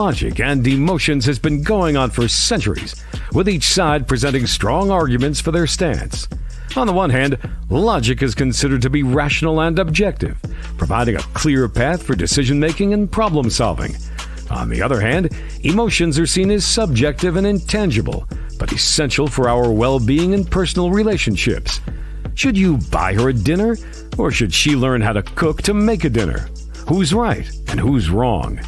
Logic and emotions has been going on for centuries, with each side presenting strong arguments for their stance. On the one hand, logic is considered to be rational and objective, providing a clear path for decision-making and problem-solving. On the other hand, emotions are seen as subjective and intangible, but essential for our well-being and personal relationships. Should you buy her a dinner, or should she learn how to cook to make a dinner? Who's right and who's wrong?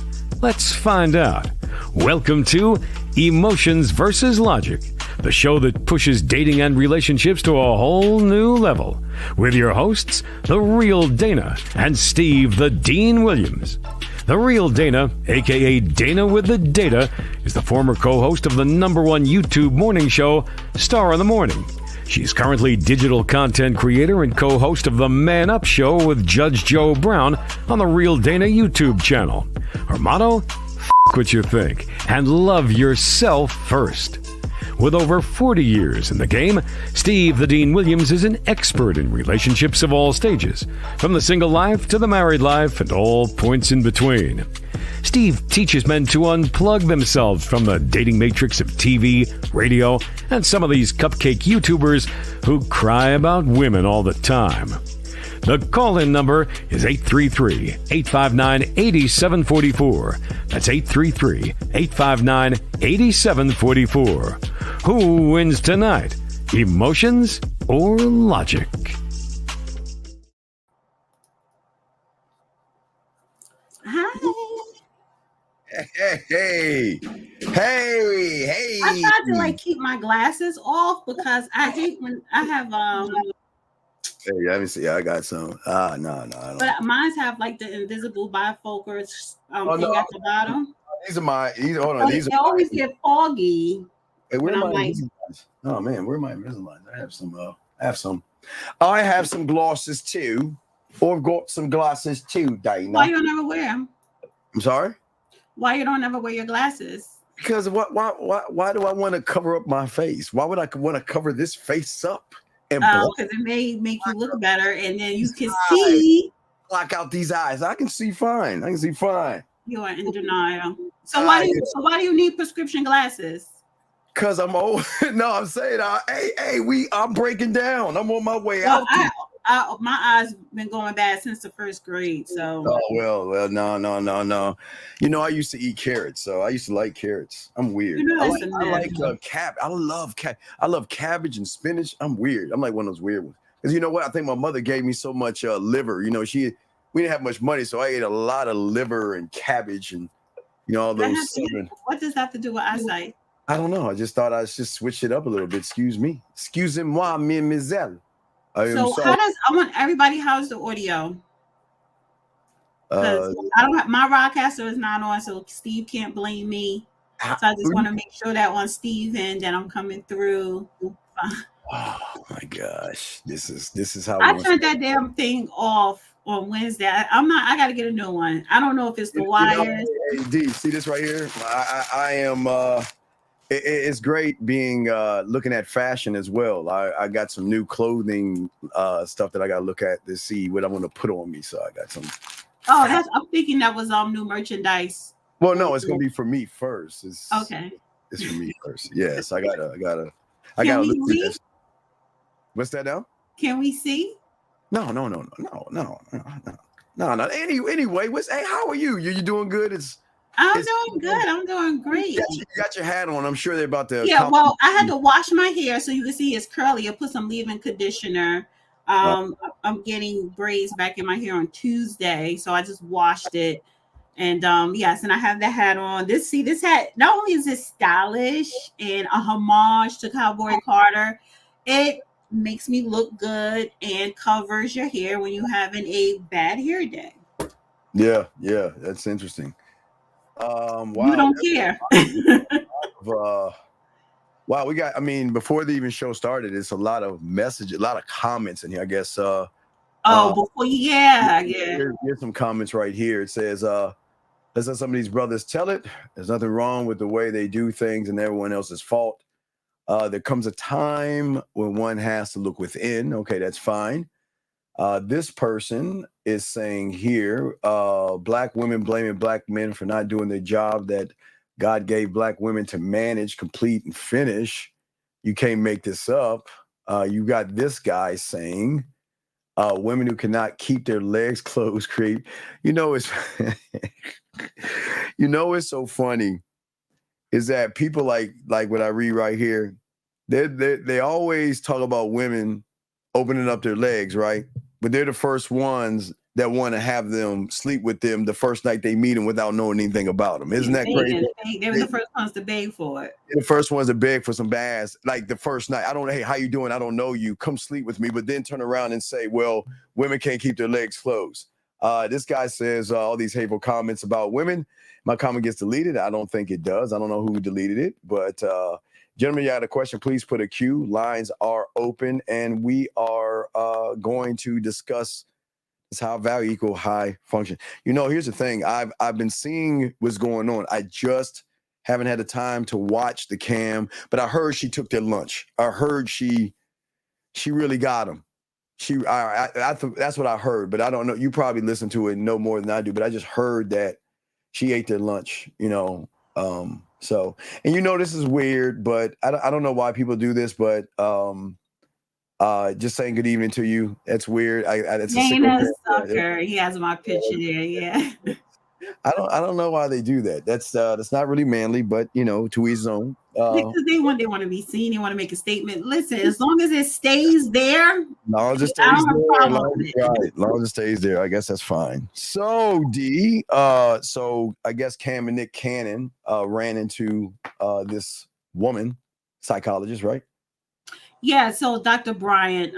Let's find out. Welcome to Emotions versus Logic, the show that pushes dating and relationships to a whole new level. With your hosts, The Real Dana and Steve the Dean Williams. The Real Dana, aka Dana with the Data, is the former co-host of the #1 YouTube morning show, Star in the Morning. She's currently digital content creator and co-host of the Man Up Show with Judge Joe Brown on the Real Dana YouTube channel. Her motto? F*** what you think and love yourself first. With over 40 years in the game, Steve the Dean Williams is an expert in relationships of all stages, from the single life to the married life and all points in between. Steve teaches men to unplug themselves from the dating matrix of TV, radio, and some of these cupcake YouTubers who cry about women all the time. The call-in number is 833-859-8744. That's 833-859-8744. Who wins tonight? Emotions or logic? Hi. Hey. I tried to keep my glasses off because I hate when I have Hey, let me see. I got some. No, I don't. But mine have the invisible bifocals thing at the bottom. These are my. Hold on. They always get foggy. Hey, where are my Invisaligns? Oh man, where are my Invisaligns? I have some. I have some glasses too. Or I've got some glasses too, Dana. Why you don't ever wear them? I'm sorry. Why you don't ever wear your glasses? Because why do I want to cover up my face? Why would I want to cover this face up? Because it may make you look better, and then you can see. Block out these eyes. I can see fine. You are in denial. So why do you need prescription glasses? Because I'm old. No, I'm saying, I'm breaking down. I'm on my way out. My eyes been going bad since the first grade. So. Oh well, no. You know, I used to eat carrots, so I used to like carrots. I'm weird. I like cabbage. I love cabbage and spinach. I'm weird. I'm like one of those weird ones. Because you know what? I think my mother gave me so much liver. You know, we didn't have much money, so I ate a lot of liver and cabbage and all those. What does that have to do with eyesight? I don't know. I just thought I'd just switch it up a little bit. Excusez-moi, mademoiselle. So how's the audio? I don't have my Rodecaster is not on, so Steve can't blame me. So I just want to make sure that on Steve and that I'm coming through. Oh my gosh, this is how I turned that damn thing off on Wednesday. I got to get a new one. I don't know if it's the wires. D, see this right here? I am. It's great being looking at fashion as well. I got some new clothing stuff that I got to look at to see what I want to put on me. So I got some. Oh, I'm thinking that was new merchandise. Well, no, it's gonna be for me first. Okay. It's for me first. Yes, I gotta look at this. What's that now? Can we see? No. Anyway, how are you? You doing good? I'm doing good. I'm doing great. You got your hat on. I'm sure they're about to. Yeah, well, I had to wash my hair so you can see it's curly. I put some leave-in conditioner. I'm getting braids back in my hair on Tuesday, so I just washed it. And yes, and I have the hat on. This hat, not only is it stylish and a homage to Cowboy Carter, it makes me look good and covers your hair when you're having a bad hair day. Yeah, that's interesting. Wow. You don't care. Wow, we got, before the even show started, it's a lot of messages, a lot of comments in here, I guess. Here's some comments right here. It says, let's let some of these brothers tell it. There's nothing wrong with the way they do things and everyone else's fault. There comes a time when one has to look within. Okay, that's fine. This person is saying here, black women blaming black men for not doing their job that God gave black women to manage, complete, and finish. You can't make this up. You got this guy saying, women who cannot keep their legs closed create, it's, it's so funny is that people like what I read right here, they always talk about women opening up their legs, right? But they're the first ones that want to have them sleep with them the first night they meet them without knowing anything about them. Isn't that crazy? They're the first ones to beg for it. They're the first ones to beg for some bass. Like the first night, I don't know, hey, how you doing? I don't know you. Come sleep with me. But then turn around and say, well, women can't keep their legs closed. This guy says all these hateful comments about women. My comment gets deleted. I don't think it does. I don't know who deleted it. But gentlemen, you had a question, please put a Q. Lines are open. And we are going to discuss how value equal high function. Here's the thing. I've been seeing what's going on. I just haven't had the time to watch the cam, but I heard she took their lunch. I heard she really got them. That's what I heard, but I don't know. You probably listen to it and know more than I do, but I just heard that she ate their lunch, so, and this is weird, but I don't know why people do this, but just saying good evening to you. That's weird. It's Dana Sucker. He has my picture there. Yeah. I don't know why they do that. That's not really manly, but to each his own. Because they want to be seen. They want to make a statement. Listen, as long as it stays there, long as it stays there, I guess that's fine. So D, so I guess Cam and Nick Cannon ran into this woman, psychologist, right? Yeah, so Dr. Bryant,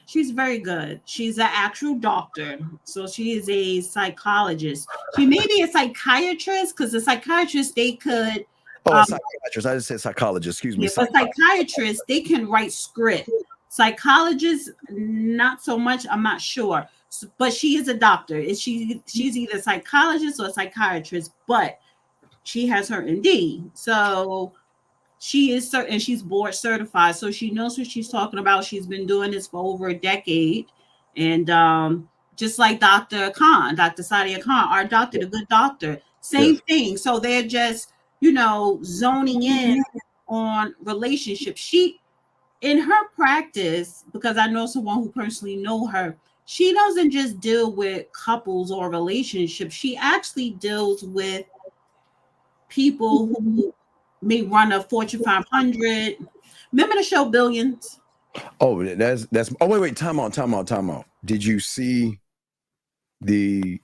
she's very good. She's an actual doctor. So she is a psychologist. She may be a psychiatrist because the psychiatrist, they could. Psychiatrist. I just said psychologist. Excuse me. Yeah, but psychiatrists, they can write script. Psychologists, not so much. I'm not sure. But she is a doctor. She's either a psychologist or a psychiatrist, but she has her MD. So she is certain, and she's board certified, so she knows what she's talking about. She's been doing this for over a decade, and just like Dr. Sadia Khan, our doctor, the good doctor, same thing. So they're just zoning in on relationships. She, in her practice, because I know someone who personally know her, she doesn't just deal with couples or relationships. She actually deals with people who may run a Fortune 500. Remember the show Billions? Oh, that's. Oh, wait. Time out. Did you see the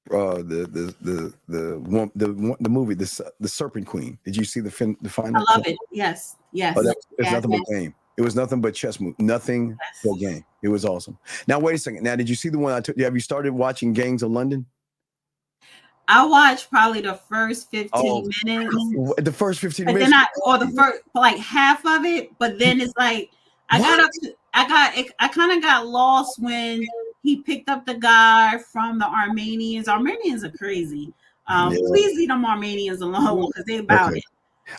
movie, the Serpent Queen? Did you see the final? I love it. Yes. Oh, it's nothing but game. It was nothing but chess move. Nothing but game. It was awesome. Now wait a second. Now, did you see the one I took? Have you started watching Gangs of London? I watched probably the first 15 minutes. The first 15 minutes? The first, like half of it. But then it's like, I kind of got lost when he picked up the guy from the Armenians. Armenians are crazy. Please leave them Armenians alone because they about it.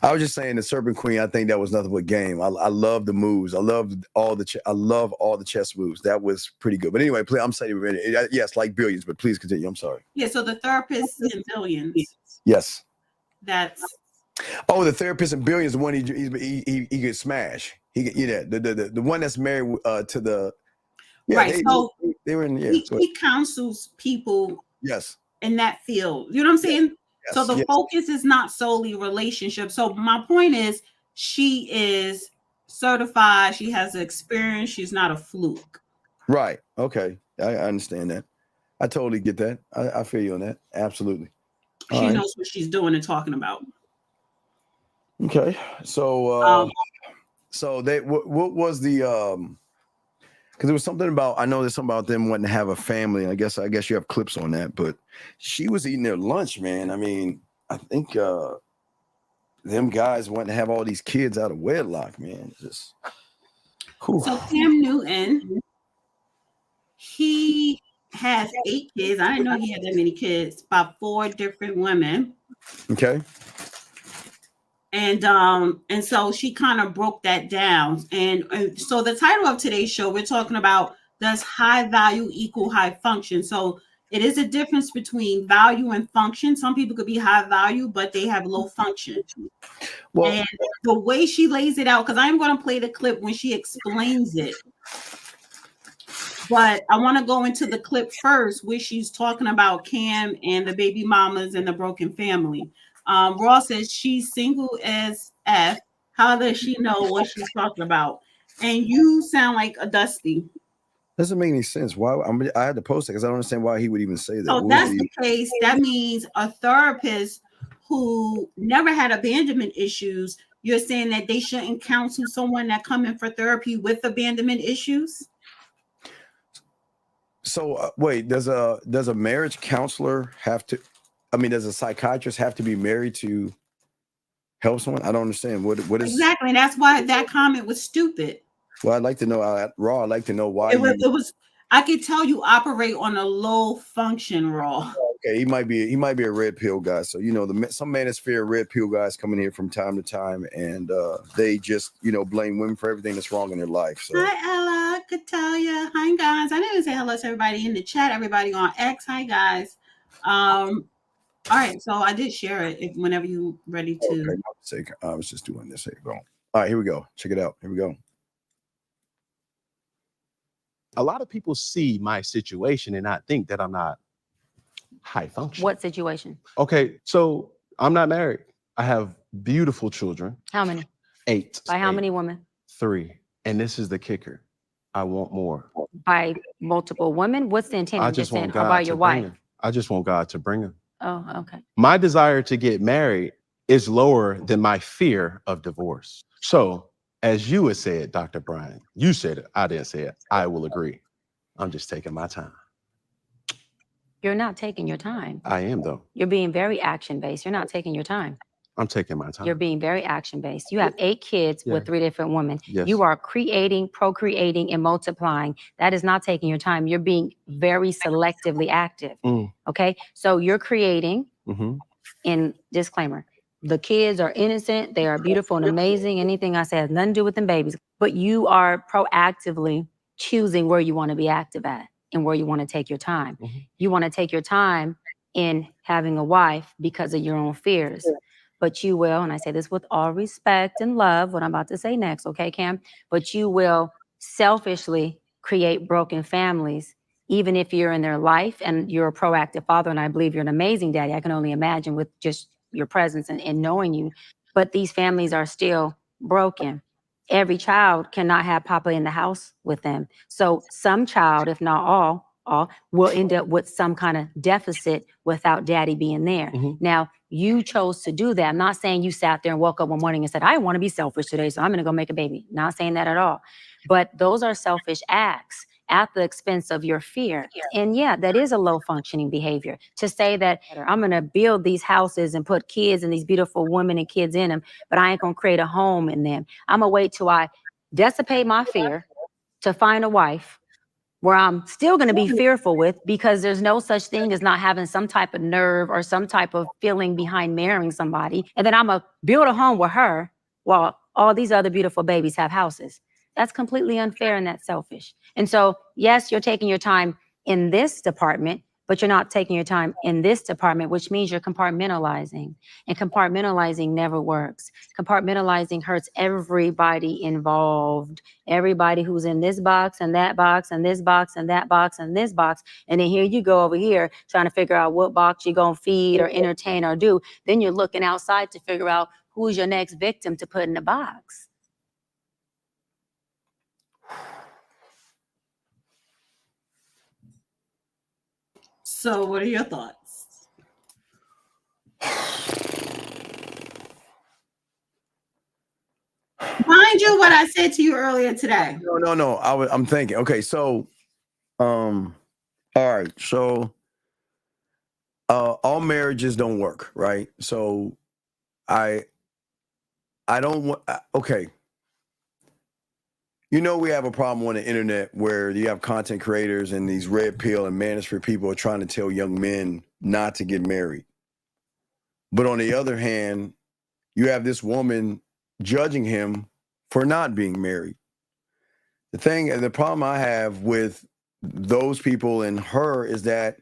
I was just saying the Serpent Queen. I think that was nothing but game. I love the moves. I love all the chess moves. That was pretty good. But anyway, please, I'm saying yes, like Billions. But please continue. I'm sorry. Yeah. So the Therapist in Billions. Yes. That's. Oh, the Therapist in Billions. The one he could smash. The one that's married to the. Yeah, right. They were in. Yeah. He counsels people. Yes. In that field. You know what I'm saying? Yes, so the focus is not solely relationship. So my point is, she is certified. She has experience. She's not a fluke. Right. Okay. I understand that. I totally get that. I feel you on that. Absolutely. She knows what she's doing and talking about. Okay. So, what was the, because there was something about, I know there's something about them wanting to have a family. I guess you have clips on that, but she was eating their lunch, man. I mean, I think them guys wanting to have all these kids out of wedlock, man. Just So Cam Newton, he has 8 kids. I didn't know he had that many kids, by 4 different women. Okay. And so she kind of broke that down. And so the title of today's show, we're talking about, does high value equal high function? So It is a difference between value and function. Some people could be high value, but they have low function. Well, and the way she lays it out, because I'm going to play the clip when she explains it. But I want to go into the clip first, where she's talking about Cam and the baby mamas and the broken family. Ross says she's single as F. How does she know what she's talking about? And you sound like a Dusty. Doesn't make any sense. Why? I had to post it because I don't understand why he would even say that. So that's the case. That means a therapist who never had abandonment issues, you're saying that they shouldn't counsel someone that come in for therapy with abandonment issues? So wait, does a marriage counselor have to? I mean, does a psychiatrist have to be married to help someone? I don't understand. What is exactly? And that's why that comment was stupid. Well, I'd like to know, Raw. I'd like to know why it was. I could tell you operate on a low function, Raw. Okay, he might be a red pill guy. So some manosphere red pill guys coming here from time to time, and they just blame women for everything that's wrong in their life. So. Hi Ella, Katalia. Hi guys. I didn't say hello to everybody in the chat. Everybody on X. Hi guys. All right, so I did share it. Whenever you ready to. Okay, I was just doing this. Here you go. All right, here we go. Check it out. Here we go. A lot of people see my situation and not think that I'm not high function. What situation? Okay, so I'm not married. I have beautiful children. How many? 8. By how many women? 3. And this is the kicker. I want more. By multiple women? What's the intent? I just want God by your wife? Them. I just want God to bring them. Oh, okay. My desire to get married is lower than my fear of divorce. So, as you had said, Dr. Brian, you said it. I didn't say it. I will agree. I'm just taking my time. You're not taking your time. I am, though. You're being very action-based. You're not taking your time. I'm taking my time. You're being very action-based. You have 8 kids with 3 different women. Yes. You are creating, procreating, and multiplying. That is not taking your time. You're being very selectively active. Okay? So you're creating, in disclaimer, the kids are innocent. They are beautiful and amazing. Anything I say has nothing to do with them babies. But you are proactively choosing where you want to be active at and where you want to take your time. You want to take your time in having a wife because of your own fears. But you will, and I say this with all respect and love, what I'm about to say next, okay, Cam? But you will selfishly create broken families, even if you're in their life and you're a proactive father, and I believe you're an amazing daddy. I can only imagine with just your presence and knowing you. But these families are still broken. Every child cannot have Papa in the house with them. So some child, if not all will end up with some kind of deficit without daddy being there. Now, you chose to do that. I'm not saying you sat there and woke up one morning and said, I want to be selfish today, so I'm going to go make a baby. Not saying that at all. But those are selfish acts at the expense of your fear. And yeah, that is a low functioning behavior to say that I'm going to build these houses and put kids and these beautiful women and kids in them, but I ain't going to create a home in them. I'm going to wait till I dissipate my fear to find a wife where I'm still going to be fearful with, because there's no such thing as not having some type of nerve or some type of feeling behind marrying somebody. And then I'm going to build a home with her while all these other beautiful babies have houses. That's completely unfair and that's selfish. And so, yes, you're taking your time in this department, but you're not taking your time in this department, which means you're compartmentalizing. And compartmentalizing never works. Compartmentalizing hurts everybody involved. Everybody who's in this box and that box and this box and that box and this box. And then here you go over here trying to figure out what box you're going to feed or entertain or do. Then you're looking outside to figure out who's your next victim to put in the box. So what are your thoughts? Mind you, what I said to you earlier today. No. I'm thinking. Okay, so, all right. So, all marriages don't work, right? So, I don't want. Okay. We have a problem on the internet where you have content creators and these red pill and manosphere people are trying to tell young men not to get married. But on the other hand, you have this woman judging him for not being married. The problem I have with those people and her is that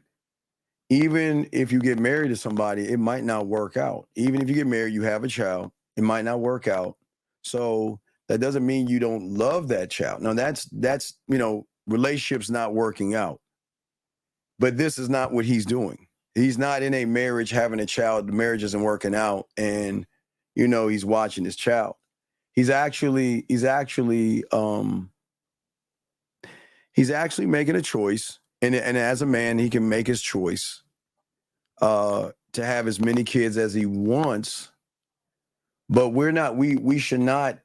even if you get married to somebody, it might not work out. Even if you get married, you have a child, it might not work out. So that doesn't mean you don't love that child. Now that's relationships not working out. But this is not what he's doing. He's not in a marriage having a child. The marriage isn't working out, and he's watching his child. He's actually making a choice, and as a man, he can make his choice to have as many kids as he wants. But we should not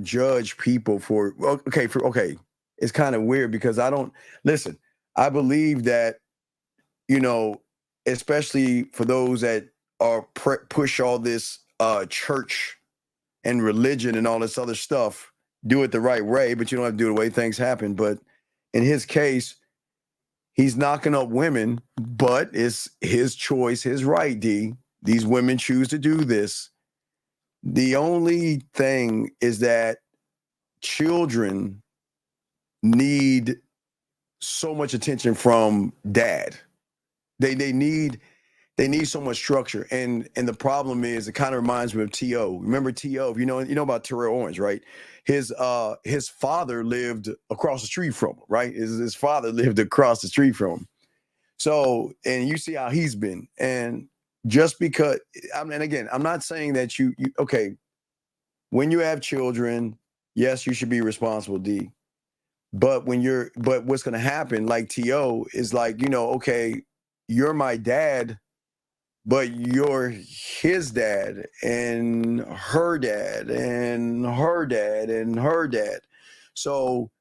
judge people for okay. It's kind of weird because I believe that, especially for those that are push all this church and religion and all this other stuff, do it the right way, but you don't have to do it the way things happen. But in his case, he's knocking up women, but it's his choice, his right, D. These women choose to do this. The only thing is that children need so much attention from dad. They need so much structure. And the problem is, it kind of reminds me of T.O. Remember T.O.? You know about Terrell Owens, right? His father lived across the street from him, right? His father lived across the street from him. So, and you see how he's been. And just because, and again, I'm not saying that you when you have children, yes, you should be responsible, D. But what's going to happen, like T.O., is like, okay, you're my dad, but you're his dad and her dad and her dad and her dad. So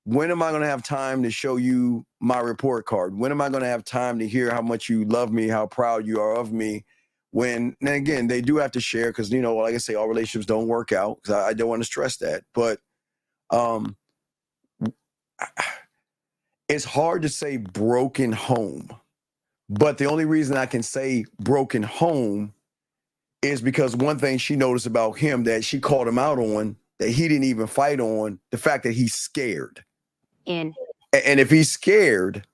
when am I going to have time to show you my report card? When am I going to have time to hear how much you love me, how proud you are of me? And again, they do have to share because, like I say, all relationships don't work out, because I don't want to stress that. But it's hard to say broken home. But the only reason I can say broken home is because one thing she noticed about him that she called him out on, that he didn't even fight on, the fact that he's scared. And if he's scared,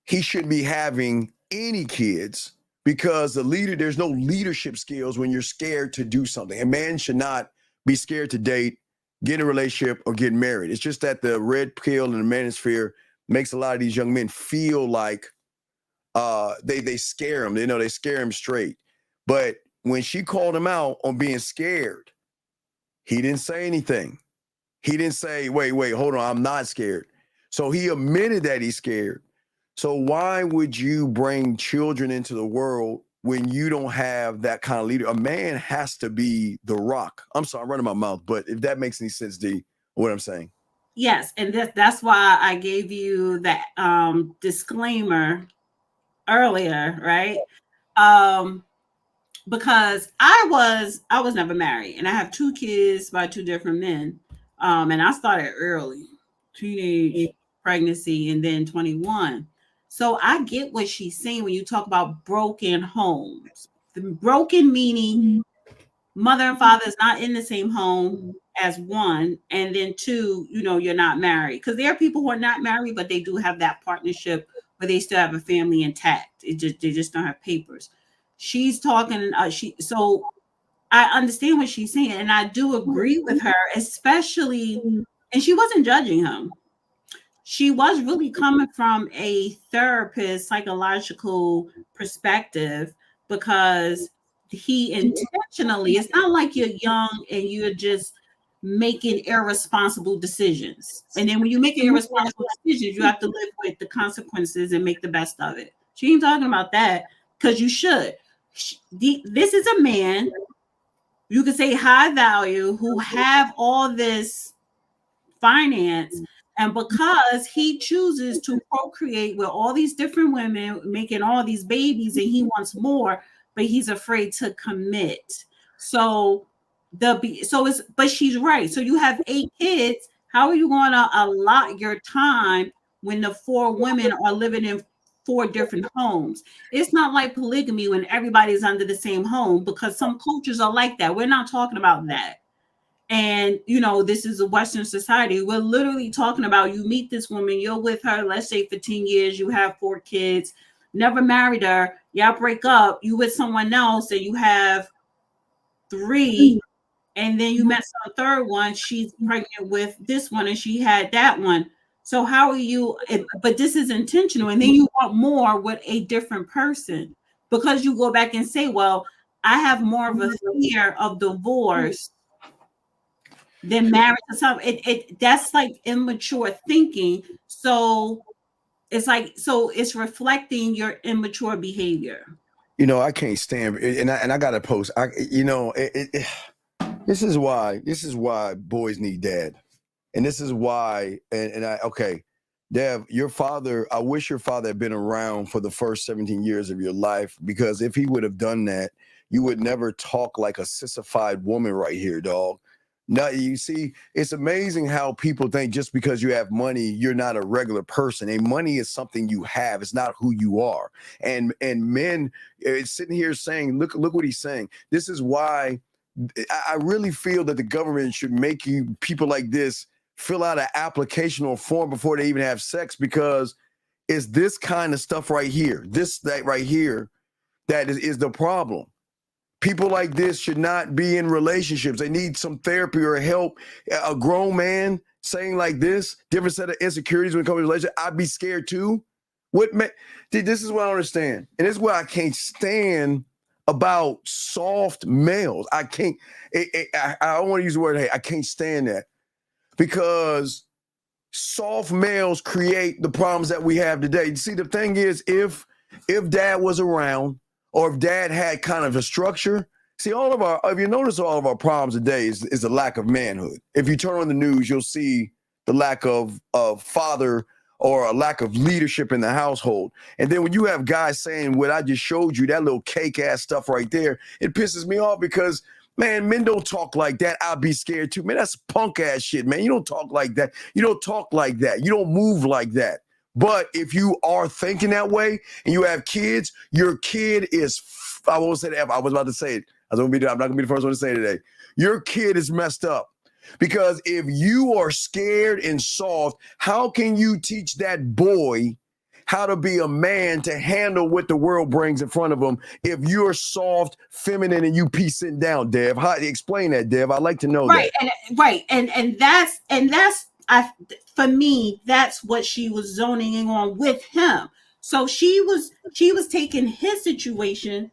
he shouldn't be having any kids, because there's no leadership skills when you're scared to do something. A man should not be scared to date, get in a relationship, or get married. It's just that the red pill and the manosphere makes a lot of these young men feel like they scare him. They scare him straight. But when she called him out on being scared, he didn't say anything. He didn't say, wait, hold on, I'm not scared. So he admitted that he's scared. So why would you bring children into the world when you don't have that kind of leader? A man has to be the rock. I'm sorry, I'm running my mouth, but if that makes any sense, D, what I'm saying. Yes, and that's why I gave you that disclaimer earlier, right? Because I was never married, and I have 2 kids by 2 different men. And I started early, teenage pregnancy, and then 21. So I get what she's saying when you talk about broken homes. The broken meaning mother and father is not in the same home as one, and then 2, you're not married. Because there are people who are not married, but they do have that partnership where they still have a family intact. They just don't have papers. She's talking. So I understand what she's saying, and I do agree with her, especially. And she wasn't judging him. She was really coming from a therapist, psychological perspective, because he intentionally, it's not like you're young and you're just making irresponsible decisions. And then when you make irresponsible decisions, you have to live with the consequences and make the best of it. She ain't talking about that, because you should. This is a man, you could say high value, who have all this finance, and because he chooses to procreate with all these different women, making all these babies, and he wants more, but he's afraid to commit. So but she's right. So you have 8 kids. How are you going to allot your time when the 4 women are living in 4 different homes? It's not like polygamy when everybody's under the same home, because some cultures are like that. We're not talking about that. And, this is a Western society. We're literally talking about, you meet this woman, you're with her, let's say for 10 years, you have 4 kids. never married her. Y'all break up. You with someone else, and you have 3, and then you met some third one. She's pregnant with this one, and she had that one. So how are you? But this is intentional, and then you want more with a different person because you go back and say, "Well, I have more of a fear of divorce than marriage to something." That's like immature thinking. So it's reflecting your immature behavior. You know, I can't stand, and I got to post. This is why boys need dad, and this is why. Okay, Dev, your father. I wish your father had been around for the first 17 years of your life, because if he would have done that, you would never talk like a sissified woman right here, dog. Now, you see, it's amazing how people think just because you have money, you're not a regular person. And money is something you have. It's not who you are. And men sitting here saying, look what he's saying. This is why I really feel that the government should make people like this fill out an application or form before they even have sex, because it's this kind of stuff right here, that right here, that is the problem. People like this should not be in relationships. They need some therapy or help. A grown man saying like this, different set of insecurities when it comes to relationship, I'd be scared too. This is what I understand. And this is what I can't stand about soft males. I can't, I don't want to use the word hate. I can't stand that, because soft males create the problems that we have today. See, the thing is, if dad was around, or if dad had kind of a structure, see, if you notice, all of our problems today is the lack of manhood. If you turn on the news, you'll see the lack of father, or a lack of leadership in the household. And then when you have guys saying what I just showed you, that little cake ass stuff right there, it pisses me off, because man, men don't talk like that. I'd be scared too. Man, that's punk ass shit, man. You don't talk like that. You don't talk like that. You don't move like that. But if you are thinking that way and you have kids, your kid is, I won't say that. I was about to say it. I'm not going to be the first one to say it today. Your kid is messed up. Because if you are scared and soft, how can you teach that boy how to be a man to handle what the world brings in front of him if you're soft, feminine, and you piecing down, Dev? How explain that, Dev? I'd like to know that. Right. And that's for me, that's what she was zoning in on with him. So she was taking his situation.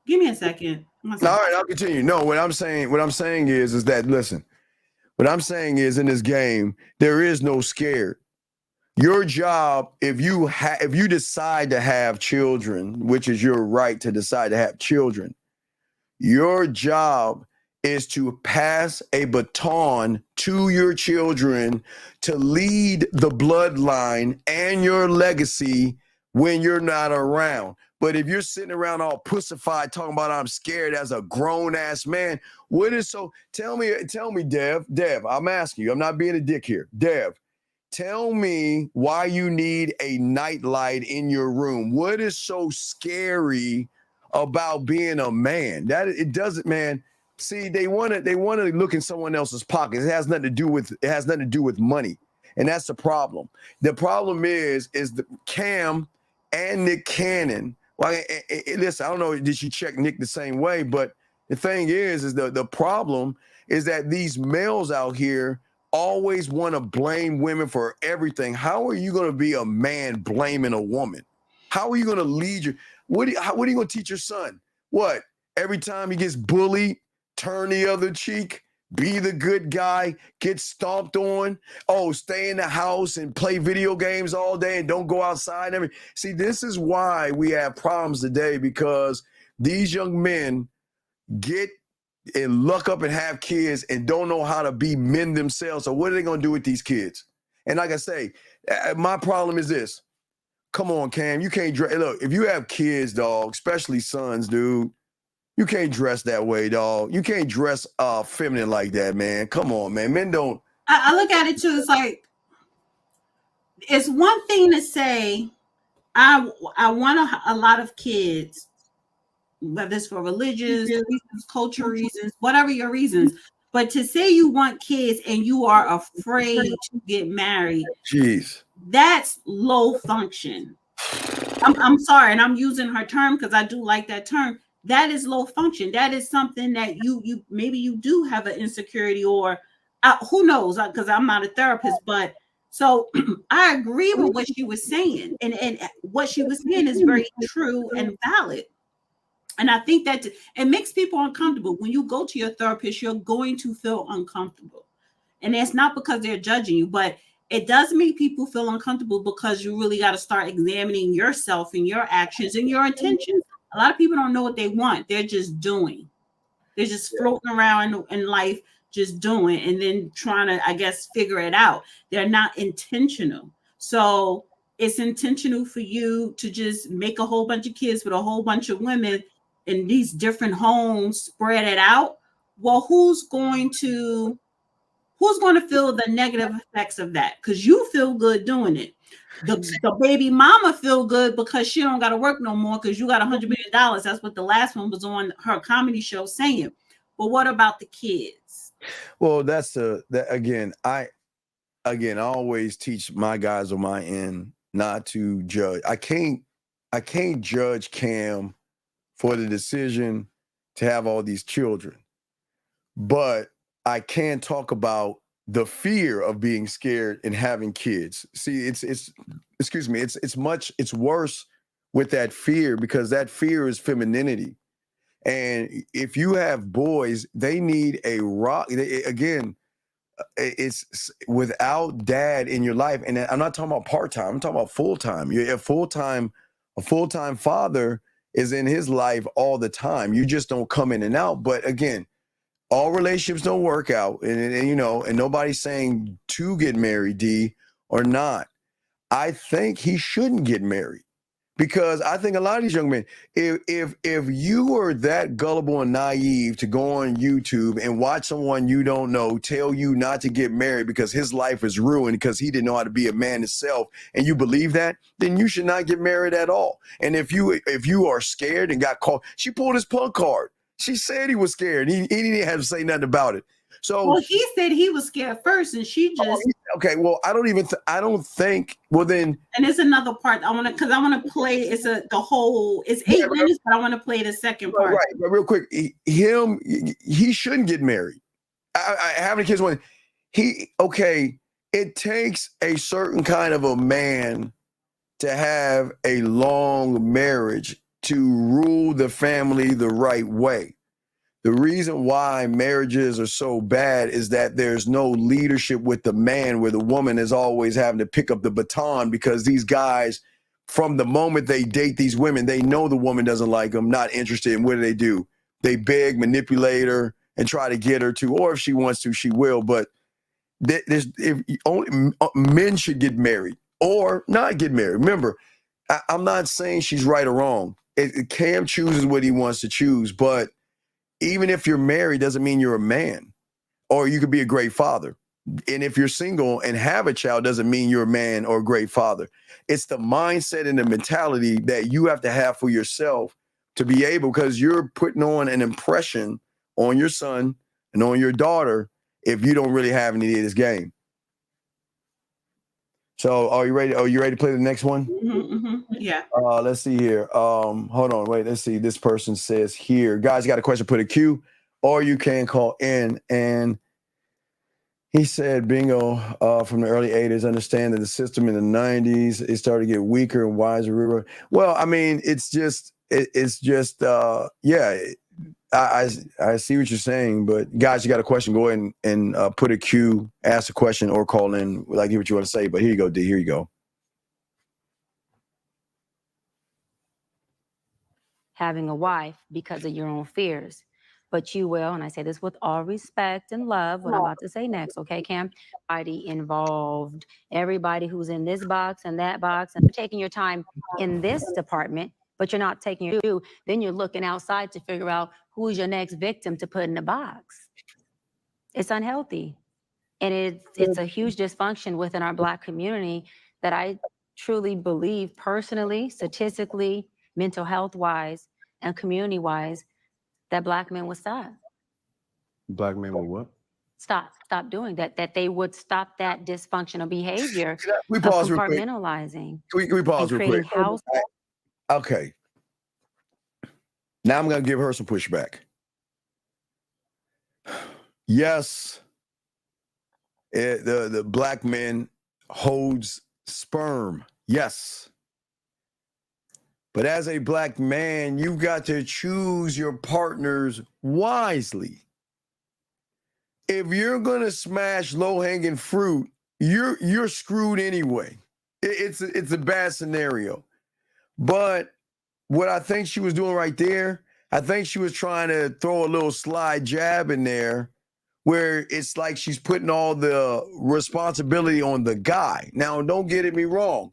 Give me a second. All right, I'll continue. No, what I'm saying is that, listen, what I'm saying is, in this game, there is no scared. Your job, if you decide to have children, which is your right to decide to have children, your job is to pass a baton to your children to lead the bloodline and your legacy when you're not around. But if you're sitting around all pussified talking about I'm scared as a grown ass man, tell me, Dev, I'm asking you, I'm not being a dick here. Dev, tell me why you need a nightlight in your room. What is so scary about being a man? That it doesn't, man. See, they want to look in someone else's pockets. It has nothing to do with money. And that's the problem. The problem is the Cam and Nick Cannon. Well, listen, I don't know, did she check Nick the same way? But the thing is the problem is that these males out here always want to blame women for everything. How are you going to be a man blaming a woman? How are you going to lead what are you going to teach your son? What? Every time he gets bullied, turn the other cheek, be the good guy, get stomped on, stay in the house and play video games all day and don't go outside. See, this is why we have problems today, because these young men get and luck up and have kids and don't know how to be men themselves. So what are they going to do with these kids? And like I say, my problem is this. Come on, Cam, you can't look, if you have kids, dog, especially sons, dude, you can't dress that way, dog. You can't dress feminine like that, man. Come on, man. Men don't. I look at it too. It's like, it's one thing to say, I want a lot of kids, whether it's for religious reasons, cultural reasons, whatever your reasons. But to say you want kids and you are afraid to get married, jeez, that's low function. I'm sorry, and I'm using her term because I do like that term. That is low function. That is something that you maybe you do have an insecurity, or who knows, because I'm not a therapist. But so I agree with what she was saying, and what she was saying is very true and valid. And I think that it makes people uncomfortable. When you go to your therapist, you're going to feel uncomfortable. And it's not because they're judging you, but it does make people feel uncomfortable because you really got to start examining yourself and your actions and your intentions. A lot of people don't know what they want. They're just doing. They're just floating around in life, just doing, and then trying to, I guess, figure it out. They're not intentional. So it's intentional for you to just make a whole bunch of kids with a whole bunch of women in these different homes, spread it out. Well, who's going to feel the negative effects of that? Because you feel good doing it. The baby mama feel good because she don't got to work no more because you got $100 million. That's what the last one was on her comedy show saying. But what about the kids? Well, I always teach my guys on my end not to judge. I can't judge Cam for the decision to have all these children, but I can talk about the fear of being scared and having kids. See, it's worse with that fear, because that fear is femininity. And if you have boys, they need a rock. It's without dad in your life. And I'm not talking about part-time, I'm talking about full-time. A full-time father is in his life all the time. You just don't come in and out. But again, all relationships don't work out, and nobody's saying to get married, D, or not. I think he shouldn't get married, because I think a lot of these young men, if you are that gullible and naive to go on YouTube and watch someone you don't know tell you not to get married because his life is ruined because he didn't know how to be a man himself, and you believe that, then you should not get married at all. And if you are scared and got caught, she pulled his punk card. She said he was scared. He didn't have to say nothing about it. So, well, he said he was scared first, and she just okay. Well, I don't think. Well, then, and it's another part I want to play. It's 8 minutes, but I want to play the second part. Right, but real quick, he shouldn't get married. Having kids it takes a certain kind of a man to have a long marriage to rule the family the right way. The reason why marriages are so bad is that there's no leadership with the man, where the woman is always having to pick up the baton, because these guys, from the moment they date these women, they know the woman doesn't like them, not interested. And what do? They beg, manipulate her, and try to get her to, or if she wants to, she will. But men should get married or not get married. Remember, I'm not saying she's right or wrong. Cam chooses what he wants to choose, but even if you're married doesn't mean you're a man, or you could be a great father. And if you're single and have a child doesn't mean you're a man or a great father. It's the mindset and the mentality that you have to have for yourself to be able, because you're putting on an impression on your son and on your daughter if you don't really have any of this game. So are you ready? Are you ready to play the next one? Yeah. Let's see here. Hold on. Wait, let's see. This person says here, guys, got a question, put a Q, or you can call in. And he said, bingo, from the early 80s, understand that the system in the 90s, it started to get weaker and wiser. Well, I mean, it's just, yeah, I see what you're saying, but guys, you got a question, go ahead and put a Q, ask a question, or call in, like, hear what you want to say. But here you go, D, here you go. Having a wife because of your own fears. But you will, and I say this with all respect and love, what I'm about to say next, okay, Cam? Everybody involved, everybody who's in this box and that box, and you're taking your time in this department, but you're not taking your due, then you're looking outside to figure out who's your next victim to put in the box. It's unhealthy. And it's a huge dysfunction within our Black community that I truly believe personally, statistically, mental health wise, and community wise, that Black men will stop. Black men will what? stop doing that, that they would stop that dysfunctional behavior We of pause real quick. compartmentalizing Can we pause and real creating quick? house. Okay. Now I'm going to give her some pushback. Yes, the black man holds sperm. Yes. But as a black man, you've got to choose your partners wisely. If you're going to smash low-hanging fruit, you're screwed anyway. It's a bad scenario. But what I think she was doing right there, I think she was trying to throw a little slide jab in there where it's like she's putting all the responsibility on the guy. Now, don't get me wrong.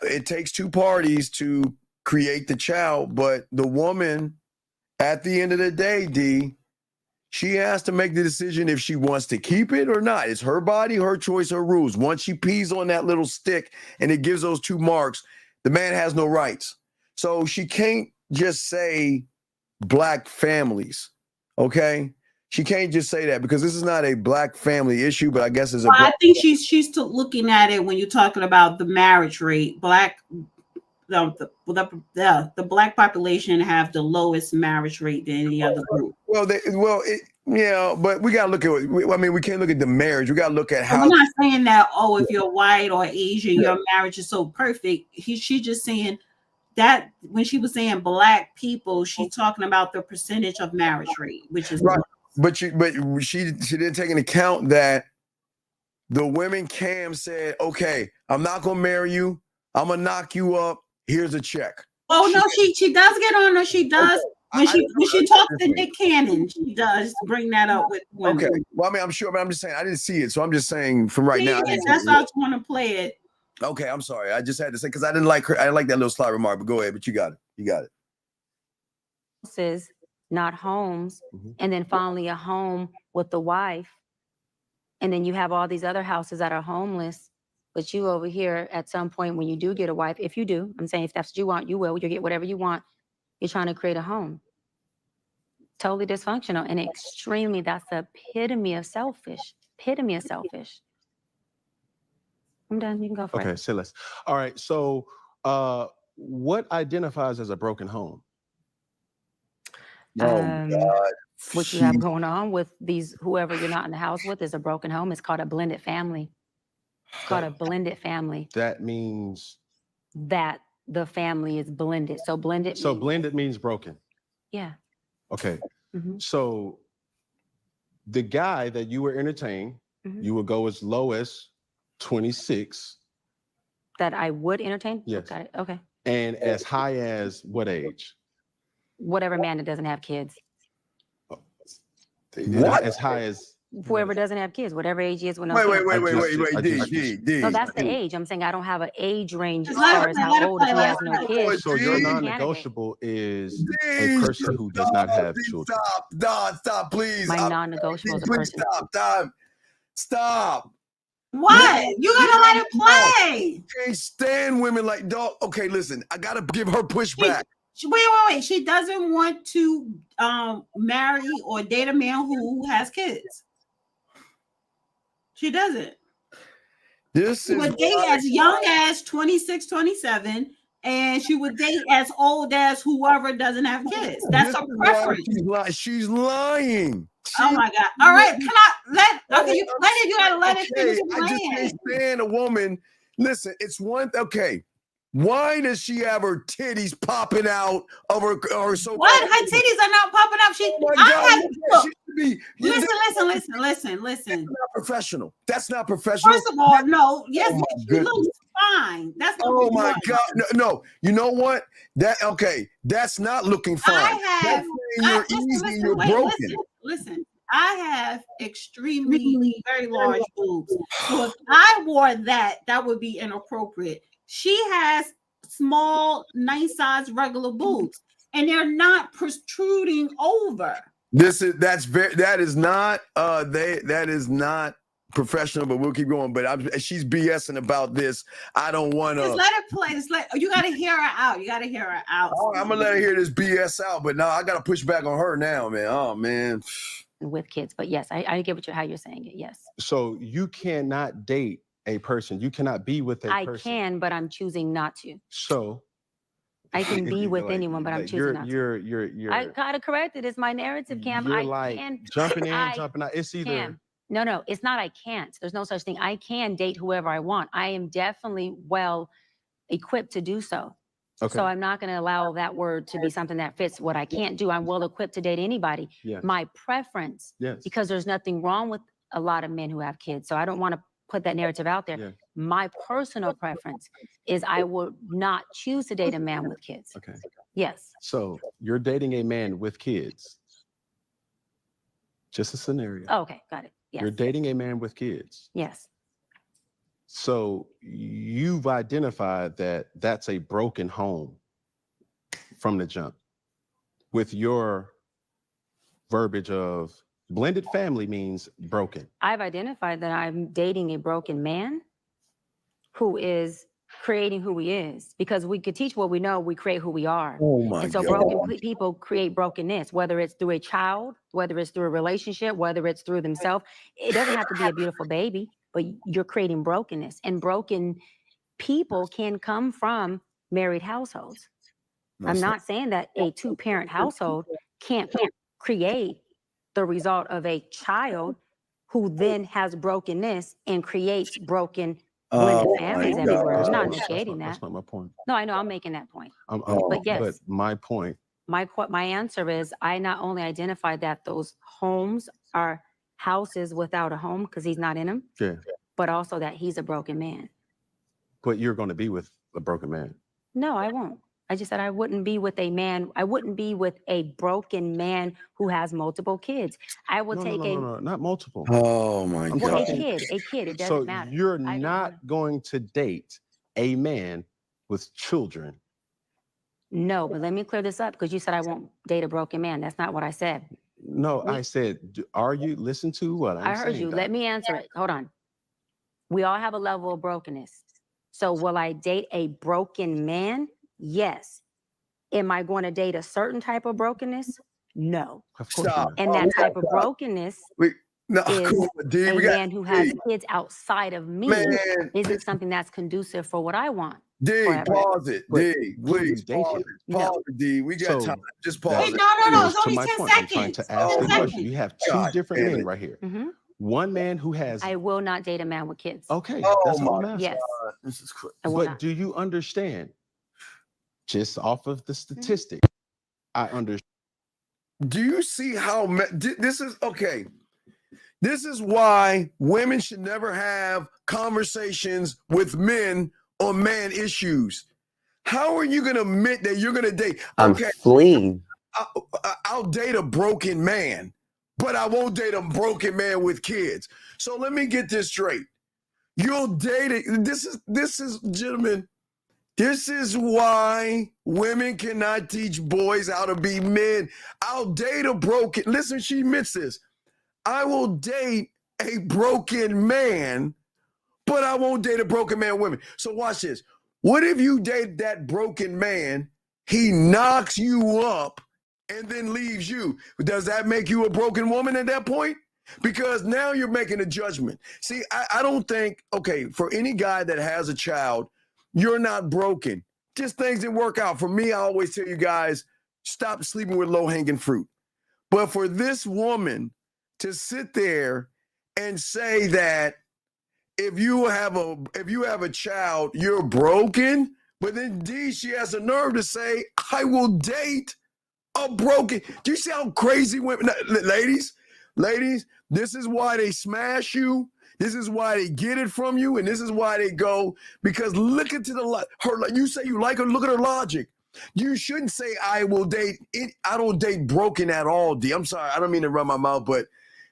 It takes two parties to create the child, but the woman, at the end of the day, D, she has to make the decision if she wants to keep it or not. It's her body, her choice, her rules. Once she pees on that little stick and it gives those 2 marks, the man has no rights. So she can't just say black families, okay? She can't just say that because this is not a black family issue, but I guess it's a. Well, I think she's looking at it when you're talking about the marriage rate. The black population have the lowest marriage rate than any other group. Yeah, but we gotta look at. We can't look at the marriage. We gotta look at how. I'm not saying that. Oh, if you're white or Asian, your marriage is so perfect. She's just saying that when she was saying black people, she's talking about the percentage of marriage rate, which is right. But she didn't take into account that the women Cam said, okay, I'm not gonna marry you. I'm gonna knock you up. Here's a check. Oh no, she does get on her. She does. Okay. When she talks to Nick Cannon, she does bring that up with women. Okay. Well, I'm sure, but I'm just saying I didn't see it, so I'm just saying from right now. That's how I want to play it. Okay, I'm sorry. I just had to say because I didn't like her. I didn't like that little sly remark. But go ahead. But you got it. You got it. Houses, not homes, and then finally a home with the wife, and then you have all these other houses that are homeless. But you over here, at some point, when you do get a wife, if you do, I'm saying if that's what you want, you will. You'll get whatever you want. You're trying to create a home. Totally dysfunctional and extremely. That's the epitome of selfish. Epitome of selfish. I'm done. You can go for it. Okay, Silas. All right. So, what identifies as a broken home? What you have going on with these, whoever you're not in the house with, is a broken home. It's called a blended family. It's called a blended family. That means that the family is blended. So blended. So blended means broken. Yeah. Okay. So the guy that you were entertaining, you would go as low as 26. That I would entertain? Yes. Got it. Okay. And as high as what age? Whatever man that doesn't have kids. What? As high as whoever doesn't have kids, whatever age he is. When wait, D. That's the age. I'm saying I don't have an age range as far as how old if he has no kids. So your non-negotiable is a person who does not have children. Stop, please. My non-negotiable is a person. Stop. What? You gotta let it play. Can't stand women like dog. Okay, listen, I gotta give her pushback. Wait. She doesn't want to marry or date a man who has kids. She doesn't. She would date as young as 26, 27, and she would date as old as whoever doesn't have kids. That's a preference. She's lying. Oh my God. All right. Can I let okay, you gotta let it finish I just can't stand a woman. Listen, it's one okay. Why does she have her titties popping out of her so? What? Her titties are not popping up. Listen. That's not professional. That's not professional. First of all, no. Yes, she looks fine. That's not. Oh my God. No. You know what? That's not looking fine. You're broken. Listen. I have extremely very large boobs. So if I wore that would be inappropriate. She has small, nice size regular boobs, and they're not protruding over. That is not professional, but we'll keep going. But she's BSing about this. I don't want to. Just let it play. You got to hear her out. Oh, I'm gonna let her hear this BS out. But now I got to push back on her now, man. Oh man. with kids. But yes, I get how you're saying it. Yes. So you cannot date a person. You cannot be with a person. I can, but I'm choosing not to. So I can be with anyone, but I'm choosing not to. I gotta correct it. It's my narrative, Cam. You're like jumping in, jumping out. It's either. No, it's not. I can't. There's no such thing. I can date whoever I want. I am definitely well equipped to do so. Okay. So I'm not going to allow that word to be something that fits what I can't do. I'm well equipped to date anybody. Yes. My preference, because there's nothing wrong with a lot of men who have kids. So I don't want to put that narrative out there. My personal preference is I would not choose to date a man with kids. Okay. Yes. So you're dating a man with kids. Just a scenario. Oh, okay. Got it. Yes. You're dating a man with kids. Yes. So you've identified that that's a broken home from the jump. With your verbiage of blended family means broken. I've identified that I'm dating a broken man who is creating who he is, because we could teach what we know, we create who we are. Oh my and so God. Broken people create brokenness, whether it's through a child, whether it's through a relationship, whether it's through themselves. It doesn't have to be a beautiful baby, but you're creating brokenness, and broken people can come from married households. I'm not saying that a 2-parent household can't create the result of a child who then has brokenness and creates broken blended families everywhere. I'm not negating that. That's not my point. No, I know. I'm making that point. But yes. But my point. My answer is I not only identified that those homes are houses without a home because he's not in them, but also that he's a broken man. But you're going to be with a broken man. No, I won't. I just said I wouldn't be with a man. I wouldn't be with a broken man who has multiple kids. I will take No, not multiple. Oh my God. Well, a kid. It doesn't matter. So you're not going to date a man with children. No, but let me clear this up, because you said I won't date a broken man. That's not what I said. No, I said, are you, listen to what I'm saying. I heard you. Let me answer it. Hold on. We all have a level of brokenness. So will I date a broken man? Yes. Am I going to date a certain type of brokenness? No. Of course not. And that type of brokenness is a man who has kids outside of me. Isn't something that's conducive for what I want. D, pause it. D, please pause it. Pause it, D. We got time. Just pause it. No. It's only 10 seconds. I'm trying to ask a question. You have two different men right here. One man who has. I will not date a man with kids. Okay. That's what I'm asking. Yes. This is crazy. But do you understand? Just off of the statistic, I understand. Do you see how this is? Okay. This is why women should never have conversations with men on man issues. How are you going to admit that you're going to date? I'm fleeing. I'll date a broken man, but I won't date a broken man with kids. So let me get this straight. You'll date it. This is, gentlemen, this is why women cannot teach boys how to be men. I'll date a broken, listen, she admits this. I will date a broken man, but I won't date a broken man women. So watch this. What if you date that broken man, he knocks you up and then leaves you? Does that make you a broken woman at that point? Because now you're making a judgment. See, I don't think, okay, for any guy that has a child, you're not broken. Just things didn't work out. For me, I always tell you guys, stop sleeping with low-hanging fruit. But for this woman to sit there and say that if you have a child, you're broken, but then D, she has the nerve to say, I will date a broken. Do you see how crazy women, ladies, this is why they smash you. This is why they get it from you, and this is why they go, because look into her. You say you like her, look at her logic. You shouldn't say I will date it. I don't date broken at all, D. I'm sorry, I don't mean to run my mouth, but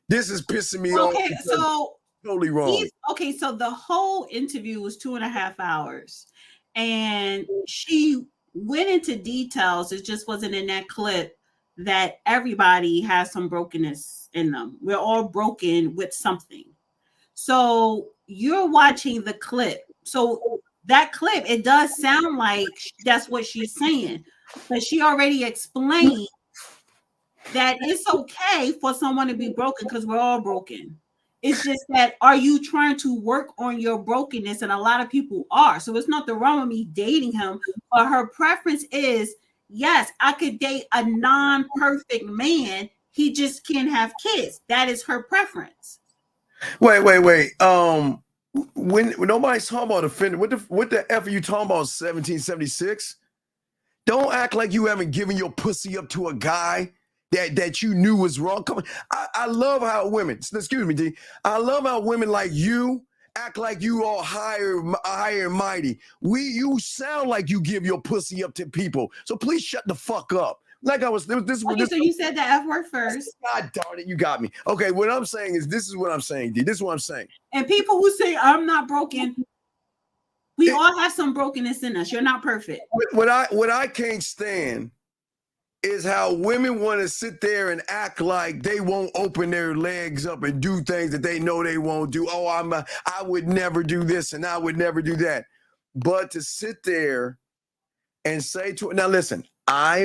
this is pissing me off. Okay, so totally wrong. So the whole interview was 2.5 hours, and she went into details. It just wasn't in that clip that everybody has some brokenness in them. We're all broken with something. So you're watching the clip. So that clip, it does sound like that's what she's saying, but she already explained that it's okay for someone to be broken because we're all broken. It's just that, are you trying to work on your brokenness? And a lot of people are. So it's nothing wrong with me dating him, but her preference is, yes, I could date a non-perfect man. He just can't have kids. That is her preference. Wait. When nobody's talking about offended, what the F are you talking about? 1776? Don't act like you haven't given your pussy up to a guy that you knew was wrong. Come on. I love how women, excuse me, D. I love how women like you act like you are higher and mighty. You sound like you give your pussy up to people. So please shut the fuck up. Like I was, this. Okay, so you said the F word first. God darn it, you got me. Okay, what I'm saying is, this is what I'm saying, D. This is what I'm saying. And people who say I'm not broken, we all have some brokenness in us. You're not perfect. What I can't stand is how women want to sit there and act like they won't open their legs up and do things that they know they won't do. Oh, I would never do this and I would never do that. But to sit there and say to, now listen, I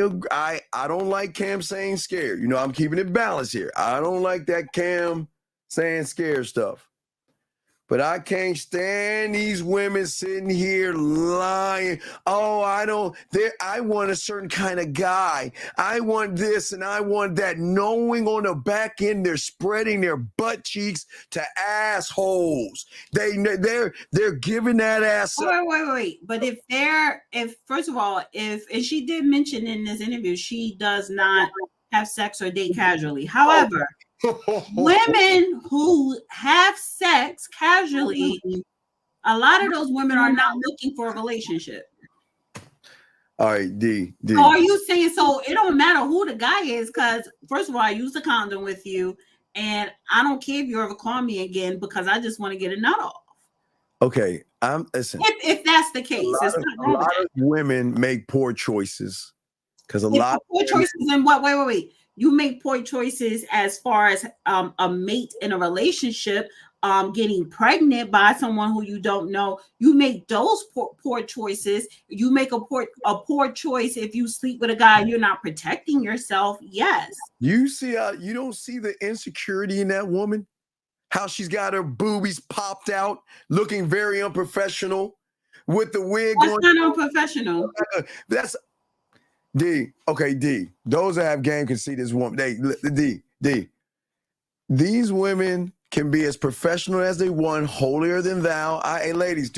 don't like Cam saying scared. You know, I'm keeping it balanced here. I don't like that Cam saying scared stuff. But I can't stand these women sitting here lying. Oh, I want a certain kind of guy. I want this and I want that. Knowing on the back end, they're spreading their butt cheeks to assholes. They're giving that ass up. Wait. But if first of all, if she did mention in this interview, she does not have sex or date casually. However, women who have sex casually, a lot of those women are not looking for a relationship. All right, D. So are you saying, so it don't matter who the guy is, because first of all, I used a condom with you, and I don't care if you ever call me again because I just want to get a nut off. Okay, listen. If that's the case, a lot of women make poor choices because poor choices in what? Wait. You make poor choices as far as a mate in a relationship, getting pregnant by someone who you don't know. You make those poor choices. You make a poor choice if you sleep with a guy and you're not protecting yourself. Yes. You see how you don't see the insecurity in that woman? How she's got her boobies popped out, looking very unprofessional with the wig That's on. not unprofessional. That's D. Okay, D. Those that have game can see this woman. D. These women can be as professional as they want, holier than thou. Hey, ladies.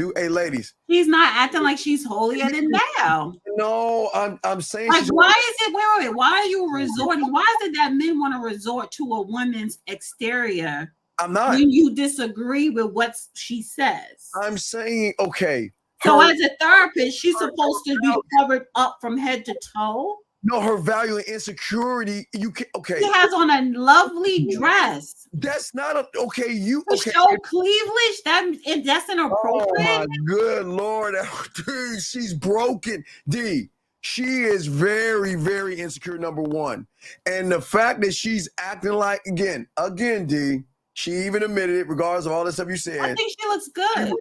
She's not acting like she's holier than thou. No, I'm saying. Like, why is it? Wait. Why are you resorting? Why is it that men want to resort to a woman's exterior? I'm not. When you disagree with what she says. I'm saying, okay. So as a therapist, she's supposed to be covered up from head to toe. No, her value and insecurity. Okay. She has on a lovely dress. That's not okay. Show cleavage. That's inappropriate. Oh my good Lord, dude, she's broken. D. She is very, very insecure. Number one, and the fact that she's acting like again, D. She even admitted it, regardless of all the stuff you said. I think she looks good.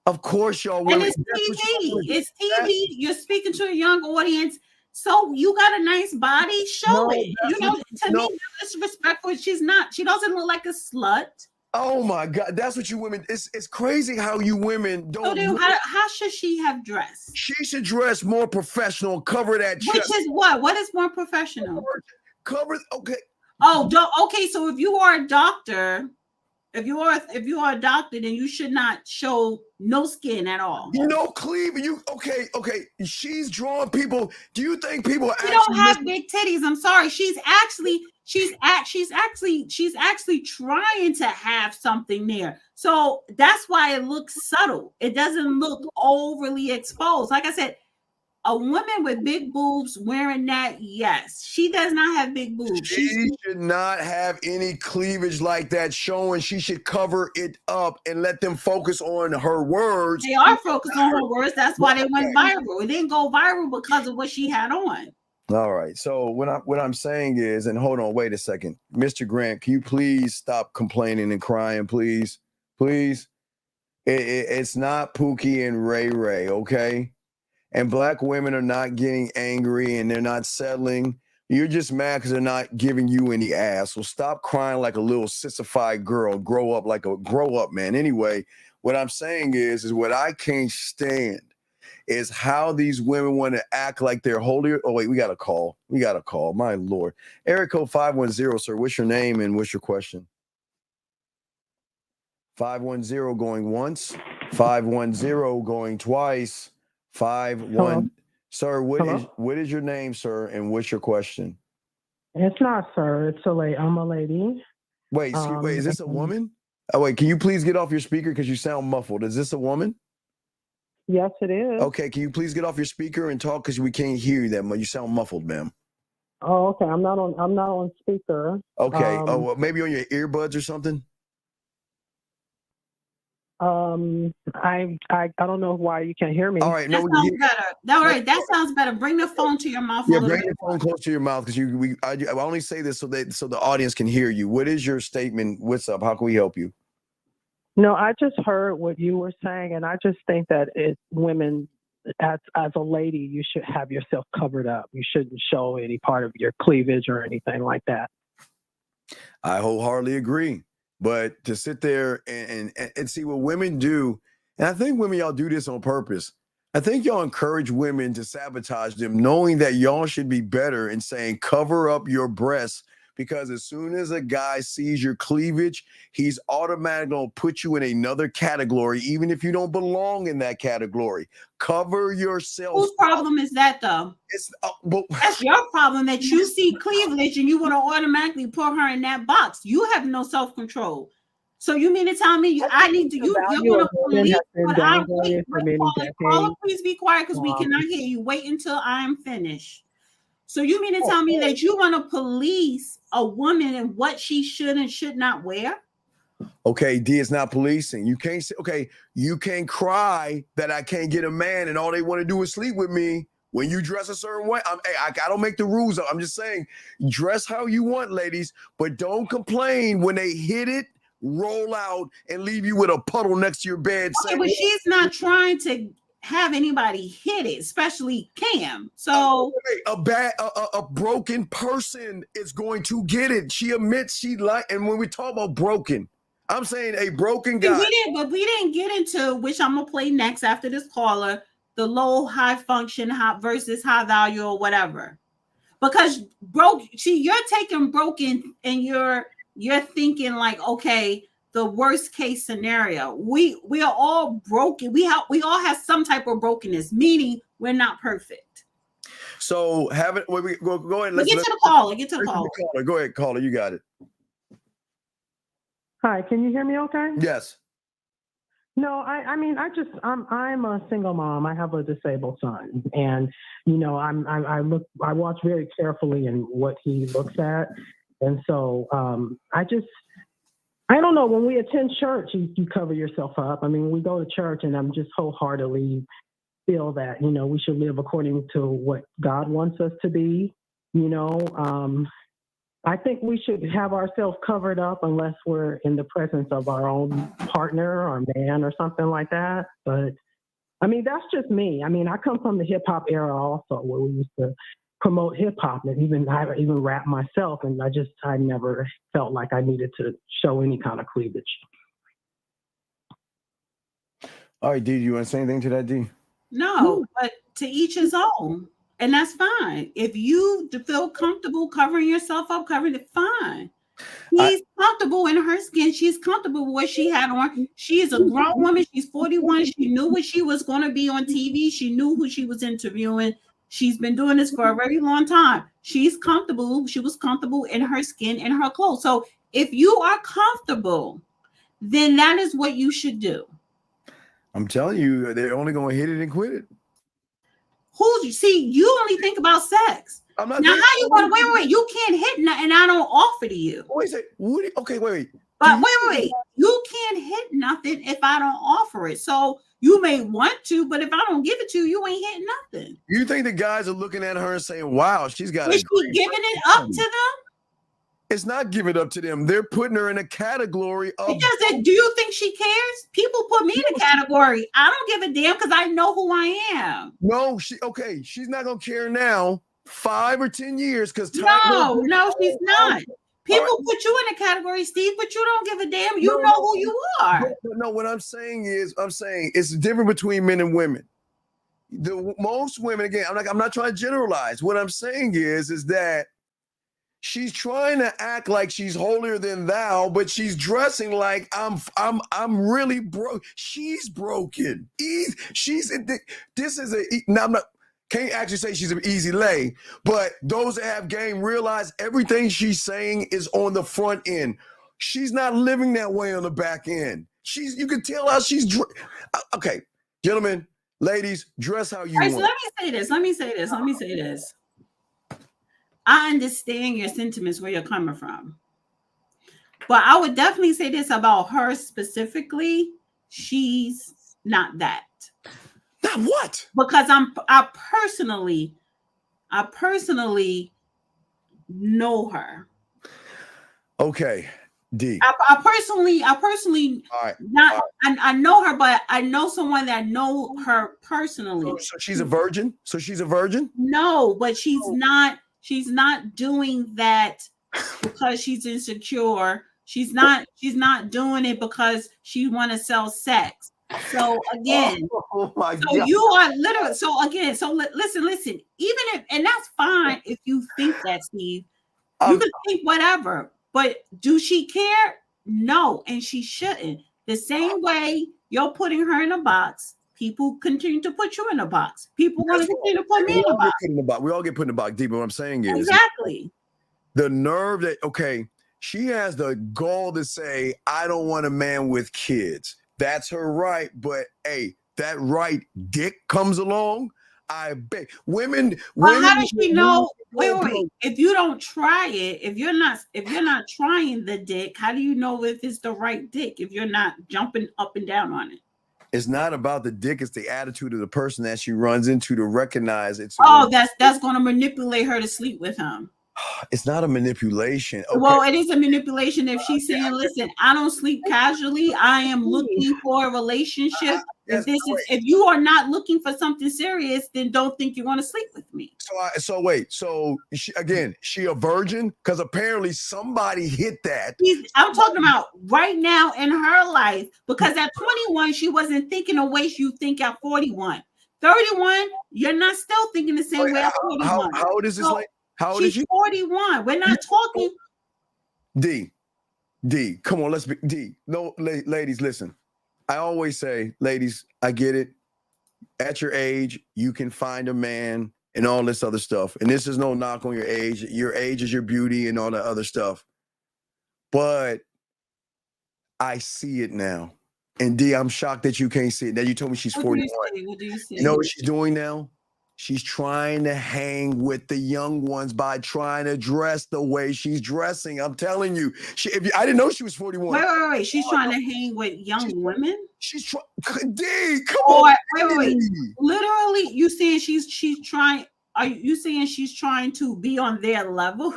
Of course, y'all will. And it's TV. It's TV. You're speaking to a young audience. So you got a nice body. Show it. You know, to me, disrespectful. She's not. She doesn't look like a slut. Oh my God, that's what you women. It's crazy how you women don't. So then, how should she have dressed? She should dress more professional. Cover that chest. Which is what? What is more professional? Cover. Okay. Oh, okay. So if you are a doctor. If you are a doctor, then you should not show no skin at all. No cleavage. Okay. She's drawing people. Do you think people? She don't have big titties. I'm sorry. She's actually trying to have something there. So that's why it looks subtle. It doesn't look overly exposed. Like I said, a woman with big boobs wearing that, yes. She does not have big boobs. She should not have any cleavage like that showing. She should cover it up and let them focus on her words. They are focused on her words. That's why they went viral. It didn't go viral because of what she had on. All right. So what I'm saying is, and hold on, wait a second. Mr. Grant, can you please stop complaining and crying, please? Please. It's not Pookie and Ray Ray, okay? And black women are not getting angry and they're not settling. You're just mad because they're not giving you any ass. So stop crying like a little sissified girl. Grow up, man. Anyway, what I'm saying is what I can't stand is how these women want to act like they're holier. Oh, wait, we got a call. My Lord. Area code 510, sir. What's your name and what's your question? 510 going once, 510 going twice, 51. Hello? Sir, Hello? what is your name, sir, and what's your question? It's not, sir. It's a lady. I'm a lady. Wait, is this a woman? Oh, wait, can you please get off your speaker because you sound muffled? Is this a woman? Yes, it is. Okay, can you please get off your speaker and talk because we can't hear you that much. You sound muffled, ma'am. Oh, okay. I'm not on speaker. Okay. Well, maybe on your earbuds or something. I don't know why you can't hear me. All right, that sounds better. All right, that sounds better. Bring the phone to your mouth. Yeah, bring your phone close to your mouth because I only say this so the audience can hear you. What is your statement? What's up? How can we help you? No, I just heard what you were saying, and I just think that women, as a lady, you should have yourself covered up. You shouldn't show any part of your cleavage or anything like that. I wholeheartedly agree. But to sit there and see what women do, and I think women, y'all do this on purpose. I think y'all encourage women to sabotage them, knowing that y'all should be better and saying, cover up your breasts, because as soon as a guy sees your cleavage, he's automatically going to put you in another category, even if you don't belong in that category. Cover yourself. Whose problem is that, though? That's your problem, that you see cleavage and you want to automatically put her in that box. You have no self-control. So you mean to tell me you're going to police what I'm waiting for? Caller, please be quiet because we cannot hear you. Wait until I'm finished. So you mean to tell me that you want to police a woman and what she should and should not wear? Okay, D, it's not policing. You can't say, okay, you can't cry that I can't get a man and all they want to do is sleep with me. When you dress a certain way, I don't make the rules up. I'm just saying, dress how you want, ladies, but don't complain when they hit it, roll out, and leave you with a puddle next to your bed. Okay, but she's not trying to have anybody hit it, especially Cam. So a broken person is going to get it. She admits and when we talk about broken, I'm saying a broken guy. We didn't get into, which I'm gonna play next after this caller, the low, high function, versus high value or whatever. Because you're taking broken and you're thinking like, okay, the worst case scenario. We are all broken. We all have some type of brokenness, meaning we're not perfect. So go ahead. Get to the caller. Go ahead, caller. You got it. Hi, can you hear me okay? Yes. No, I'm a single mom. I have a disabled son, and I watch very carefully in what he looks at, and so I don't know. When we attend church, you cover yourself up. I mean, we go to church, and I'm just wholeheartedly feel that we should live according to what God wants us to be. I think we should have ourselves covered up unless we're in the presence of our own partner or man or something like that. But I mean, that's just me. I mean, I come from the hip hop era also, where we used to promote hip hop, and I even rap myself. And I never felt like I needed to show any kind of cleavage. All right, D, you want to say anything to that, D? No, but to each his own. And that's fine. If you feel comfortable covering yourself up, covering it, fine. He's comfortable in her skin. She's comfortable with what she had on. She is a grown woman. She's 41. She knew what she was going to be on TV. She knew who she was interviewing. She's been doing this for a very long time. She's comfortable. She was comfortable in her skin and her clothes. So if you are comfortable, then that is what you should do. I'm telling you, they're only going to hit it and quit it. You only think about sex. I'm not. Now, how you going to wait? You can't hit nothing I don't offer to you. Wait. Okay, wait. But wait. You can't hit nothing if I don't offer it. So you may want to, but if I don't give it to you, you ain't hitting nothing. You think the guys are looking at her and saying, "Wow, she's got." Is she giving it up to them? It's not giving up to them. They're putting her in a category of. Do you think she cares? People put me in a category. I don't give a damn because I know who I am. No, she's not gonna care now 5 or 10 years because no, she's not. People put you in a category, Steve, but you don't give a damn. You know who you are. No, what I'm saying is, it's different between men and women. Most women, again, I'm not trying to generalize. What I'm saying is that she's trying to act like she's holier than thou, but she's dressing like I'm really broke. She's broken. Can't actually say she's an easy lay, but those that have game realize everything she's saying is on the front end. She's not living that way on the back end. You can tell how she's okay, gentlemen, ladies, dress how you want. So let me say this. I understand your sentiments where you're coming from, but I would definitely say this about her specifically: she's not that. Not what? Because I personally know her. Okay, D. I personally I know her, but I know someone that know her personally. So she's a virgin? No, but she's not doing that because she's insecure. She's not doing it because she want to sell sex. So again, you are literally. So again, listen. Even if, and that's fine if you think that, Steve. You can think whatever, but do she care? No, and she shouldn't. The same way you're putting her in a box, people continue to put you in a box. People want to continue to put me in a box. We all get put in a box. Deep. What I'm saying is exactly the nerve that she has the gall to say, "I don't want a man with kids." That's her right, but hey, that right dick comes along. I bet women. How does she know? Wait. If you don't try it, if you're not trying the dick, how do you know if it's the right dick? If you're not jumping up and down on it, it's not about the dick. It's the attitude of the person that she runs into to recognize it. That's going to manipulate her to sleep with him. It's not a manipulation. Okay. Well, it is a manipulation if she's saying, listen, I don't sleep casually. I am looking for a relationship. If you are not looking for something serious, then don't think you're going to sleep with me. So she a virgin? Because apparently somebody hit that. I'm talking about right now in her life, because at 21, she wasn't thinking the way you think at 41. 31, you're not still thinking the same way at 41. How old is this lady? How old is she? 41. We're not talking. D, come on, let's be D. No, ladies, listen. I always say, ladies, I get it. At your age, you can find a man and all this other stuff. And this is no knock on your age. Your age is your beauty and all that other stuff. But I see it now. And D, I'm shocked that you can't see it. Now you told me she's 41. What do you see? You know what she's doing now? She's trying to hang with the young ones by trying to dress the way she's dressing. I'm telling you. I didn't know she was 41. Wait. She's trying to hang with young women? She's trying. D, come on. Wait. Literally, you saying she's trying. Are you saying she's trying to be on their level?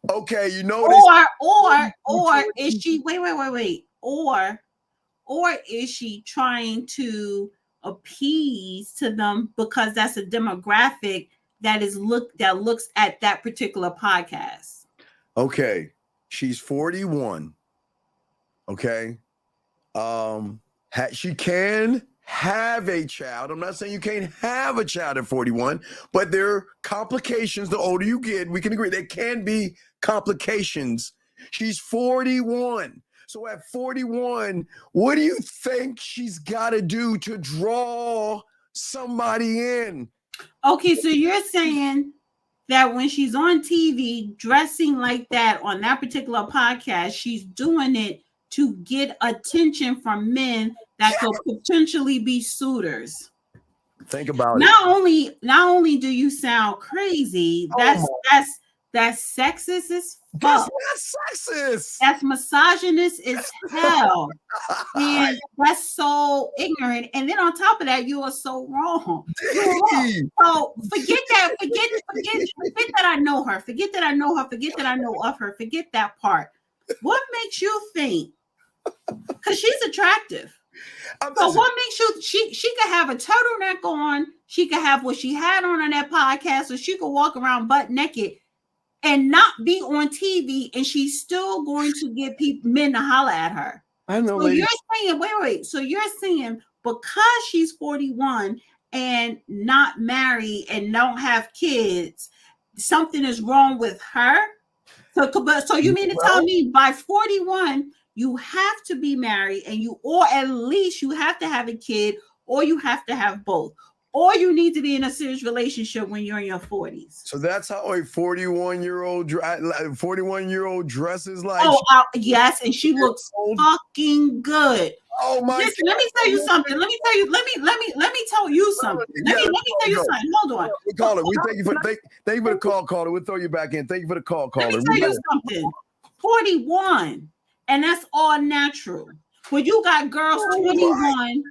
Okay, you know or is she wait. Or is she trying to appease to them because that's a demographic that looks at that particular podcast? Okay, she's 41. Okay, she can have a child. I'm not saying you can't have a child at 41, but there are complications. The older you get, we can agree there can be complications. She's 41. So at 41, what do you think she's got to do to draw somebody in? Okay, so you're saying that when she's on TV dressing like that on that particular podcast, she's doing it to get attention from men that could potentially be suitors. Think about Not only do you sound crazy, that's sexist as fuck. That's not sexist. That's misogynist as hell. And that's so ignorant. And then on top of that, you are so wrong. You're wrong. So forget that. Forget that I know her. Forget that I know her. Forget that I know of her. Forget that part. What makes you think? Because she's attractive. So what makes you? She could have a turtleneck on. she could have what she had on that podcast, or she could walk around butt naked and not be on TV, and she's still going to get men to holler at her. I know. So you're saying, wait. So you're saying because she's 41 and not married and don't have kids, something is wrong with her? So you mean to tell me by 41 you have to be married, and or at least you have to have a kid, or you have to have both, or you need to be in a serious relationship when you're in your 40s? So that's how a 41-year-old dresses like. Oh, yes, and she looks fucking good. Oh my! Listen, let me tell you something. Let me tell you something. Hold on. We call it. We thank you for the call, caller. We'll throw you back in. Thank you for the call, caller. Let me tell you something. 41, and that's all natural. When you got girls 21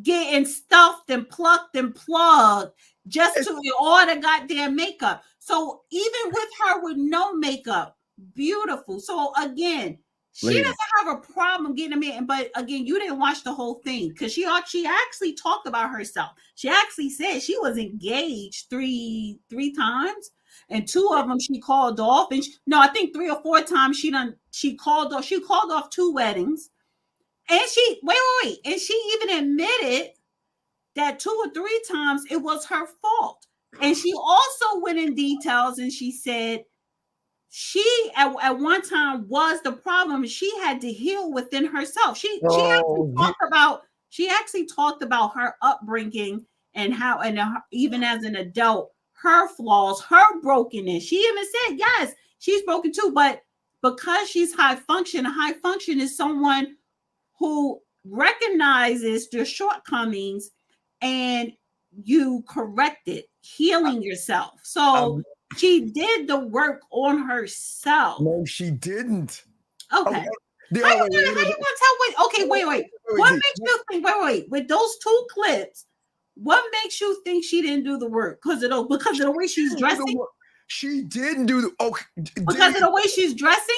getting stuffed and plucked and plugged just to all the goddamn makeup. So even with her with no makeup, beautiful. So again, she doesn't have a problem getting a man. But again, you didn't watch the whole thing, because she actually talked about herself. She actually said she was engaged three times, and 2 of them she called off. And I think 3 or 4 times she called off. She called off 2 weddings. And she wait, and she even admitted that 2 or 3 times it was her fault. And she also went in details, and she said she at one time was the problem. She had to heal within herself. She actually talked about her upbringing and how, and even as an adult, her flaws, her brokenness. She even said, yes, she's broken too, but because she's high function is someone who recognizes their shortcomings and you correct it, healing yourself. So she did the work on herself. No, she didn't. Okay. How you gonna tell? Okay, wait. What makes you think? Wait. With those 2 clips, what makes you think she didn't do the work? Because of the way she's dressing. She didn't do the because of the way she's dressing.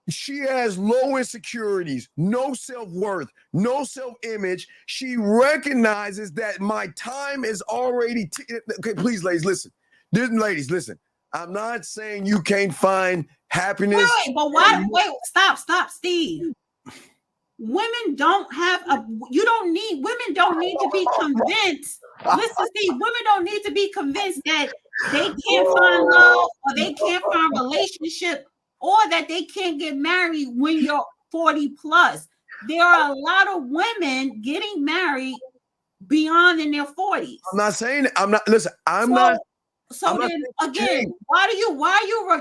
She has low insecurities, no self-worth, no self-image. She recognizes that my time is already okay. Please, ladies, listen. Ladies, listen. I'm not saying you can't find happiness. Wait, but why? Wait, stop, Steve. Women don't need to be convinced. Listen, Steve, women don't need to be convinced that they can't find love, or they can't find relationship, or that they can't get married when you're 40 plus. There are a lot of women getting married beyond in their 40s. I'm not saying that. I'm not. So then again, why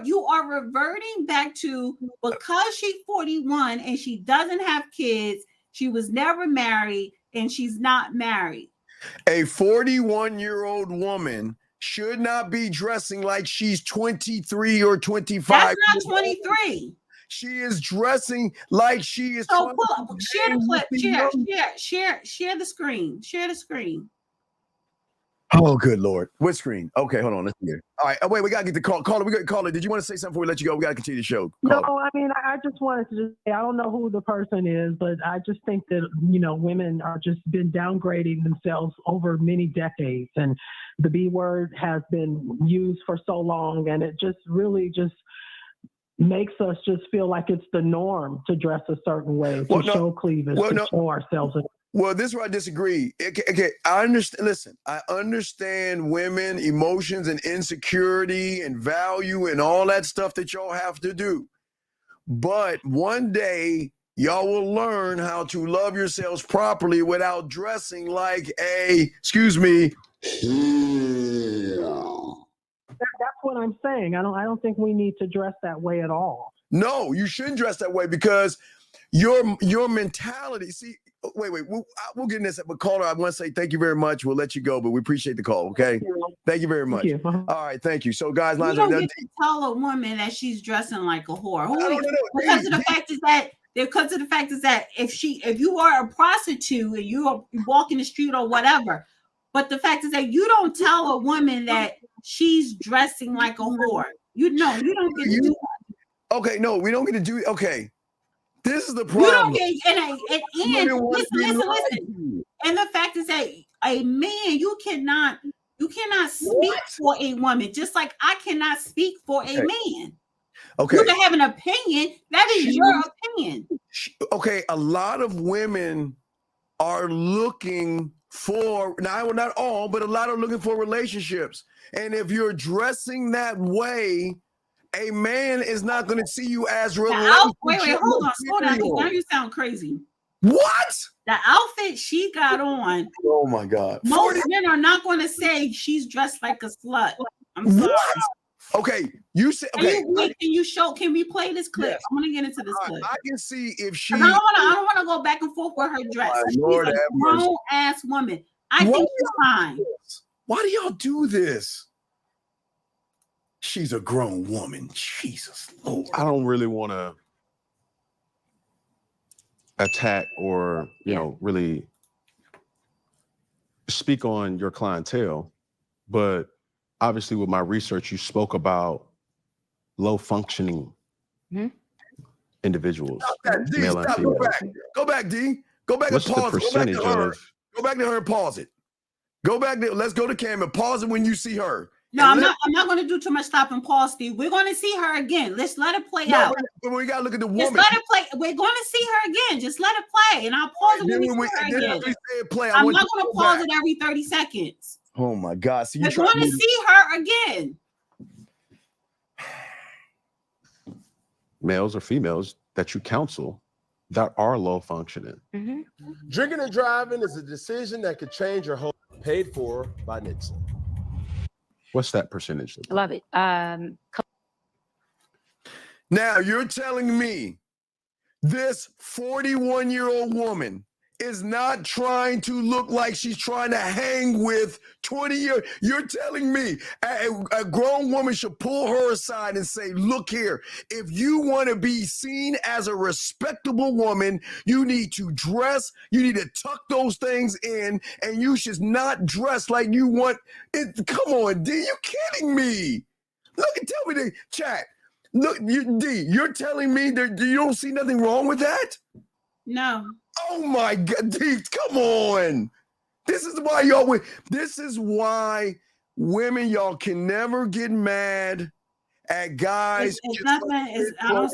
you are reverting back to, because she's 41 and she doesn't have kids, she was never married, and she's not married. A 41-year-old woman should not be dressing like she's 23 or 25. That's not 23. She is dressing like she is. So share the clip. Share the screen. Share the screen. Oh, good Lord. What screen? Okay, hold on. Let's hear. All right. Wait, we got to get the call. Caller, we got to call it. Did you want to say something before we let you go? We got to continue the show. No, I mean, I just wanted to say, I don't know who the person is, but I just think that, women are just been downgrading themselves over many decades. And the B word has been used for so long, and it just really just makes us just feel like it's the norm to dress a certain way, to show cleavage, show ourselves. Well, this is where I disagree. Okay, I understand. Listen, I understand women, emotions, and insecurity, and value, and all that stuff that y'all have to do. But one day, y'all will learn how to love yourselves properly without dressing like excuse me. That's what I'm saying. I don't think we need to dress that way at all. No, you shouldn't dress that way, because your mentality. See. Wait, we'll get in this. But caller, I want to say thank you very much. We'll let you go, but we appreciate the call. Okay, thank you very much. All right, thank you. So, guys, lines you don't get to tell a woman that she's dressing like a whore. Because of the fact is that if you are a prostitute and you are walking the street or whatever, but the fact is that you don't tell a woman that she's dressing like a whore. You don't get to do that. Okay, no, we don't get to do it. Okay. This is the problem. Listen. And the fact is that a man, you cannot You cannot speak for a woman, just like I cannot speak for a man. Okay. You can have an opinion. That is your opinion. Okay, a lot of women are looking for, now not all, but a lot are looking for relationships. And if you're dressing that way, a man is not going to see you as relationship. Wait, hold on, slow down. Now you sound crazy. What? The outfit she got on. Oh my God. Most men are not going to say she's dressed like a slut. I'm sorry. What? Okay, you said. Okay, can we play this clip? Yes. I'm gonna get into this clip. I can see if she. I don't want to go back and forth with her dress. She's a grown ass woman. I think she's fine. Why do y'all do this? She's a grown woman. Jesus Lord. I don't really want to attack or really speak on your clientele, but obviously with my research, you spoke about low functioning individuals. Male and female. Go back, D. Go back and pause. Go back to her and pause it. Go back there. Let's go to Cam and pause it when you see her. No, I'm not going to do too much stop and pause, Steve. We're going to see her again. Let's let it play out. But we got to look at the woman. Just let it play. We're going to see her again. Just let it play, and I'll pause it when we see her again. I'm not going to pause it every 30 seconds. Oh my God! So we're going to see her again. Males or females that you counsel that are low functioning. Drinking and driving is a decision that could change your whole. Paid for by Nixon. What's that percentage? Love it. Now you're telling me this 41-year-old woman is not trying to look like she's trying to hang with 20 years. You're telling me a grown woman should pull her aside and say, look here, if you want to be seen as a respectable woman, you need to dress, you need to tuck those things in, and you should not dress like you want it. Come on, D, you kidding me? Look and tell me the chat. Look, D, you're telling me that you don't see nothing wrong with that? No. Oh my God, D, come on. This is why y'all, this is why women, y'all can never get mad at guys. I don't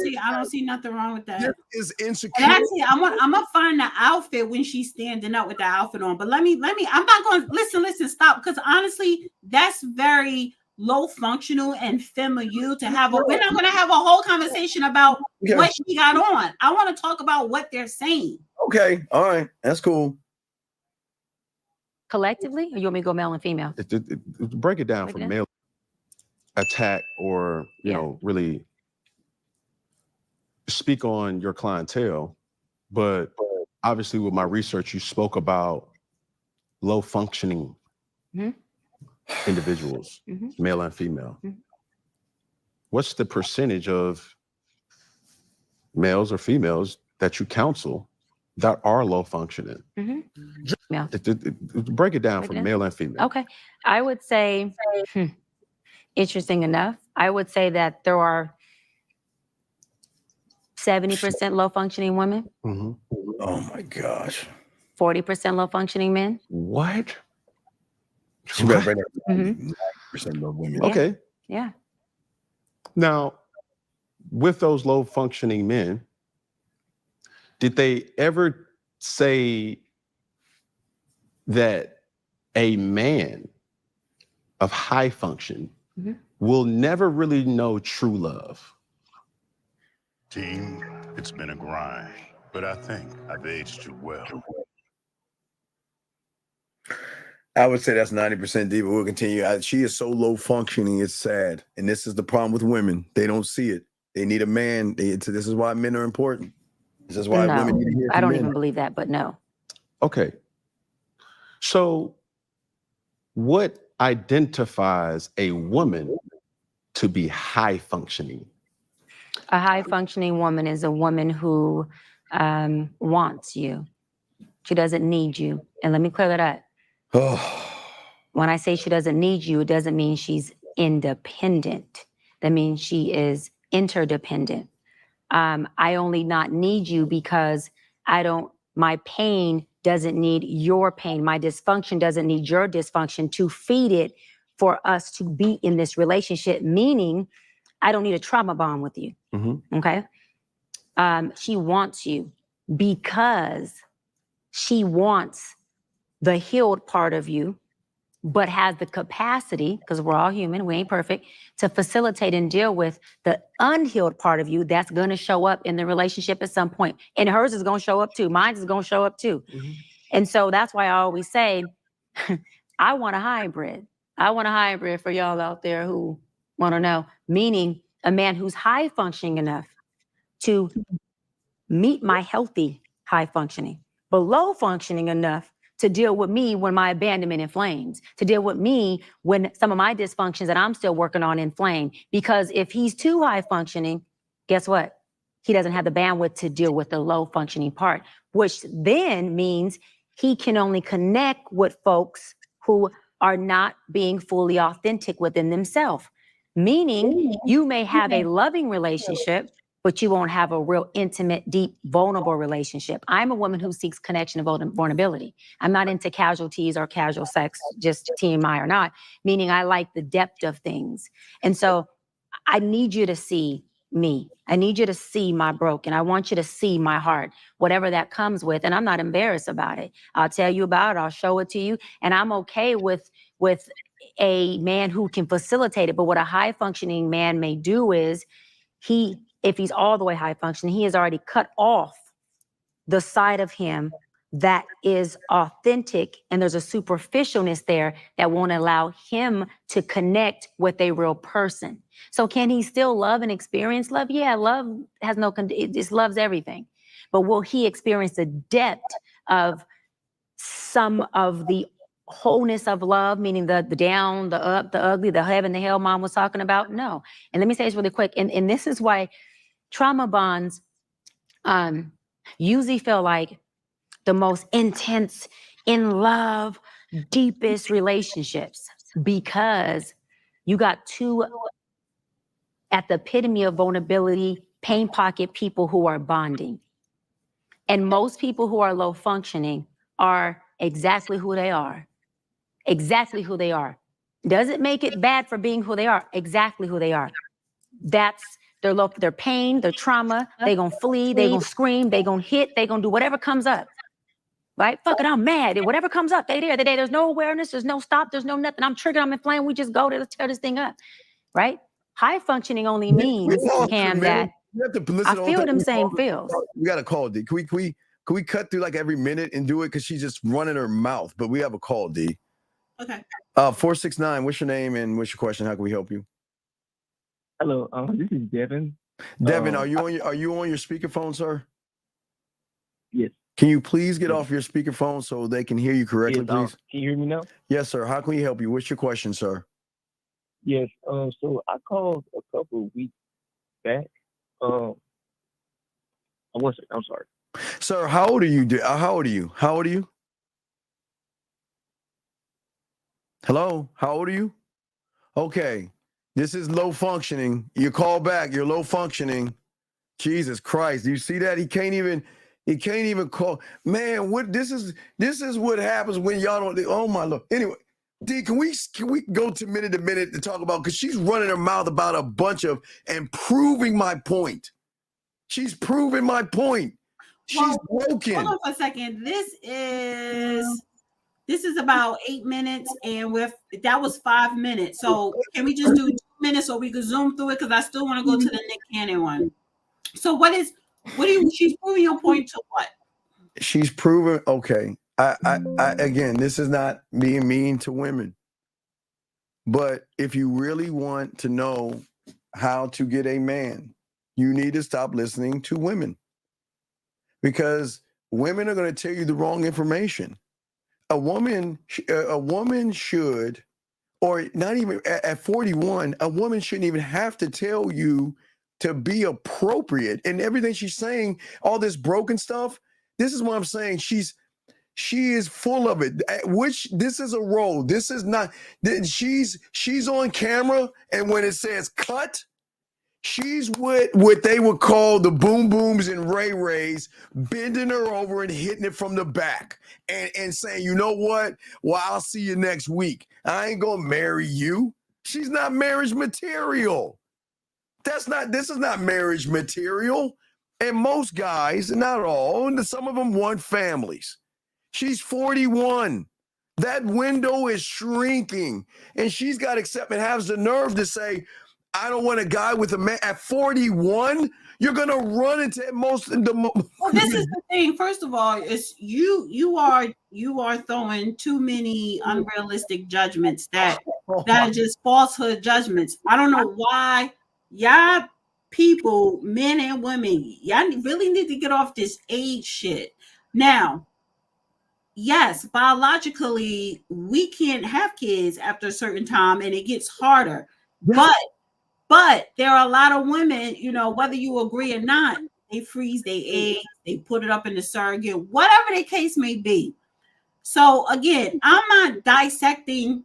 see nothing wrong with that. This is insecure. And actually, I'm gonna find the outfit when she's standing up with the outfit on. But let me, I'm not going to listen, stop. Because honestly, that's very low functional and feminine to have. We're not going to have a whole conversation about what she got on. I want to talk about what they're saying. Okay, all right, that's cool. Collectively, or you want me to go male and female? Break it down from male attack or really speak on your clientele, but obviously with my research, you spoke about low functioning individuals, male and female. What's the percentage of males or females that you counsel that are low functioning? Yeah. Break it down from male and female. Okay. I would say, interesting enough, I would say that there are 70% low functioning women. Oh my gosh. 40% low functioning men. What? She read 90% of women. Okay. Yeah. Now, with those low functioning men, did they ever say that a man of high function will never really know true love? Team, it's been a grind, but I think I've aged you well. I would say that's 90% D, but we'll continue. She is so low functioning, it's sad. And this is the problem with women. They don't see it. They need a man. This is why men are important. This is why women need to hear from I don't men. even believe that, but no. Okay. So what identifies a woman to be high functioning? A high functioning woman is a woman who wants you. She doesn't need you. And let me clear that up. When I say she doesn't need you, it doesn't mean she's independent. That means she is interdependent. I only not need you because my pain doesn't need your pain. My dysfunction doesn't need your dysfunction to feed it for us to be in this relationship, meaning I don't need a trauma bond with you. Okay. She wants you because she wants the healed part of you, but has the capacity, because we're all human, we ain't perfect, to facilitate and deal with the unhealed part of you that's going to show up in the relationship at some point. And hers is going to show up too. Mine is going to show up too. And so that's why I always say, I want a hybrid. I want a hybrid for y'all out there who want to know, meaning a man who's high functioning enough to meet my healthy high functioning, but low functioning enough to deal with me when my abandonment inflames, to deal with me when some of my dysfunctions that I'm still working on inflame. Because if he's too high functioning, guess what? He doesn't have the bandwidth to deal with the low functioning part, which then means he can only connect with folks who are not being fully authentic within themselves. Meaning you may have a loving relationship, but you won't have a real intimate, deep, vulnerable relationship. I'm a woman who seeks connection and vulnerability. I'm not into casualties or casual sex, just TMI or not, meaning I like the depth of things. And so I need you to see me. I need you to see my broken. I want you to see my heart, whatever that comes with. And I'm not embarrassed about it. I'll tell you about it. I'll show it to you. And I'm okay with a man who can facilitate it. But what a high functioning man may do is if he's all the way high functioning, he has already cut off the side of him that is authentic, and there's a superficialness there that won't allow him to connect with a real person. So can he still love and experience love? Yeah, love has it just loves everything. But will he experience the depth of some of the wholeness of love, meaning the down, the up, the ugly, the heaven, the hell mom was talking about? No. And let me say this really quick. And this is why trauma bonds usually feel like the most intense, in love, deepest relationships, because you got two at the epitome of vulnerability, pain pocket people who are bonding. And most people who are low functioning are exactly who they are. Exactly who they are. Doesn't make it bad for being who they are. Exactly who they are. That's their pain, their trauma. They gonna flee, they gonna scream, they gonna hit, they gonna do whatever comes up. Right? Fuck it, I'm mad. Whatever comes up, they there. There's no awareness, there's no stop, there's no nothing. I'm triggered, I'm inflamed. We just go to let's tear this thing up. Right? High functioning only means, Cam, that I feel them same feels. We got a call, D. Can we cut through like every minute and do it? Because she's just running her mouth. But we have a call, D. Okay. 469, what's your name and what's your question? How can we help you? Hello, this is Devin. Devin, are you on your speakerphone, sir? Yes. Can you please get off your speakerphone so they can hear you correctly, please? Can you hear me now? Yes, sir. How can we help you? What's your question, sir? Yes. So I called a couple of weeks back. I'm sorry. Sir, how old are you? How old are you? How old are you? Hello? How old are you? Okay. This is low functioning. You call back. You're low functioning. Jesus Christ. Do you see that? He can't even call. Man, this is what happens when y'all don't. Oh my Lord. Anyway, D, can we go to minute to talk about, because she's running her mouth about a bunch of and proving my point. She's proving my point. She's broken. Hold on for a second. This is about 8 minutes, and that was 5 minutes. So can we just do 2 minutes so we could zoom through it? Because I still want to go to the Nick Cannon one. So she's proving your point to what? She's proven, okay. I again, this is not being mean to women, but if you really want to know how to get a man, you need to stop listening to women, because women are going to tell you the wrong information. A woman should, or not even at 41, a woman shouldn't even have to tell you to be appropriate. And everything she's saying, all this broken stuff, this is what I'm saying. She is full of it, which this is a role. This is not, she's on camera. And when it says cut, She's with what they would call the boom booms and ray rays, bending her over and hitting it from the back and saying, you know what? Well, I'll see you next week. I ain't gonna marry you. She's not marriage material. This is not marriage material. And most guys, not all, and some of them want families. She's 41. That window is shrinking. And she's got to accept and has the nerve to say, I don't want a guy with a man at 41. You're gonna run into most of the. Well, this is the thing. First of all, it's you are throwing too many unrealistic judgments that are just falsehood judgments. I don't know why y'all people, men and women, y'all really need to get off this age shit. Now, yes, biologically, we can't have kids after a certain time, and it gets harder. Yeah. But there are a lot of women, you know, whether you agree or not, they freeze their eggs, they put it up in the surrogate, whatever the case may be. So again, I'm not dissecting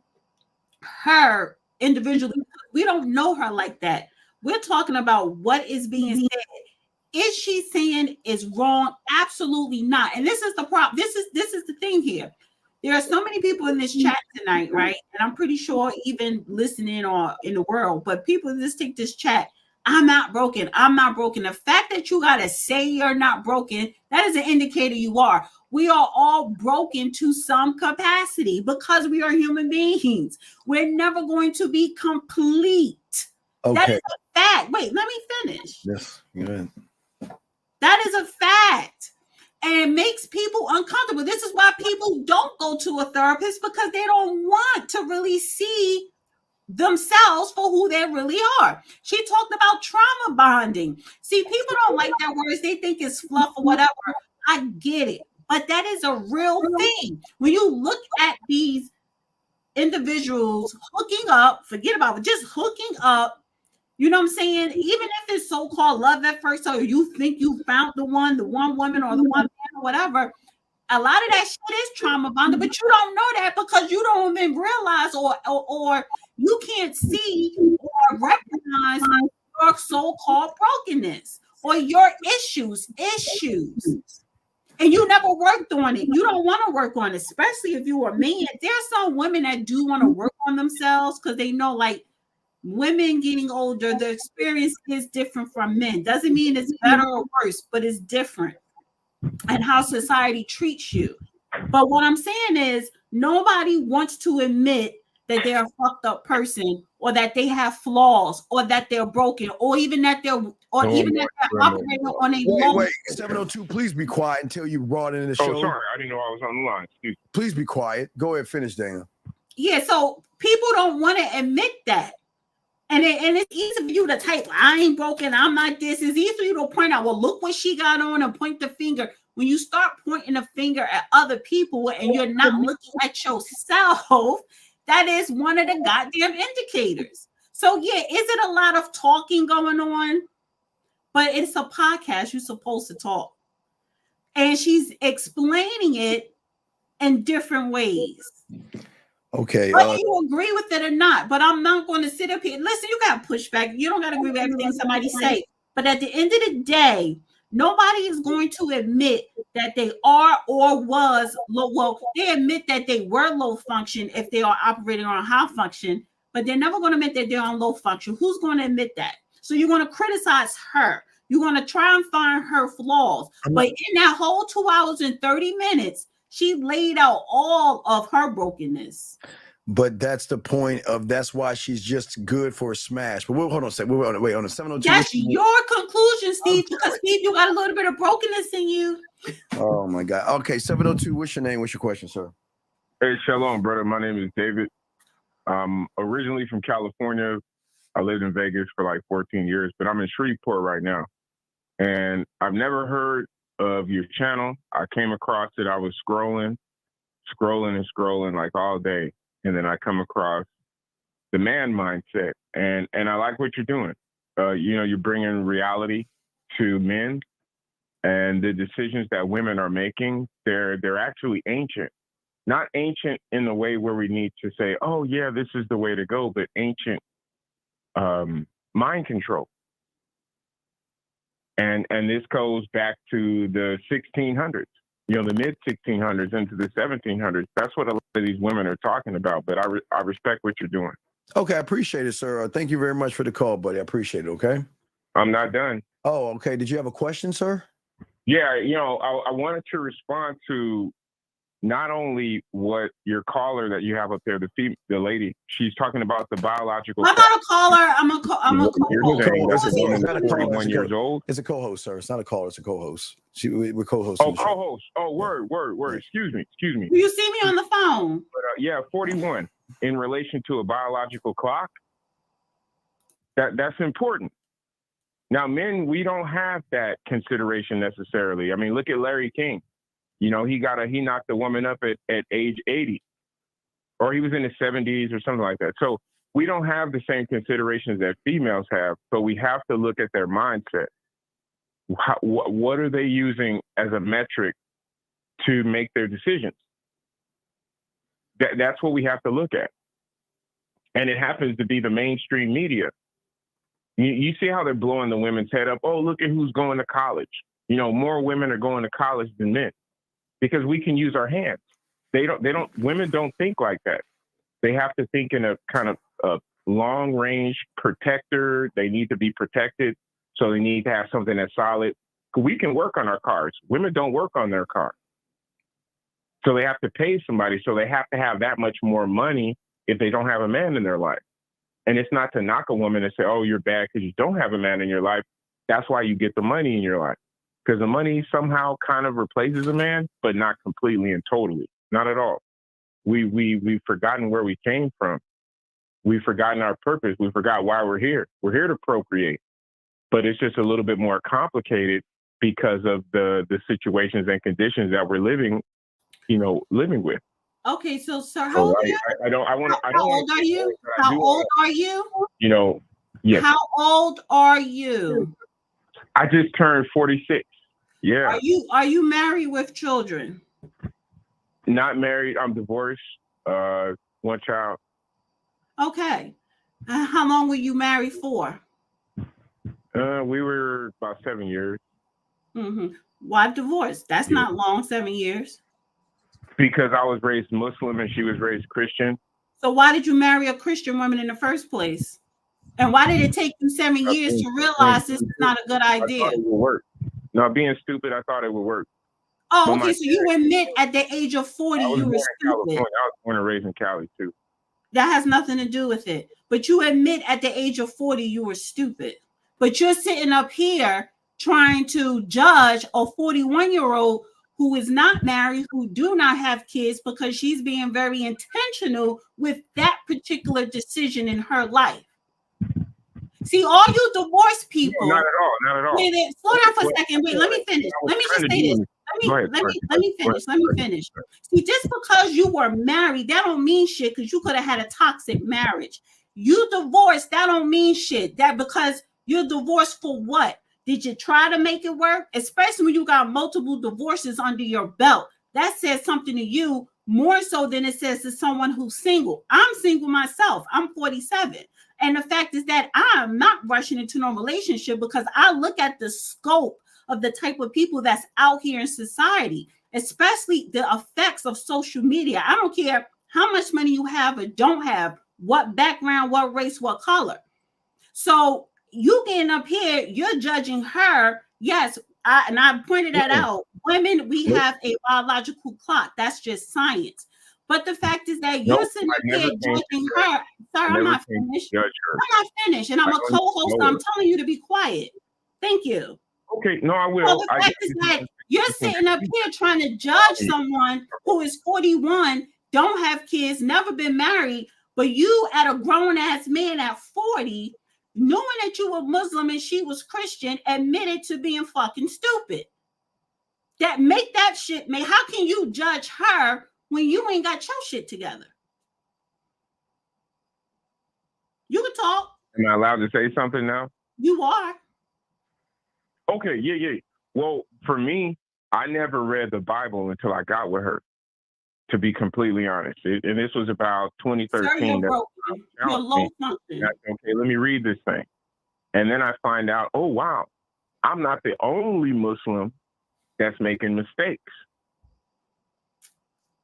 her individually. We don't know her like that. We're talking about what is being said. Is she saying is wrong? Absolutely not. And this is the problem. This is the thing here. There are so many people in this chat tonight, right? And I'm pretty sure even listening or in the world, but people just take this chat. I'm not broken. I'm not broken. The fact that you got to say you're not broken, that is an indicator you are. We are all broken to some capacity because we are human beings. We're never going to be complete. Okay. That is a fact. Wait, let me finish. Yes, good. That is a fact. And it makes people uncomfortable. This is why people don't go to a therapist, because they don't want to really see themselves for who they really are. She talked about trauma bonding. See, people don't like that word. They think it's fluff or whatever. I get it. But that is a real thing. When you look at these individuals hooking up, forget about it, just hooking up, you know what I'm saying? Even if it's so-called love at first, or you think you found the one woman or the one man or whatever, a lot of that shit is trauma bonded, but you don't know that because you don't even realize or you can't see or recognize your so-called brokenness or your issues. And you never worked on it. You don't want to work on it, especially if you are a man. There's some women that do want to work on themselves because they know, like, women getting older, the experience is different from men. Doesn't mean it's better or worse, but it's different. And how society treats you. But what I'm saying is nobody wants to admit that they're a fucked up person, or that they have flaws, or that they're broken, or even that they're operating on a low. Wait, 702, please be quiet until you brought in the show. Oh, sorry, I didn't know I was on the line. Excuse me. Please be quiet. Go ahead, finish, Dana. Yeah, so people don't want to admit that. And it's easy for you to type, I ain't broken, I'm not this. It's easy for you to point out, well, look what she got on, and point the finger. When you start pointing the finger at other people and you're not looking at yourself, that is one of the goddamn indicators. So yeah, is it a lot of talking going on? But it's a podcast. You're supposed to talk. And she's explaining it in different ways. Okay. Whether you agree with it or not, but I'm not going to sit up here. Listen, you got pushback. You don't got to agree with everything somebody say. But at the end of the day, nobody is going to admit that they are or was low. Well, they admit that they were low function if they are operating on high function, but they're never going to admit that they're on low function. Who's going to admit that? So you're going to criticize her. You're going to try and find her flaws. But in that whole 2 hours and 30 minutes, she laid out all of her brokenness. But that's the point of, that's why she's just good for a smash. But hold on a second. Wait, on the 702. That's your conclusion, Steve, because Steve, you got a little bit of brokenness in you. Oh my God. Okay, 702, what's your name? What's your question, sir? Hey, shalom, brother. My name is David. Originally from California. I lived in Vegas for like 14 years, but I'm in Shreveport right now. And I've never heard of your channel. I came across it. I was scrolling like all day. And then I come across the man mindset, and I like what you're doing. You're bringing reality to men, and the decisions that women are making, they're actually ancient. Not ancient in the way where we need to say, oh yeah, this is the way to go, but ancient mind control. And this goes back to the 1600s, the mid 1600s into the 1700s. That's what a lot of these women are talking about. But I respect what you're doing. Okay, I appreciate it, sir. Thank you very much for the call, buddy. I appreciate it. Okay. I'm not done. Oh, okay. Did you have a question, sir? Yeah, I wanted to respond to not only what your caller that you have up there, the lady, she's talking about the biological. I'm not a caller. I'm a co-host. That's a woman that's 41 years old. It's a co-host, sir. It's not a caller. It's a co-host. We're co-hosts. Oh, co-host. Oh, word. Excuse me. Do you see me on the phone? But, yeah, 41 in relation to a biological clock. That's important. Now, men, we don't have that consideration necessarily. I mean, look at Larry King. He knocked the woman up at age 80, or he was in his 70s or something like that. So we don't have the same considerations that females have. So we have to look at their mindset. What are they using as a metric to make their decisions? That's what we have to look at. And it happens to be the mainstream media. You see how they're blowing the women's head up. Oh, look at who's going to college. More women are going to college than men because we can use our hands. Women don't think like that. They have to think in a kind of a long range protector. They need to be protected. So they need to have something that's solid. We can work on our cars. Women don't work on their car. So they have to pay somebody. So they have to have that much more money if they don't have a man in their life. And it's not to knock a woman and say, oh, you're bad because you don't have a man in your life. That's why you get the money in your life. Because the money somehow kind of replaces a man, but not completely and totally. Not at all. We've forgotten where we came from. We've forgotten our purpose. We forgot why we're here. We're here to procreate. But it's just a little bit more complicated because of the situations and conditions that we're living with. Okay, so sir, how old are you? How old are you? How old are you? Yes. How old are you? I just turned 46. Yeah. Are you married with children? Not married. I'm divorced. One child. Okay. How long were you married for? We were about 7 years. Mm-hmm. Why divorce? That's not long, 7 years. Because I was raised Muslim and she was raised Christian. So why did you marry a Christian woman in the first place? And why did it take you 7 years to realize this is not a good idea? I thought it would work. No, being stupid, I thought it would work. Oh, okay. So you admit at the age of 40 you were stupid. I was born and raised in Cali too. That has nothing to do with it. But you admit at the age of 40 you were stupid. But you're sitting up here trying to judge a 41-year-old who is not married, who do not have kids, because she's being very intentional with that particular decision in her life. See, all you divorced people. No, not at all. Wait, slow down for a second. Wait, let me finish. Let me just say this. Let me finish. See, just because you were married, that don't mean shit, because you could have had a toxic marriage. You divorced, that don't mean shit. That because you're divorced for what? Did you try to make it work? Especially when you got multiple divorces under your belt. That says something to you more so than it says to someone who's single. I'm single myself. I'm 47. And the fact is that I'm not rushing into no relationship because I look at the scope of the type of people that's out here in society, especially the effects of social media. I don't care how much money you have or don't have, what background, what race, what color. So you getting up here, you're judging her. Yes, I pointed that out. Women, we have a biological clock. That's just science. But the fact is that you're sitting up here judging her. Sorry, I'm not finished. I'm not finished. And I'm a co-host. So I'm telling you to be quiet. Thank you. Okay, no, I will. So the fact is that you're sitting up here trying to judge someone who is 41, don't have kids, never been married, but you at a grown-ass man at 40, knowing that you were Muslim and she was Christian, admitted to being fucking stupid. That make that shit, man. How can you judge her when you ain't got your shit together? You can talk. Am I allowed to say something now? You are. Okay, yeah. Well, for me, I never read the Bible until I got with her, to be completely honest. And this was about 2013. Sir, you're broken. You're low function. Okay, let me read this thing. And then I find out, oh, wow, I'm not the only Muslim that's making mistakes.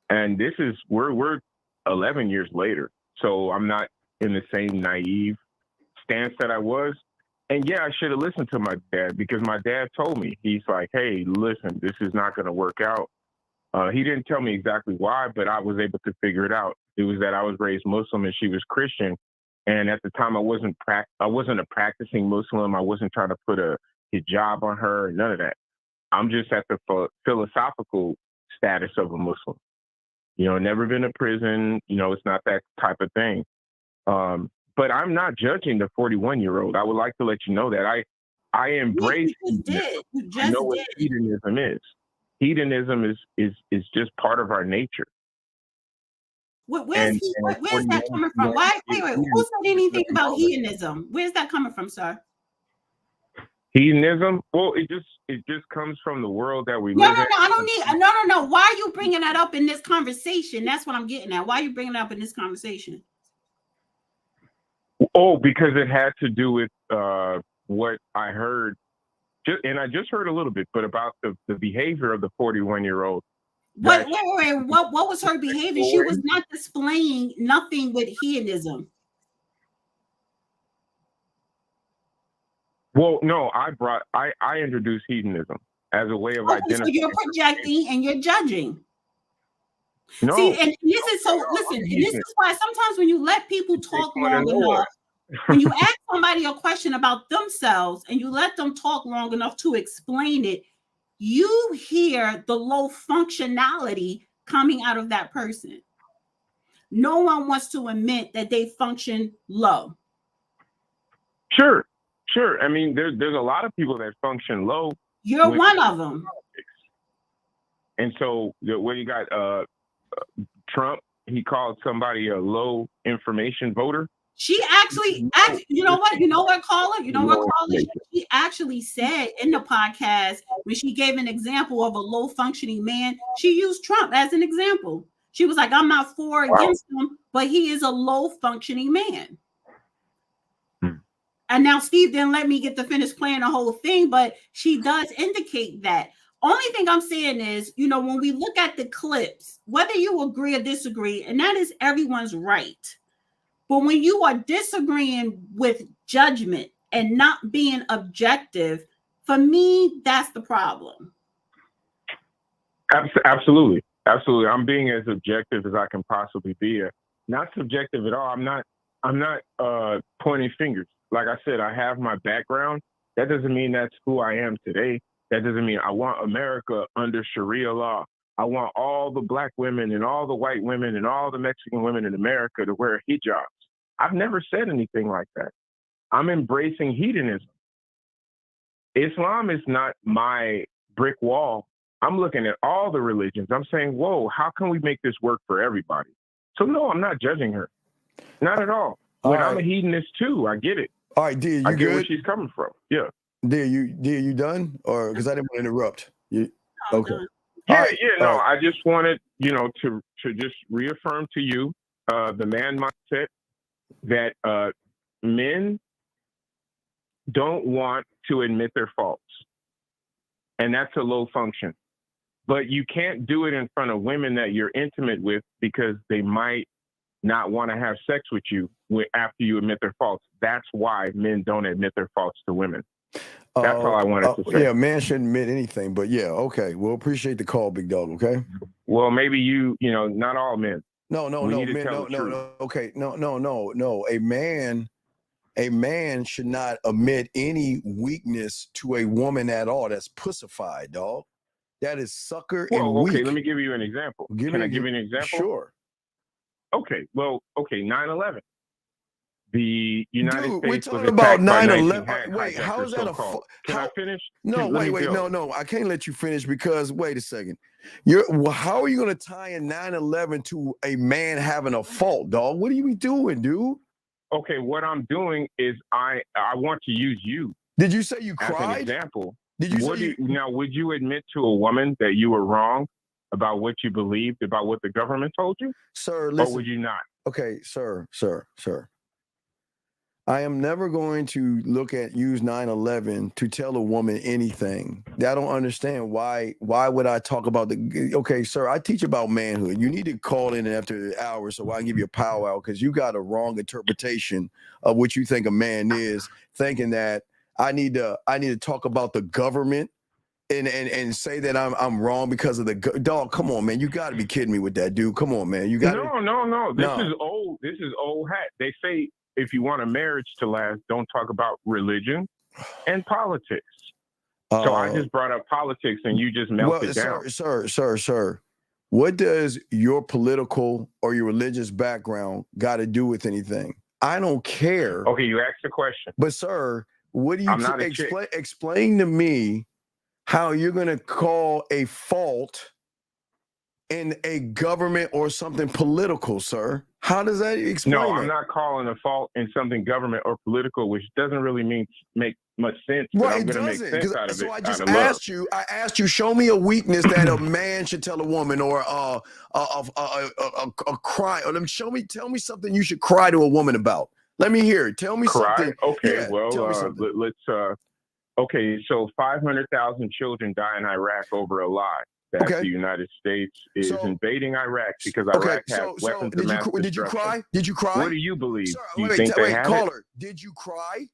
And this is, we're 11 years later. So I'm not in the same naive stance that I was. And yeah, I should have listened to my dad, because my dad told me, he's like, hey, listen, this is not going to work out. He didn't tell me exactly why, but I was able to figure it out. It was that I was raised Muslim and she was Christian. And at the time I wasn't a practicing Muslim. I wasn't trying to put a hijab on her, none of that. I'm just at the philosophical status of a Muslim. You know, never been to prison. You know, it's not that type of thing. But I'm not judging the 41-year-old. I would like to let you know that I embrace. You just I know what hedonism is. Hedonism is just part of our nature. Where's that coming from? Wait. Who said anything about hedonism? Where's that coming from, sir? Hedonism? Well, it just comes from the world that we live in. I don't need. No. Why are you bringing that up in this conversation? That's what I'm getting at. Why are you bringing it up in this conversation? Oh, because it had to do with what I heard, and I just heard a little bit, but about the behavior of the 41-year-old. Wait. What was her behavior? She was not displaying nothing with hedonism. Well, no, I introduced hedonism as a way of identifying. So you're projecting and you're judging. No. See, and this is so. Listen, and this is why sometimes when you let people talk long enough, when you ask somebody a question about themselves and you let them talk long enough to explain it, you hear the low functionality coming out of that person. No one wants to admit that they function low. Sure. I mean, there's a lot of people that function low. You're one of them. And so when you got Trump, he called somebody a low information voter. She actually, you know what, caller? She actually said in the podcast, when she gave an example of a low functioning man, she used Trump as an example. She was like, I'm not for or against him, but he is a low functioning man. And now Steve didn't let me get to finish playing the whole thing, but she does indicate that. Only thing I'm saying is, you know, when we look at the clips, whether you agree or disagree, and that is everyone's right. But when you are disagreeing with judgment and not being objective, for me, that's the problem. Absolutely. I'm being as objective as I can possibly be. Not subjective at all. I'm not pointing fingers. Like I said, I have my background. That doesn't mean that's who I am today. That doesn't mean I want America under Sharia law. I want all the black women and all the white women and all the Mexican women in America to wear hijabs. I've never said anything like that. I'm embracing hedonism. Islam is not my brick wall. I'm looking at all the religions. I'm saying, whoa, how can we make this work for everybody? So no, I'm not judging her. Not at all. I'm a hedonist too. I get it. All right, dear, you I get good? where she's coming from. Yeah. Dear, you done? Or because I didn't want to interrupt. Okay. I just wanted, to just reaffirm to you the man mindset that men don't want to admit their faults. And that's a low function. But you can't do it in front of women that you're intimate with because they might not want to have sex with you after you admit their faults. That's why men don't admit their faults to women. That's all I wanted to say. Yeah, man shouldn't admit anything, but yeah, okay. We'll appreciate the call, big dog, okay? Well, maybe not all men. No. Okay, no. A man should not admit any weakness to a woman at all. That's pussified, dog. That is sucker and weak. Okay, let me give you an example. Can I give you an example? Sure. Okay, 9/11. The United States we're talking was about attacked by 9/11. Wait, how is that Can I finish? No, wait. No. I can't let you finish because wait a second. How are you going to tie in 9/11 to a man having a fault, dog? What are you doing, dude? Okay, what I'm doing is I want to use you. Did you say you cried? As an example. Did you say now, would you admit to a woman that you were wrong about what you believed, about what the government told you? Sir, listen. Or would you not? Okay, sir. I am never going to use 9/11 to tell a woman anything. I don't understand why would I talk about okay, sir, I teach about manhood. You need to call in after the hour so I can give you a powwow because you got a wrong interpretation of what you think a man is, thinking that I need to talk about the government and say that I'm wrong because of the dog. Come on, man. You got to be kidding me with that, dude. Come on, man. You got No. This is old hat. They say if you want a marriage to last, don't talk about religion and politics. So I just brought up politics and you just melted down. Sir, what does your political or your religious background got to do with anything? I don't care. Okay, you asked the question. But sir, what do you explain to me how you're going to call a fault in a government or something political, sir? How does that explain No, it? I'm not calling a fault in something government or political, which doesn't really make much sense. But Right, I'm going to make sense out of it. So I just asked you, show me a weakness that a man should tell a woman, or a cry. Or tell me something you should cry to a woman about. Let me hear it. Tell me something. Okay, yeah, well, let's. Okay, so 500,000 children die in Iraq over a lie that the United States is invading Iraq because Iraq has weapons of mass destruction. Did you cry? Did you cry? What do you believe? Sir, do you think they have caller, did you cry?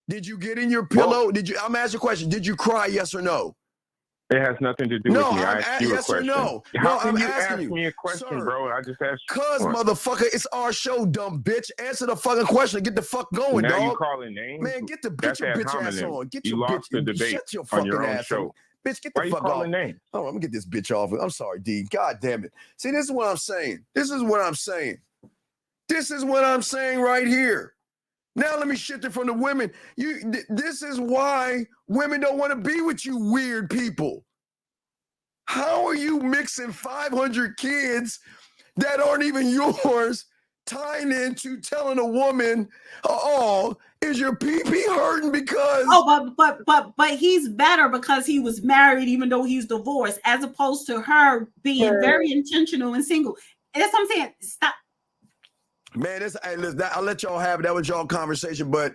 Did you get in your pillow? Well, I'm asking a question. Did you cry? Yes or no? It has nothing to do with me. I asked you a question. No. How can I'm you asking ask me a question, sir, bro? I just asked you. Cause motherfucker, it's our show, dumb bitch. Answer the fucking question. Get the fuck going, now dog. You calling names? Man, get your bitch ass on. Get your lost the debate shut your fucking on your own ass show. on. Bitch, get the fuck off. Names? Oh, I'm gonna get this bitch off. I'm sorry, D. God damn it. See, this is what I'm saying. This is what I'm saying right here. Now let me shift it from the women. This is why women don't want to be with you weird people. How are you mixing 500 kids that aren't even yours, tying into telling a woman, is your pee-pee hurting because... Oh, but he's better because he was married even though he's divorced, as opposed to her being very intentional and single. And that's what I'm saying. Stop. Man, I'll let y'all have it. That was y'all conversation, but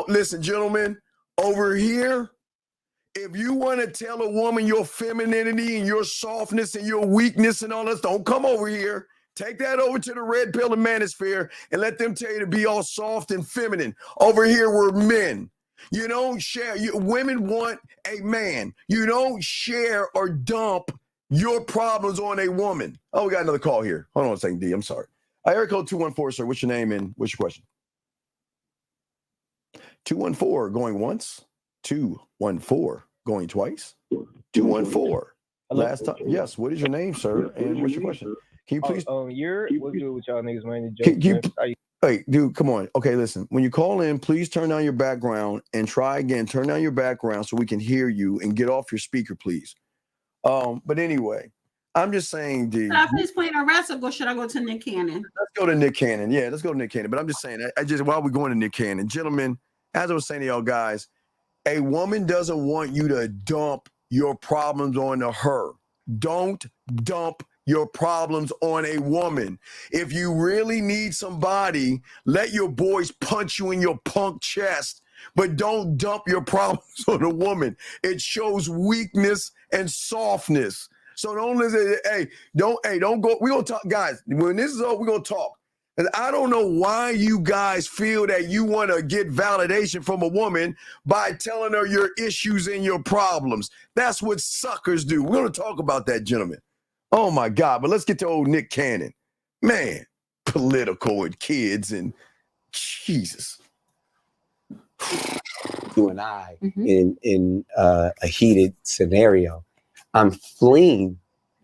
listen, gentlemen, over here, if you want to tell a woman your femininity and your softness and your weakness and all this, don't come over here. Take that over to the red pill and manosphere and let them tell you to be all soft and feminine. Over here, we're men. You don't share. Women want a man. You don't share or dump your problems on a woman. Oh, we got another call here. Hold on a second, D. I'm sorry. Area code 214, sir. What's your name and what's your question? 214 going once. 214 going twice. 214. Last time. Yes. What is your name, sir? And what's your question? Can you please? What's good with y'all niggas, man? Hey, dude, come on. Okay, listen. When you call in, please turn down your background and try again. Turn down your background so we can hear you and get off your speaker, please. But anyway, I'm just saying, D. Should I finish playing a wrestler or should I go to Nick Cannon? Let's go to Nick Cannon. Yeah, let's go to Nick Cannon. But I'm just saying, while we're going to Nick Cannon, gentlemen, as I was saying to y'all guys, a woman doesn't want you to dump your problems onto her. Don't dump your problems on a woman. If you really need somebody, let your boys punch you in your punk chest, but don't dump your problems on a woman. It shows weakness and softness. So don't listen. Don't go. We're gonna talk, guys. When this is over, we're gonna talk. And I don't know why you guys feel that you want to get validation from a woman by telling her your issues and your problems. That's what suckers do. We're going to talk about that, gentlemen. Oh, my God. But let's get to old Nick Cannon. Man, political and kids and Jesus. You and I in a heated scenario, I'm fleeing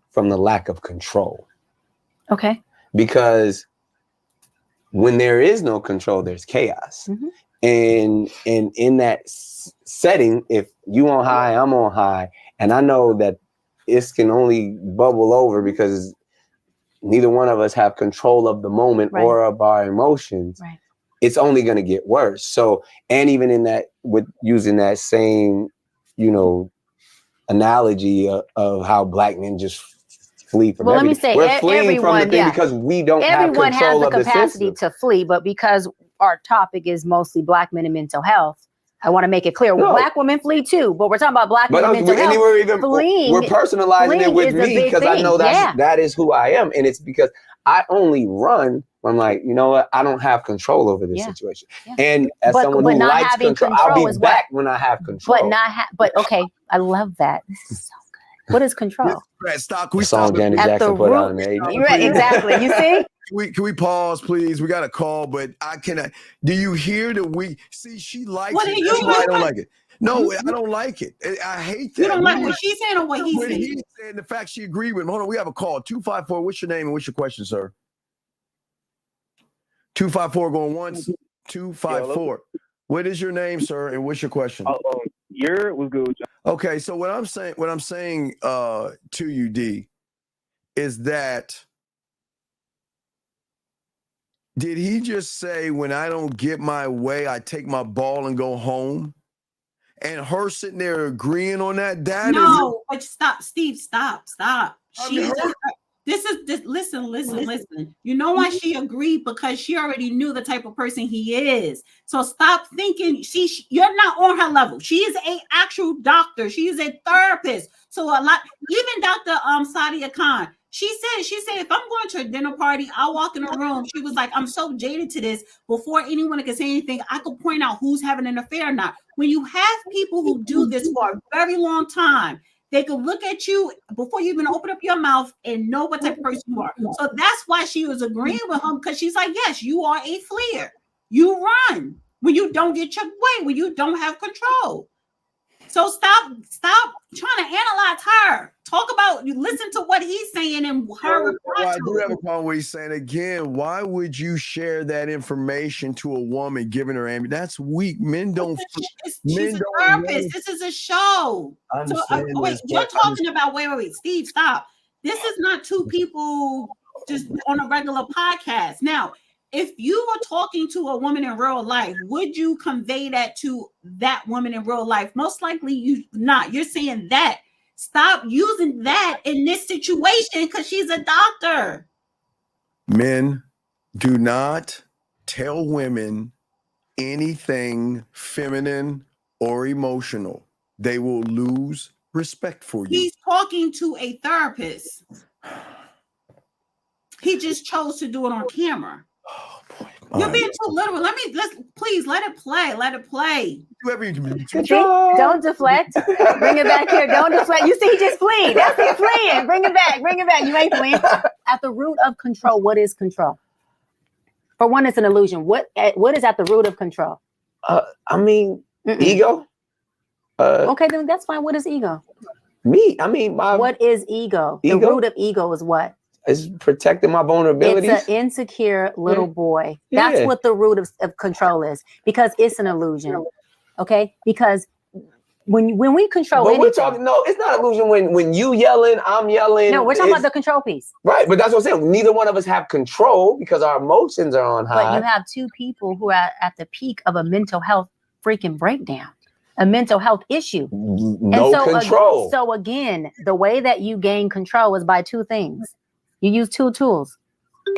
from the lack of control. Okay. Because when there is no control, there's chaos. And in that setting, if you on high, I'm on high, and I know that it can only bubble over because neither one of us have control of the moment or of our emotions. It's only going to get worse. So, and even in that, with using that same, analogy of how black men just flee from Well, let me everything. say, We're fleeing from the thing because we don't have everyone control has of the the capacity system. to flee, but because our topic is mostly Black men and mental health, I want to make it clear. No. Black women flee too, but we're talking about Black men and mental health. We're personalizing it with me because I know that is who I am, and it's because I only run when I'm like, you know what, I don't have control over this situation. And as someone who likes control, I'll be back when I have control. But okay, I love that. This is so good. What is control? The song Janet Jackson put out in the 80s. Right, exactly. You see? Can we pause, please? We got a call, but I cannot. Do you hear that see, she likes it. That's why I don't like it. No, I don't like it. I hate that. You don't like what she's saying or what he's saying? He's saying the fact she agreed with him. Hold on, we have a call. 254. What's your name and what's your question, sir? 254 going once. 254. What is your name, sir, and what's your question? Your was good. Okay, so what I'm saying to you, D, is that did he just say when I don't get my way, I take my ball and go home? And her sitting there agreeing on that? But stop, Steve, stop. Listen. You know why she agreed? Because she already knew the type of person he is. So stop thinking you're not on her level. She is an actual doctor. She is a therapist. So even Dr. Sadia Khan, she said, if I'm going to a dinner party, I'll walk in a room. She was like, I'm so jaded to this. Before anyone can say anything, I could point out who's having an affair or not. When you have people who do this for a very long time, they could look at you before you even open up your mouth and know what type of person you are. So that's why she was agreeing with him, because she's like, yes, you are a fleer. You run when you don't get your way, when you don't have control. So stop trying to analyze her. Listen to what he's saying and her. I do have a problem with he's saying again. Why would you share that information to a woman giving her ambulance? That's weak. Men don't. She's a therapist. This is a show. You're talking about. Wait, Steve, stop. This is not two people just on a regular podcast. Now, if you were talking to a woman in real life, would you convey that to that woman in real life? Most likely you not. You're saying that. Stop using that in this situation because she's a doctor. Men do not tell women anything feminine or emotional. They will lose respect for you. He's talking to a therapist. He just chose to do it on camera. Oh boy. You're being too literal. Please let it play. Let it play. Don't deflect. Bring it back here. Don't deflect. You see, he just fleeing. That's it, fleeing. Bring it back. You ain't fleeing. At the root of control, what is control? For one, it's an illusion. What is at the root of control? Ego. Okay, then that's fine. What is ego? What is ego? The root of ego is what? It's protecting my vulnerabilities. It's an insecure little boy. That's what the root of control is, because it's an illusion. Okay? Because when we control anything, it's not illusion when you yelling, I'm yelling. No, we're talking about the control piece. Right, but that's what I'm saying. Neither one of us have control because our emotions are on high. But you have two people who are at the peak of a mental health freaking breakdown. A mental health issue. Control. So again, the way that you gain control is by two things. You use two tools.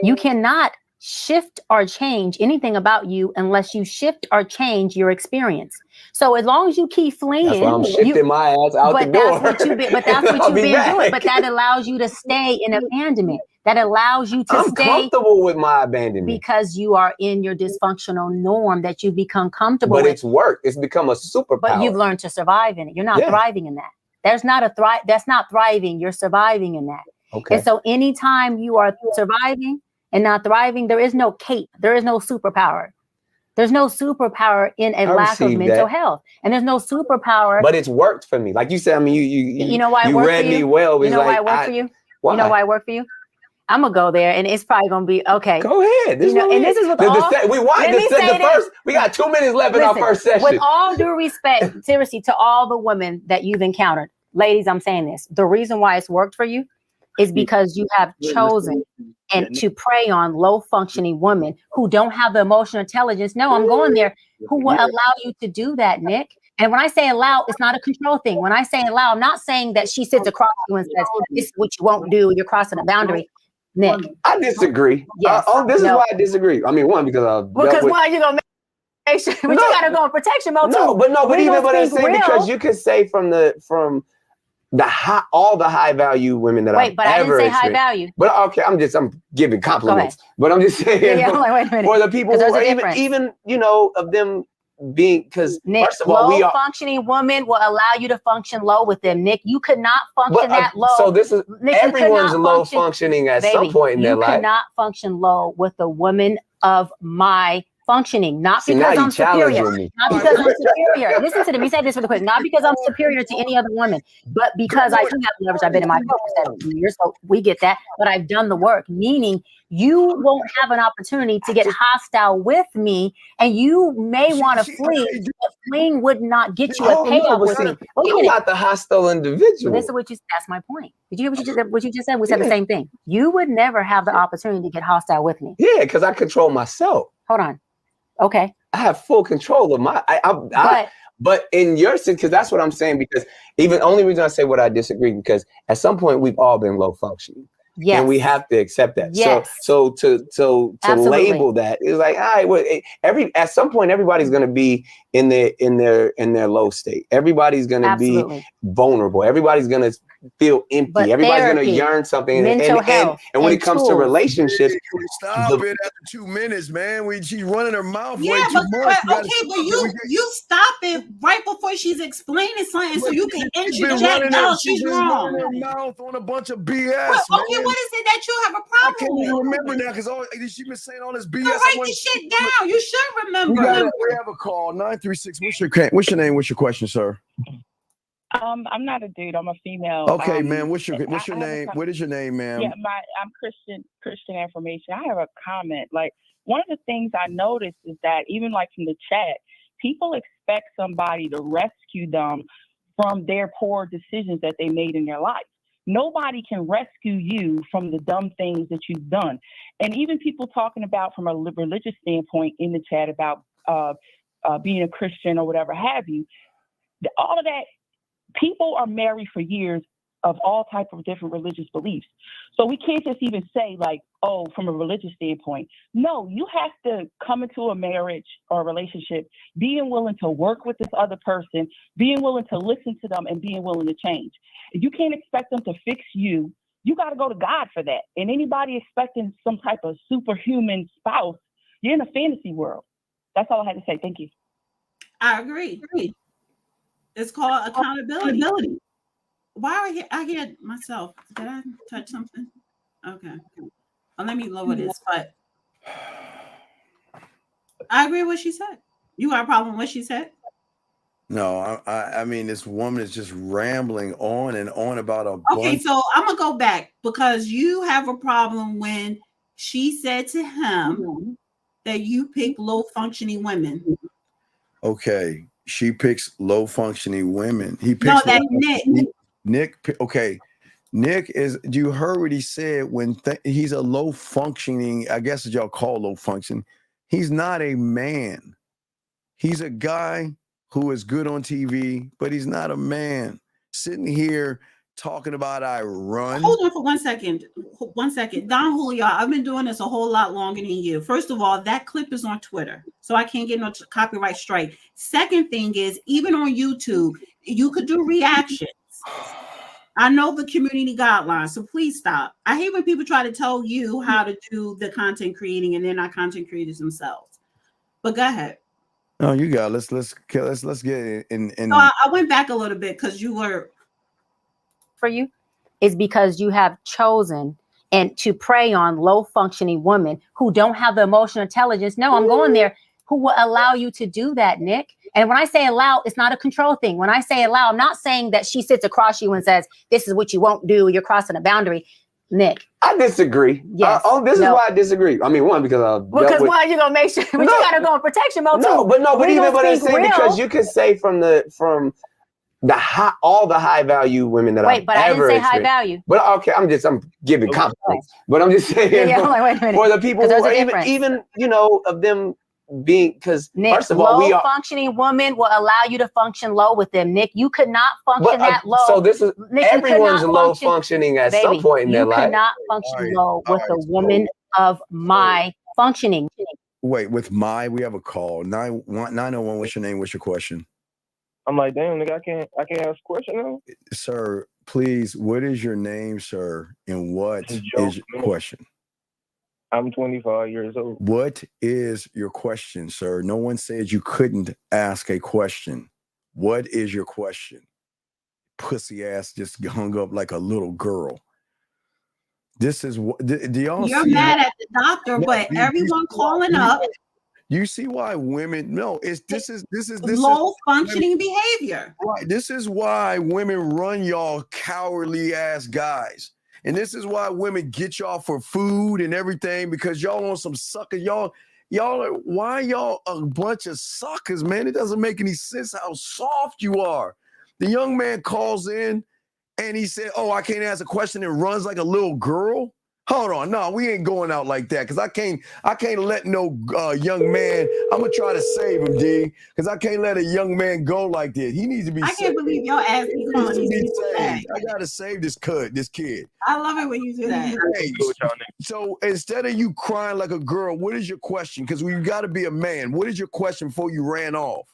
You cannot shift or change anything about you unless you shift or change your experience. So as long as you keep fleeing, that's why I'm shifting my ass out the door. But that's what you've been doing. But that allows you to stay in abandonment. That allows you to stay comfortable with my abandonment because you are in your dysfunctional norm that you become comfortable with. But it's work. It's become a superpower. But you've learned to survive in it. You're not thriving in that. That's not thriving. You're surviving in that. Okay. And so anytime you are surviving and not thriving, there is no cape. There is no superpower. There's no superpower in a lack of mental health. And there's no superpower. But it's worked for me. Like you said, you know why it worked for you? You read me well. You know why it worked for you? Why? You know why it worked for you? I'm going to go there and it's probably going to be okay. Go ahead. This is what we got 2 minutes left in our first session. With all due respect, seriously, to all the women that you've encountered, ladies, I'm saying this. The reason why it's worked for you is because you have chosen to prey on low functioning women who don't have the emotional intelligence. No, I'm going there. Who will allow you to do that, Nick? And when I say allow, it's not a control thing. When I say allow, I'm not saying that she sits across you and says, this is what you won't do. You're crossing a boundary. Nick. I disagree. Yes. This is why I disagree. I mean, one, because why you gonna make sure, but you gotta go in protection mode too. But I'm saying because you could say from all the high value women that I've but I didn't say high value. But okay, I'm giving compliments. But I'm just saying wait a minute. For the people who are even of them being, because first of all, low functioning woman will allow you to function low with them. Nick, you could not function that low. So this is Nick, everyone's low functioning at some point in their life. You cannot function low with a woman of my functioning, not because I'm superior. Not because I'm superior. Listen to me. Say this really quick. Not because I'm superior to any other woman, but because I do have leverage. I've been in my for 7 years, so we get that. But I've done the work, meaning you won't have an opportunity to get hostile with me, and you may want to flee. But fleeing would not get you a payoff with me. You're not the hostile individual. This is what you. That's my point. Did you hear what you just said? We said the same thing. You would never have the opportunity to get hostile with me. Yeah, because I control myself. Hold on. Okay. I have full control of my. But in your sense, because that's what I'm saying. Because even only reason I say what I disagree, because at some point we've all been low functioning. Yes. And we have to accept that. Yes. So to label that is like, all right, at some point everybody's going to be in their low state. Everybody's going to be vulnerable. Everybody's going to feel empty. But everybody's going to yearn something. Mental health and when it comes to relationships, stop it after 2 minutes, man. She's running her mouth way Yeah, too much. but you stop it right before she's explaining something, so you can interject. No, she's wrong. Running her mouth on a bunch of BS. Okay, what is it that you have a problem I can't even remember now because she's been saying all this BS. Write this shit down. You should remember. We have a call 936. What's your name? What's your question, sir? I'm not a dude. I'm a female. Okay, man. What's your name? What is your name, ma'am? Yeah, I'm Christian Affirmation. I have a comment. Like, one of the things I noticed is that even like from the chat, people expect somebody to rescue them from their poor decisions that they made in their life. Nobody can rescue you from the dumb things that you've done. And even people talking about from a religious standpoint in the chat about being a Christian or whatever have you, all of that. People are married for years of all types of different religious beliefs. So we can't just even say like, oh, from a religious standpoint. No, you have to come into a marriage or a relationship being willing to work with this other person, being willing to listen to them, and being willing to change. If you can't expect them to fix you, you got to go to God for that. And anybody expecting some type of superhuman spouse, you're in a fantasy world. That's all I had to say. Thank you. I agree. It's called accountability. Why are I hear myself? Did I touch something? Okay. Well, let me lower this. But I agree with what she said. You got a problem with what she said? No, I mean, this woman is just rambling on and on about a Okay, so I'm going to go back because you have a problem when she said to him that you pick low-functioning women. Okay. She picks low functioning women. He picks Nick. Okay. Nick is, you heard what he said when he's a low functioning, I guess y'all call low function. He's not a man. He's a guy who is good on TV, but he's not a man. Sitting here talking about I run. Hold on for 1 second. 1 second. Don Julio, I've been doing this a whole lot longer than you. First of all, that clip is on Twitter, so I can't get no copyright strike. Second thing is, even on YouTube, you could do reactions. I know the community guidelines, so please stop. I hate when people try to tell you how to do the content creating and they're not content creators themselves. But go ahead. No, you got it. Let's get in. So I went back a little bit because you were. For you is because you have chosen and to prey on low functioning women who don't have the emotional intelligence. No, I'm going there, who will allow you to do that, Nick. And when I say allow, it's not a control thing. When I say allow, I'm not saying that she sits across you and says, this is what you won't do. You're crossing a boundary. Nick. I disagree. Yes. This is why I disagree. I mean, one, because why are you gonna make sure? But you gotta go in protection mode too. But I'm saying because you could say from all the high value women that I've ever I didn't say high value. But okay, I'm giving compliments. But I'm just saying for the people who are even of them being, because first of all, low functioning woman will allow you to function low with them. Nick, you could not function that low. So this is Nick, everyone's low functioning at some point in their life. You cannot function low with a woman of my functioning. Wait, with we have a call. 901, what's your name? What's your question? I'm like, damn, nigga, I can't ask a question now. Sir, please, what is your name, sir? And what is your question? I'm 25 years old. What is your question, sir? No one said you couldn't ask a question. What is your question? Pussy ass just hung up like a little girl. This is what do y'all You're see mad at the doctor, but everyone calling up. You see why women? No, this is low functioning behavior. Right. This is why women run y'all cowardly ass guys, and this is why women get y'all for food and everything, because y'all on some sucker. Y'all are, why y'all a bunch of suckers, man? It doesn't make any sense how soft you are. The young man calls in and he said, "Oh, I can't ask a question," and runs like a little girl. Hold on, no, we ain't going out like that, because I can't let no young man. I'm gonna try to save him, D, because I can't let a young man go like this. He needs to be. I can't believe your ass be calling these people back. I gotta save this kid. I love it when you do that. Hey, so instead of you crying like a girl, what is your question? Because we got to be a man. What is your question before you ran off?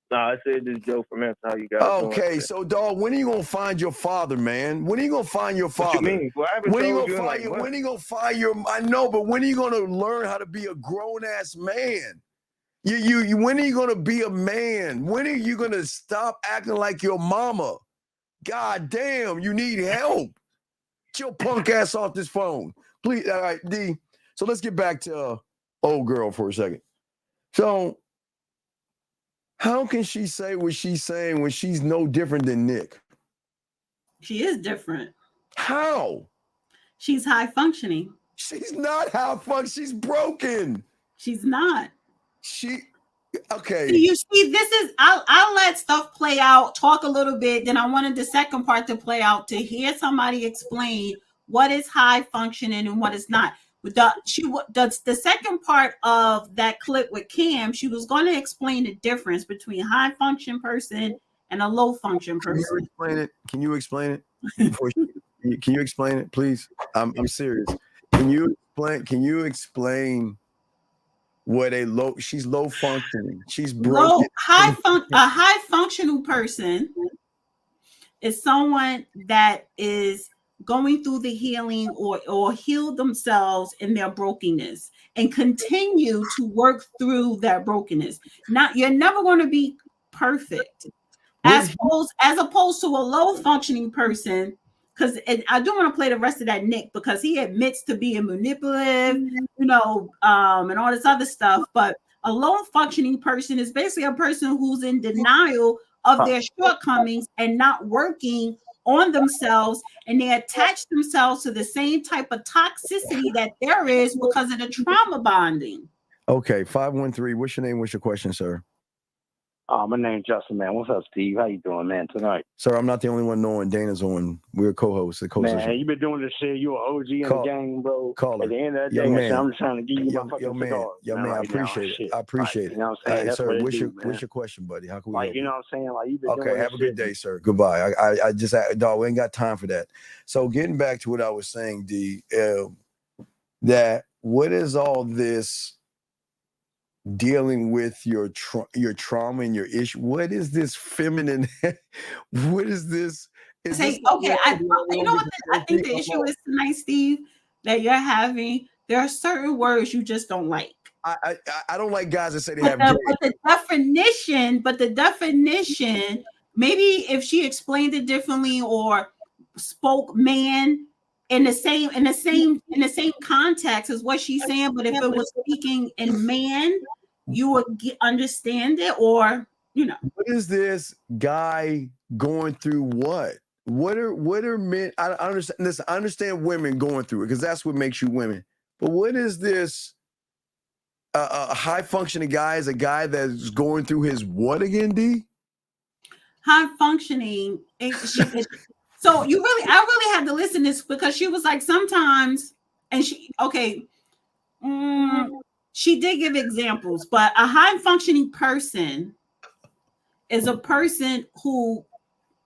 Nah, I said this joke for mental. How you guys okay, so dog, when are you gonna find your father, man? When are you gonna find your father? What you mean? Well, when are you gonna find when are you gonna find your? I know, but when are you gonna learn how to be a grown ass man? You when are you gonna be a man? When are you gonna stop acting like your mama? God damn, you need help. Get your punk ass off this phone, please. All right, D. So let's get back to old girl for a second. So, how can she say what she's saying when she's no different than Nick? She is different. How? She's high functioning. She's not high functioning. She's broken. She's not. Okay. You see, this is, I'll let stuff play out, talk a little bit. Then I wanted the second part to play out, to hear somebody explain what is high functioning and what is not. The second part of that clip with Cam, she was going to explain the difference between a high function person and a low function person. Can you explain it? Can you explain it, please? I'm serious. Can you explain what she's low functioning. She's broken. A high functional person is someone that is going through the healing or heal themselves in their brokenness and continue to work through that brokenness. Now, you're never going to be perfect, as opposed to a low functioning person. Because I do want to play the rest of that Nick, because he admits to being manipulative, and all this other stuff. But a low functioning person is basically a person who's in denial of their shortcomings and not working on themselves, and they attach themselves to the same type of toxicity that there is because of the trauma bonding. Okay, 513. What's your name? What's your question, sir? My name's Justin, man. What's up, Steve? How you doing, man, tonight? Sir, I'm not the only one knowing Dana's on. We're co-hosts. Man, you've been doing this shit. You're an OG in the game, bro. At the end of the day, I'm just trying to give you my fucking cigars. I appreciate it. I appreciate it. You know what I'm saying? That's sir, what what's your question, buddy? How can we help you know what I'm saying? Like, you've been doing okay, have a good day, sir. Goodbye. I just, dog, we ain't got time for that. So getting back to what I was saying, D, that what is all this dealing with your trauma and your issue? What is this feminine? What is this? You know what I think the issue is tonight, Steve, that you're having? There are certain words you just don't like. I don't like guys that say they have. But the definition, maybe if she explained it differently or spoke man in the same context as what she's saying, but if it was speaking in man, you would understand it, or What is this guy going through? What are men? I understand. Listen, I understand women going through it because that's what makes you women. But what is this? A high functioning guy is a guy that's going through his what again, D? High functioning. So I really had to listen to this, because she was like, sometimes, and she did give examples, but a high functioning person is a person who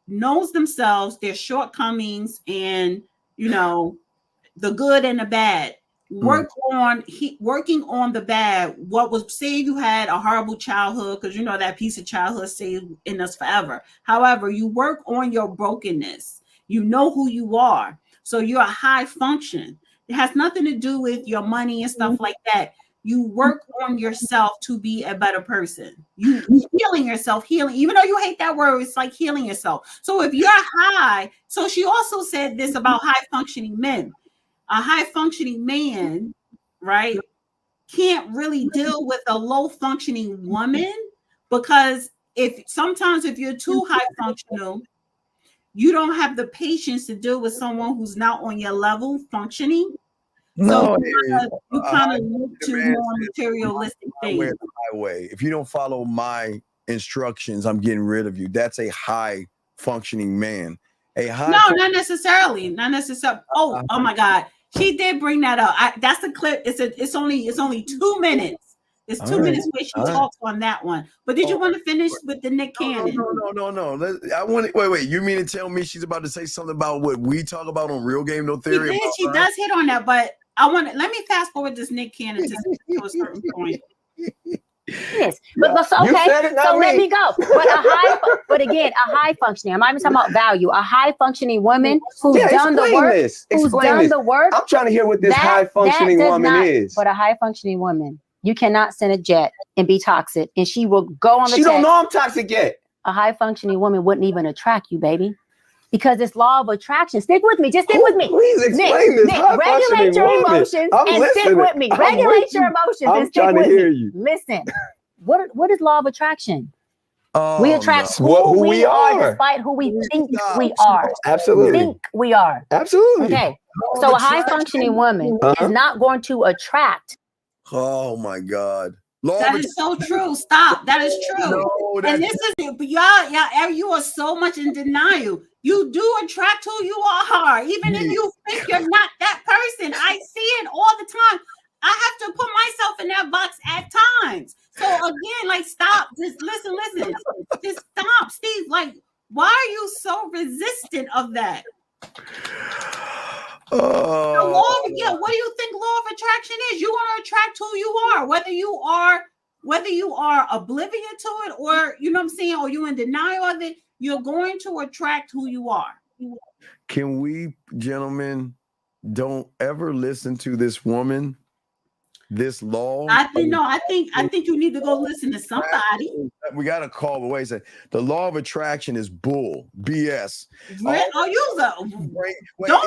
knows themselves, their shortcomings, and the good and the bad. Working on the bad. What was, say you had a horrible childhood, because that piece of childhood stays in us forever. However, you work on your brokenness. You know who you are, so you're a high function. It has nothing to do with your money and stuff like that. You work on yourself to be a better person. You healing yourself, even though you hate that word, it's like healing yourself. So if you're high, so she also said this about high functioning men. A high functioning man, right, can't really deal with a low functioning woman, because if you're too high functional, you don't have the patience to deal with someone who's not on your level functioning. So you kind of look to more materialistic things. Highway. If you don't follow my instructions, I'm getting rid of you. That's a high functioning man. Not necessarily. Oh my God, she did bring that up. That's the clip. It's only 2 minutes. It's 2 minutes where she talks on that one. But did you want to finish with the Nick Cannon? No. I want. Wait. You mean to tell me she's about to say something about what we talk about on Real Game No Theory? She does hit on that, but let me fast forward this Nick Cannon to a certain point. Yes, but so okay. So let me go. But again, a high functioning. I'm not even talking about value. A high functioning woman who's done the work. I'm trying to hear what this high functioning woman is. But a high functioning woman, you cannot send a jet and be toxic, and she will go on the. She don't know I'm toxic yet. A high functioning woman wouldn't even attract you, baby. Because it's law of attraction. Stick with me. Just stick with me. Please explain this. Nick, regulate your emotions and stick with me. Regulate your emotions and stick with me. Listen, what is law of attraction? We attract who we are despite who we think we are. Absolutely. Think we are. Absolutely. Okay. So a high functioning woman is not going to attract. Oh my God. That is so true. Stop. That is true. No, and this is it. But y'all, you are so much in denial. You do attract who you are, even if you think you're not that person. I see it all the time. I have to put myself in that box at times. So again, stop. Just listen. Just stop, Steve. Why are you so resistant of that? The law what do you think law of attraction is? You want to attract who you are, whether you are oblivious to it, or or you in denial of it. You're going to attract who you are. Can we, gentlemen, don't ever listen to this woman? This law. I think you need to go listen to somebody. We got a call. Wait a second. The law of attraction is bull, BS. Don't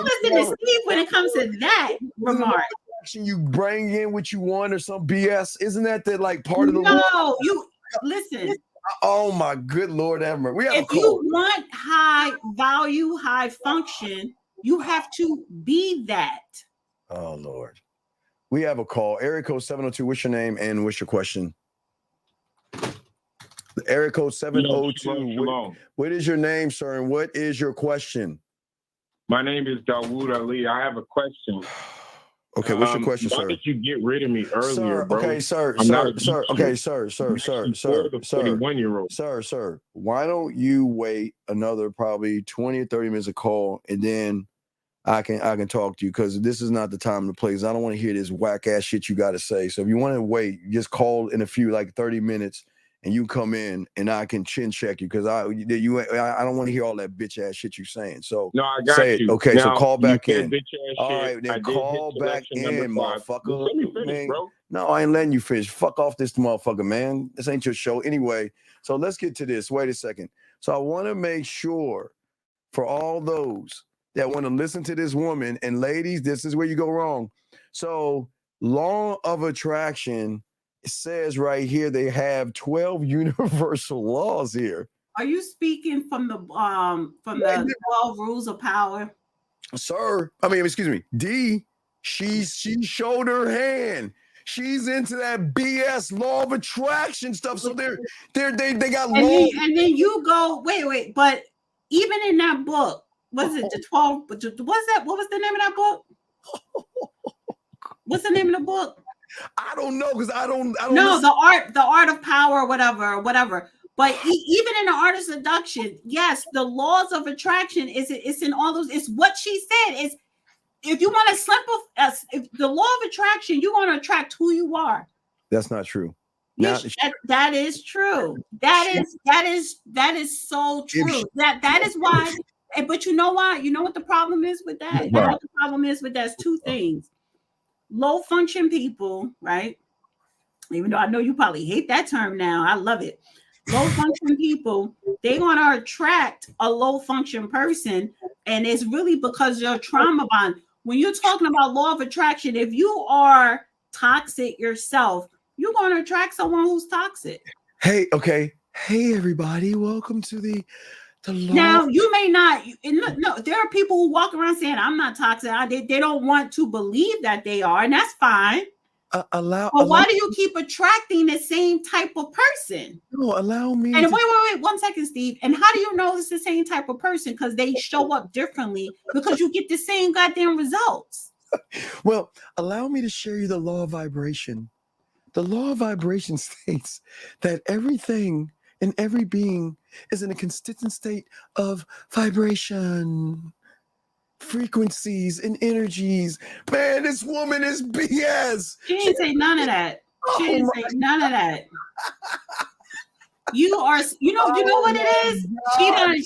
listen to Steve when it comes to that remark. You bring in what you want or some BS. Isn't that part of the law? No, you listen. Oh my good Lord, Emma. If you want high value, high function, you have to be that. Oh Lord. We have a call. Area code 702. What's your name and what's your question? Area code 702. What is your name, sir? And what is your question? My name is Dawood Ali. I have a question. Okay, what's your question, why sir? Why did you get rid of me earlier, bro? Okay, sir. Okay, sir. 41-year-old. Sir. Why don't you wait another probably 20 or 30 minutes of call, and then I can talk to you, because this is not the time to play. Because I don't want to hear this whack ass shit you got to say. So if you want to wait, just call in a few 30 minutes, and you come in and I can chin check you, because I don't want to hear all that bitch ass shit you saying. So no, I got you. Okay, now, so call back in. All right, then call back in, motherfucker. Let me finish, bro. No, I ain't letting you finish. Fuck off this motherfucker, man. This ain't your show anyway. So let's get to this. Wait a second. So I want to make sure for all those that want to listen to this woman, and ladies, this is where you go wrong. So law of attraction says right here they have 12 universal laws here. Are you speaking from the 12 rules of power? Sir, excuse me. D, she showed her hand. She's into that BS law of attraction stuff. So they got law. And then you go, wait, but even in that book, was it the 12? What was the name of that book? What's the name of the book? I don't know because I don't. No, the art of power, whatever. But even in the art of seduction, yes, the laws of attraction it's in all those. It's what she said. Is if you want to if the law of attraction, you want to attract who you are. That's not true. That is true. That is so true. That is why. But you know why? You know what the problem is with that? You know what the problem is with that? It's two things. Low function people, right? Even though I know you probably hate that term now, I love it. Low function people, they're going to attract a low function person, and it's really because you're trauma bond. When you're talking about law of attraction, if you are toxic yourself, you're going to attract someone who's toxic. Hey, okay. Hey, everybody. Welcome to the law. Now, you may not. No, there are people who walk around saying, I'm not toxic. They don't want to believe that they are, and that's fine. But why do you keep attracting the same type of person? No, allow me. And wait, 1 second, Steve. And how do you know it's the same type of person? Because they show up differently because you get the same goddamn results. Well, allow me to share you the law of vibration. The law of vibration states that everything and every being is in a consistent state of vibration. Frequencies and energies. Man, this woman is BS. She didn't say none of that. She didn't say none of that. You know what it is?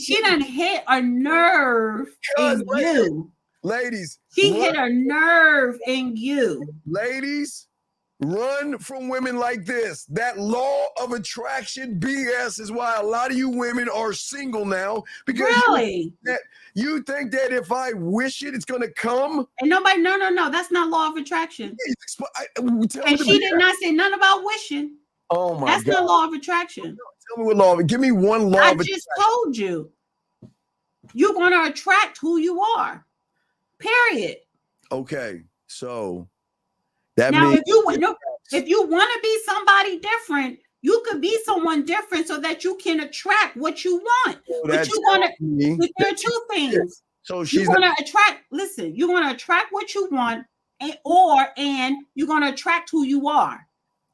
She done hit a nerve in you. Ladies. She hit a nerve in you. Ladies, run from women like this. That law of attraction BS is why a lot of you women are single now. Because you think that if I wish it, it's going to come? And nobody, no. That's not law of attraction. And she did not say nothing about wishing. Oh my God. That's not law of attraction. Tell me what law. Give me one law. I just told you. You're going to attract who you are. Period. Okay. So that now, means if you want to be somebody different, you could be someone different so that you can attract what you want. But you want to. There are two things. So she's going to attract. Listen, you're going to attract what you want, and you're going to attract who you are.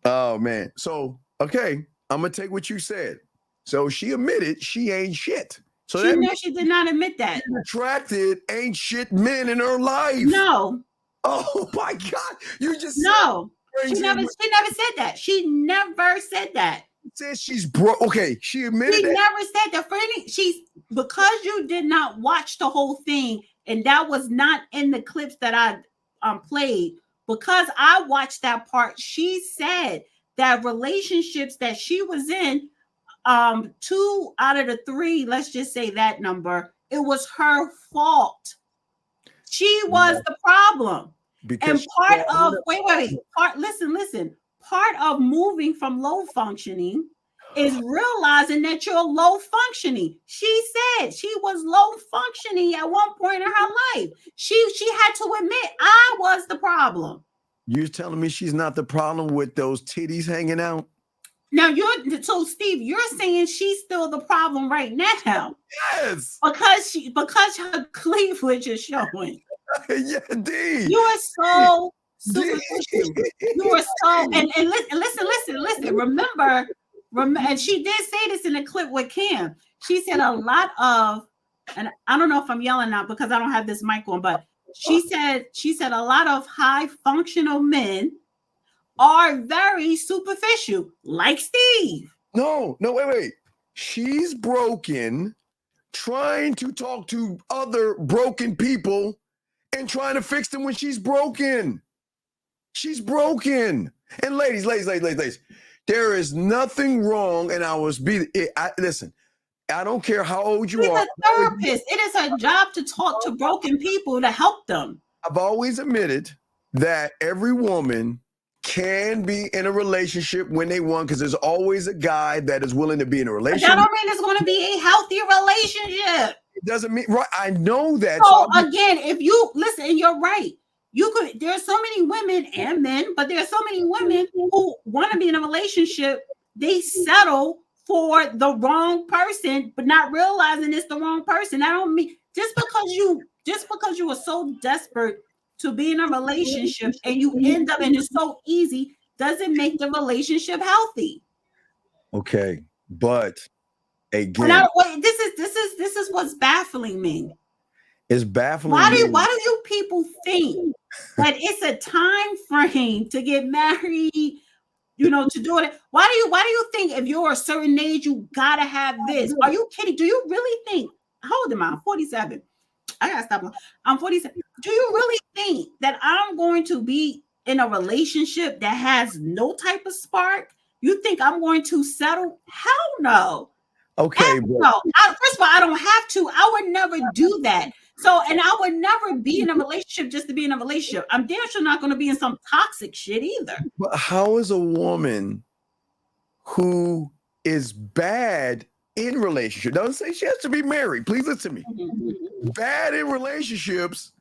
Oh man. So okay, I'm gonna take what you said. So she admitted she ain't shit. So she did not admit that. She attracted ain't shit men in her life. No. Oh my God! You just She never said that. She never said that. Says she's broke. Okay, she admitted. She never said that. Because you did not watch the whole thing, and that was not in the clips that I played. Because I watched that part, she said that relationships that she was in, 2 out of the 3, let's just say that number, it was her fault. She was the problem. Because listen. Part of moving from low functioning is realizing that you're low functioning. She said she was low functioning at one point in her life. She had to admit I was the problem. You're telling me she's not the problem with those titties hanging out? Now Steve, you're saying she's still the problem right now. Yes. Because her cleavage is showing. Yeah, D. You are so superficial. You are so and listen. Remember, and she did say this in a clip with Kim. She said a lot of, and I don't know if I'm yelling now because I don't have this mic on, but she said a lot of high functional men are very superficial, like Steve. No, wait. She's broken, trying to talk to other broken people and trying to fix them when she's broken. She's broken. And ladies, there is nothing wrong. And listen, I don't care how old you are. She's a therapist. It is her job to talk to broken people to help them. I've always admitted that every woman can be in a relationship when they want, because there's always a guy that is willing to be in a relationship. But that don't mean it's going to be a healthy relationship. It doesn't mean, right? I know that. So again, if you listen, you're right. There's so many women and men, but there's so many women who want to be in a relationship. They settle for the wrong person, but not realizing it's the wrong person. I don't mean just because you are so desperate to be in a relationship and you end up, and it's so easy, doesn't make the relationship healthy. Okay, but again, this is what's baffling me. It's baffling. Why do you people think that it's a time frame to get married? You know, to do it. Why do you think if you're a certain age you gotta have this? Are you kidding? Do you really think? How old am I? I'm 47. I gotta stop. I'm 47. Do you really think that I'm going to be in a relationship that has no type of spark? You think I'm going to settle? Hell no. Okay, no. First of all, I don't have to. I would never do that. So, and I would never be in a relationship just to be in a relationship. I'm damn sure not going to be in some toxic shit either. But how is a woman who is bad in relationship, doesn't say she has to be married, please listen to me, bad in relationships,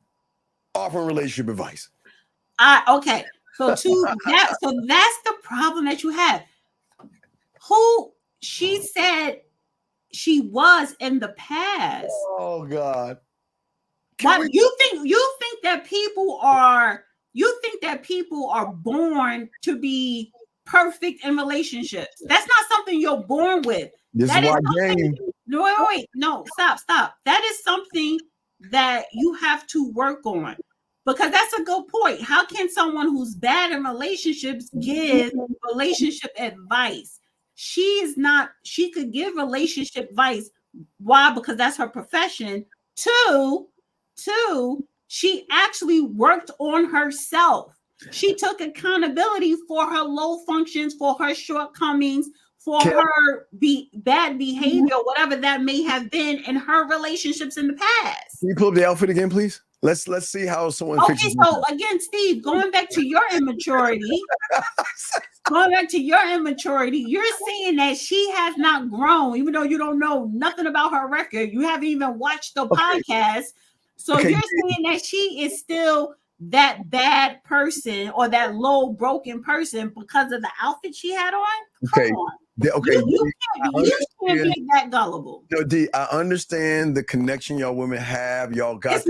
offering relationship advice? Okay. So that's the problem that you have. Who she said she was in the past. Oh God. What you think that people are born to be perfect in relationships? That's not something you're born with. This that is why wait, no, stop. That is something that you have to work on, because that's a good point. How can someone who's bad in relationships give relationship advice? She could give relationship advice. Why? Because that's her profession. Two, she actually worked on herself. She took accountability for her low functions, for her shortcomings, for her bad behavior, whatever that may have been in her relationships in the past. Can you pull up the outfit again, please? Let's see how someone. Okay, so again, Steve, going back to your immaturity, you're saying that she has not grown, even though you don't know nothing about her record. You haven't even watched the podcast. So you're saying that she is still that bad person or that low broken person because of the outfit she had on? Come on. You can't be that gullible. No, D, I understand the connection y'all women have. Y'all got it's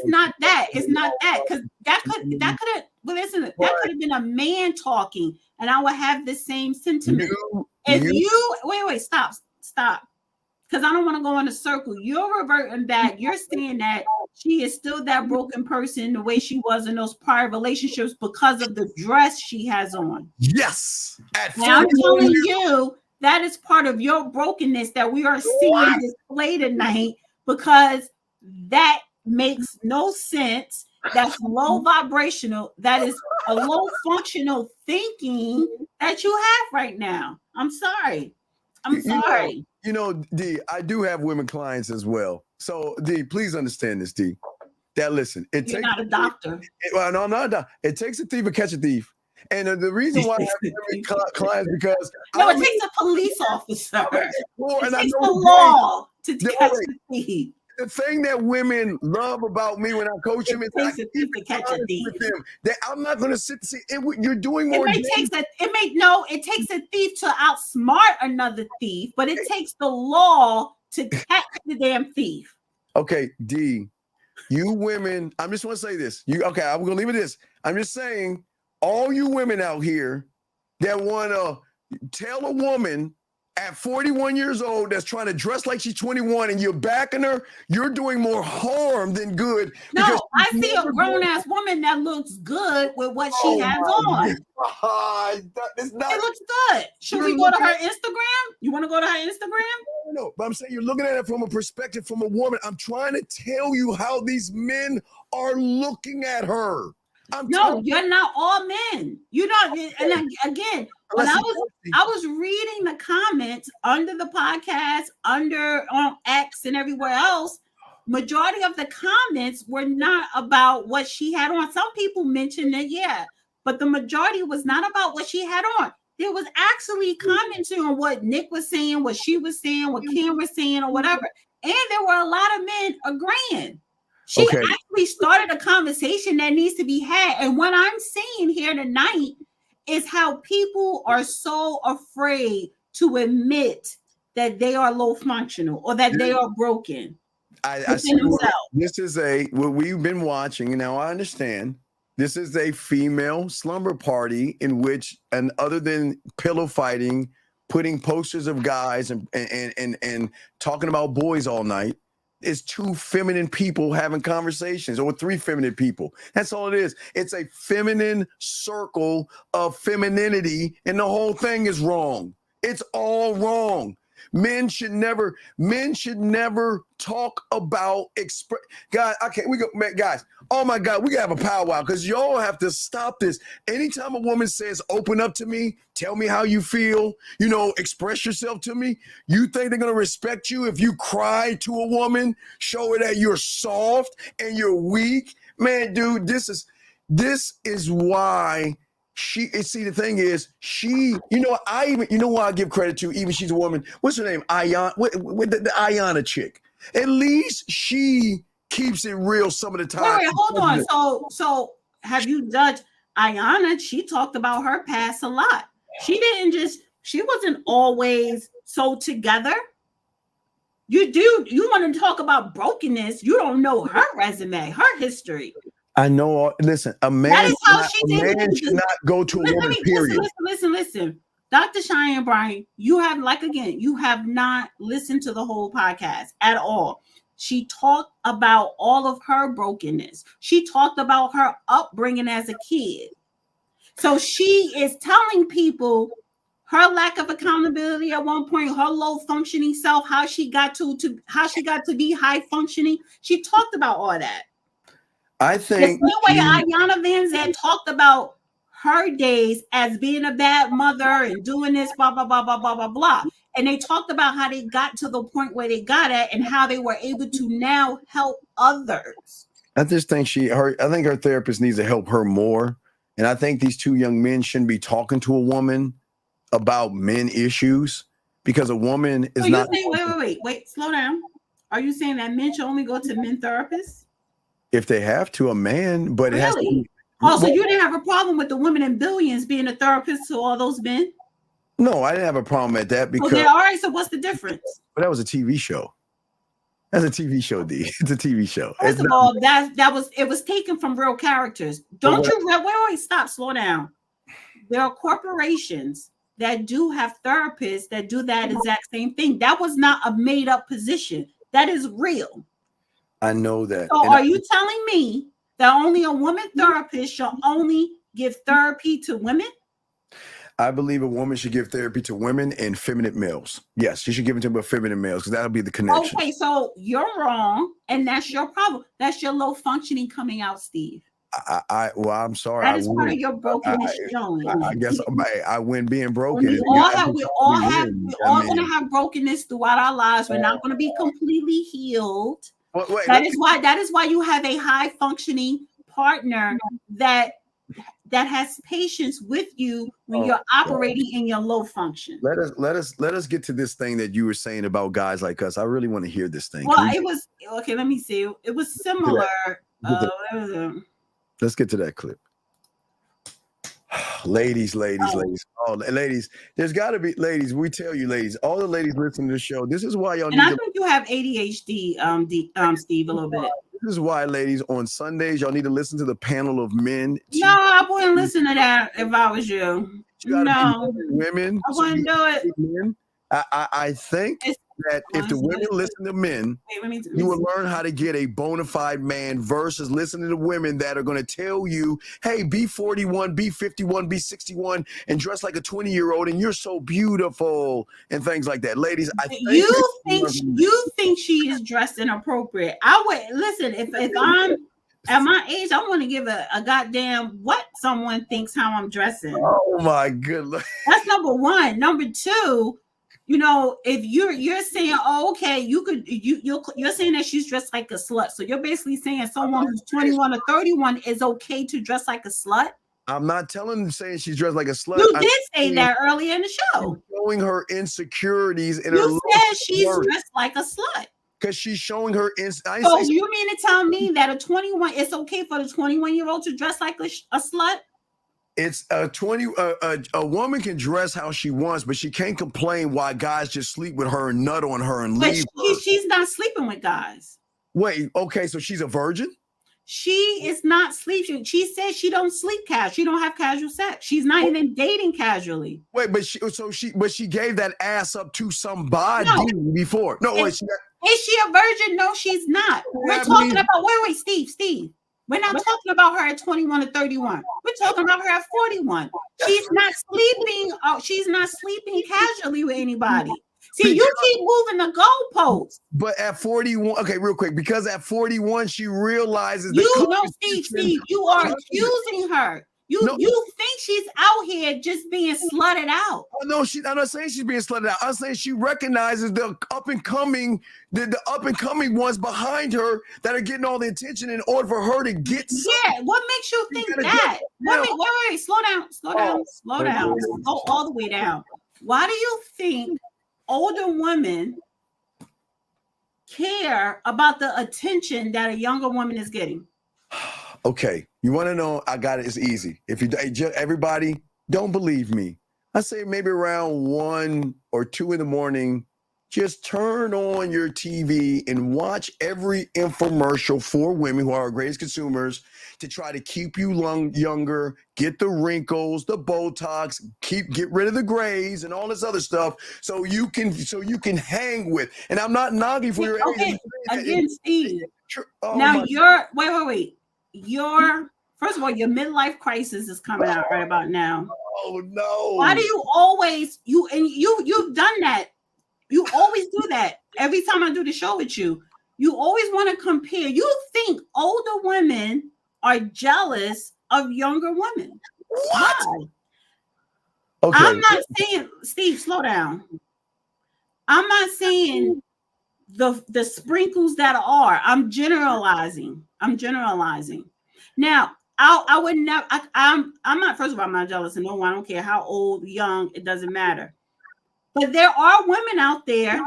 not that because that could have been a man talking, and I would have the same sentiment. Wait, stop, because I don't want to go in a circle. You're reverting back. You're saying that she is still that broken person the way she was in those prior relationships because of the dress she has on. Yes. Now I'm telling you that is part of your brokenness that we are seeing displayed tonight, because that makes no sense. That's low vibrational. That is a low functional thinking that you have right now. I'm sorry. You know, D, I do have women clients as well. So, D, please understand this, D. That listen, You're not a doctor. No, I'm not a doctor. It takes a thief to catch a thief. And the reason why I have women clients because it takes a police officer. It takes the law to catch a thief. The thing that women love about me when I coach them is a thief to catch a thief. That I'm not going to sit and say you're doing more. It takes a thief to outsmart another thief, but it takes the law to catch the damn thief. Okay, D, you women. I just want to say this. I'm going to leave it this. I'm just saying, all you women out here that want to tell a woman at 41 years old that's trying to dress like she's 21 and you're backing her, you're doing more harm than good. No, I see a grown-ass woman that looks good with what she has on. It looks good. Should we go to her Instagram? You want to go to her Instagram? No, but I'm saying you're looking at it from a perspective from a woman. I'm trying to tell you how these men are looking at her. You're not all men. You're not. And again, when I was reading the comments under the podcast, on X and everywhere else, majority of the comments were not about what she had on. Some people mentioned it, but the majority was not about what she had on. There was actually commenting on what Nick was saying, what she was saying, what Kim was saying, or whatever. And there were a lot of men agreeing. She actually started a conversation that needs to be had. And what I'm seeing here tonight is how people are so afraid to admit that they are low functional or that they are broken. I see this is what we've been watching. Now I understand this is a female slumber party in which, and other than pillow fighting, putting posters of guys and talking about boys all night, is two feminine people having conversations, or three feminine people. That's all it is. It's a feminine circle of femininity, and the whole thing is wrong. It's all wrong. Men should never talk about guys. Okay, guys. Oh my God, we gotta have a powwow because y'all have to stop this. Anytime a woman says, "Open up to me, tell me how you feel, express yourself to me," you think they're gonna respect you if you cry to a woman, show her that you're soft and you're weak? Man, dude, this is why. The thing is, why I give credit to, even she's a woman. What's her name? The Ayana chick. At least she keeps it real some of the time. Wait, hold on. So have you judged Ayana? She talked about her past a lot. She wasn't always so together. You want to talk about brokenness. You don't know her resume, her history. I know. Listen, a man should not go to a woman, period. Listen. Dr. Cheyenne Bryant, you have not listened to the whole podcast at all. She talked about all of her brokenness. She talked about her upbringing as a kid. So she is telling people her lack of accountability at one point, her low functioning self, how she got to be high functioning. She talked about all that. I think the same way Ayana Van Zandt talked about her days as being a bad mother and doing this, blah, blah, blah, blah, blah, blah, blah. And they talked about how they got to the point where they got at and how they were able to now help others. I just think I think her therapist needs to help her more. And I think these two young men shouldn't be talking to a woman about men issues, because a woman is not. Wait, slow down. Are you saying that men should only go to men therapists? If they have to, a man, but it has to be. Also, you didn't have a problem with the women in Billions being a therapist to all those men? No, I didn't have a problem at that because. Okay, all right. So what's the difference? But that was a TV show. That's a TV show, D. It's a TV show. First of all, it was taken from real characters. Wait, stop, slow down. There are corporations that do have therapists that do that exact same thing. That was not a made up position. That is real. I know that. So are you telling me that only a woman therapist should only give therapy to women? I believe a woman should give therapy to women and feminine males. Yes, she should give it to feminine males because that'll be the connection. Okay, so you're wrong, and that's your problem. That's your low functioning coming out, Steve. I'm sorry. That is part of your brokenness showing. I guess I win being broken. We're all going to have brokenness throughout our lives. We're not going to be completely healed. That is why you have a high functioning partner that has patience with you when you're operating in your low function. Let us get to this thing that you were saying about guys like us. I really want to hear this thing. Well, it was okay. Let me see. It was similar. Let's get to that clip. Ladies. Oh, ladies, there's got to be ladies. We tell you, ladies, all the ladies listening to the show. This is why y'all need. And I think you have ADHD, Steve, a little bit. This is why, ladies, on Sundays, y'all need to listen to the panel of men. No, I wouldn't listen to that if I was you. No, women. I wouldn't do it. Men. I think that if the women listen to men, you will learn how to get a bona fide man versus listening to women that are going to tell you, hey, be 41, be 51, be 61, and dress like a 20-year-old, and you're so beautiful, and things like that. Ladies, I think you think she is dressed inappropriate. I would listen, if I'm at my age, I want to give a goddamn what someone thinks how I'm dressing. Oh my goodness. That's number one. Number two, if you're saying, oh, okay, you're saying that she's dressed like a slut. So you're basically saying someone who's 21 or 31 is okay to dress like a slut. I'm not saying she's dressed like a slut. You did say that earlier in the show. Showing her insecurities in her. You said she's dressed like a slut. Because she's showing her. So you mean to tell me that it's okay for the 21-year-old to dress like a slut? It's a woman can dress how she wants, but she can't complain why guys just sleep with her and nut on her and leave her. She's not sleeping with guys. Wait, okay, so she's a virgin? She is not sleeping. She says she don't sleep casual. She don't have casual sex. She's not even dating casually. Wait, but she gave that ass up to somebody before. No, wait, is she a virgin? No, she's not. We're talking about wait, Steve. We're not talking about her at 21 or 31. We're talking about her at 41. She's not sleeping. She's not sleeping casually with anybody. See, you keep moving the goalposts. But at 41, okay, real quick, because at 41 she realizes Steve, you are accusing her. You think she's out here just being slutted out. Oh, no, I'm not saying she's being slutted out. I'm saying she recognizes the up and coming ones behind her that are getting all the attention in order for her to get Yeah, what makes you think that? Wait, slow down. Go all the way down. Why do you think older women care about the attention that a younger woman is getting? Okay, you want to know? I got it. It's easy. If you everybody don't believe me, I say maybe around 1 or 2 in the morning, just turn on your TV and watch every infomercial for women who are our greatest consumers to try to keep you younger, get the wrinkles, the Botox, get rid of the grays and all this other stuff, so you can hang with. And I'm not knocking for your age. Again, Steve. Oh now wait. First of all, your midlife crisis is coming out right about now. Oh no! Why do you always you've done that? You always do that. Every time I do the show with you, you always want to compare. You think older women are jealous of younger women. What? Why? Okay. I'm not saying, Steve, slow down. I'm not saying the sprinkles that are. I'm generalizing. Now, I would never. I'm not. First of all, I'm not jealous of no one. I don't care how old, young. It doesn't matter. But there are women out there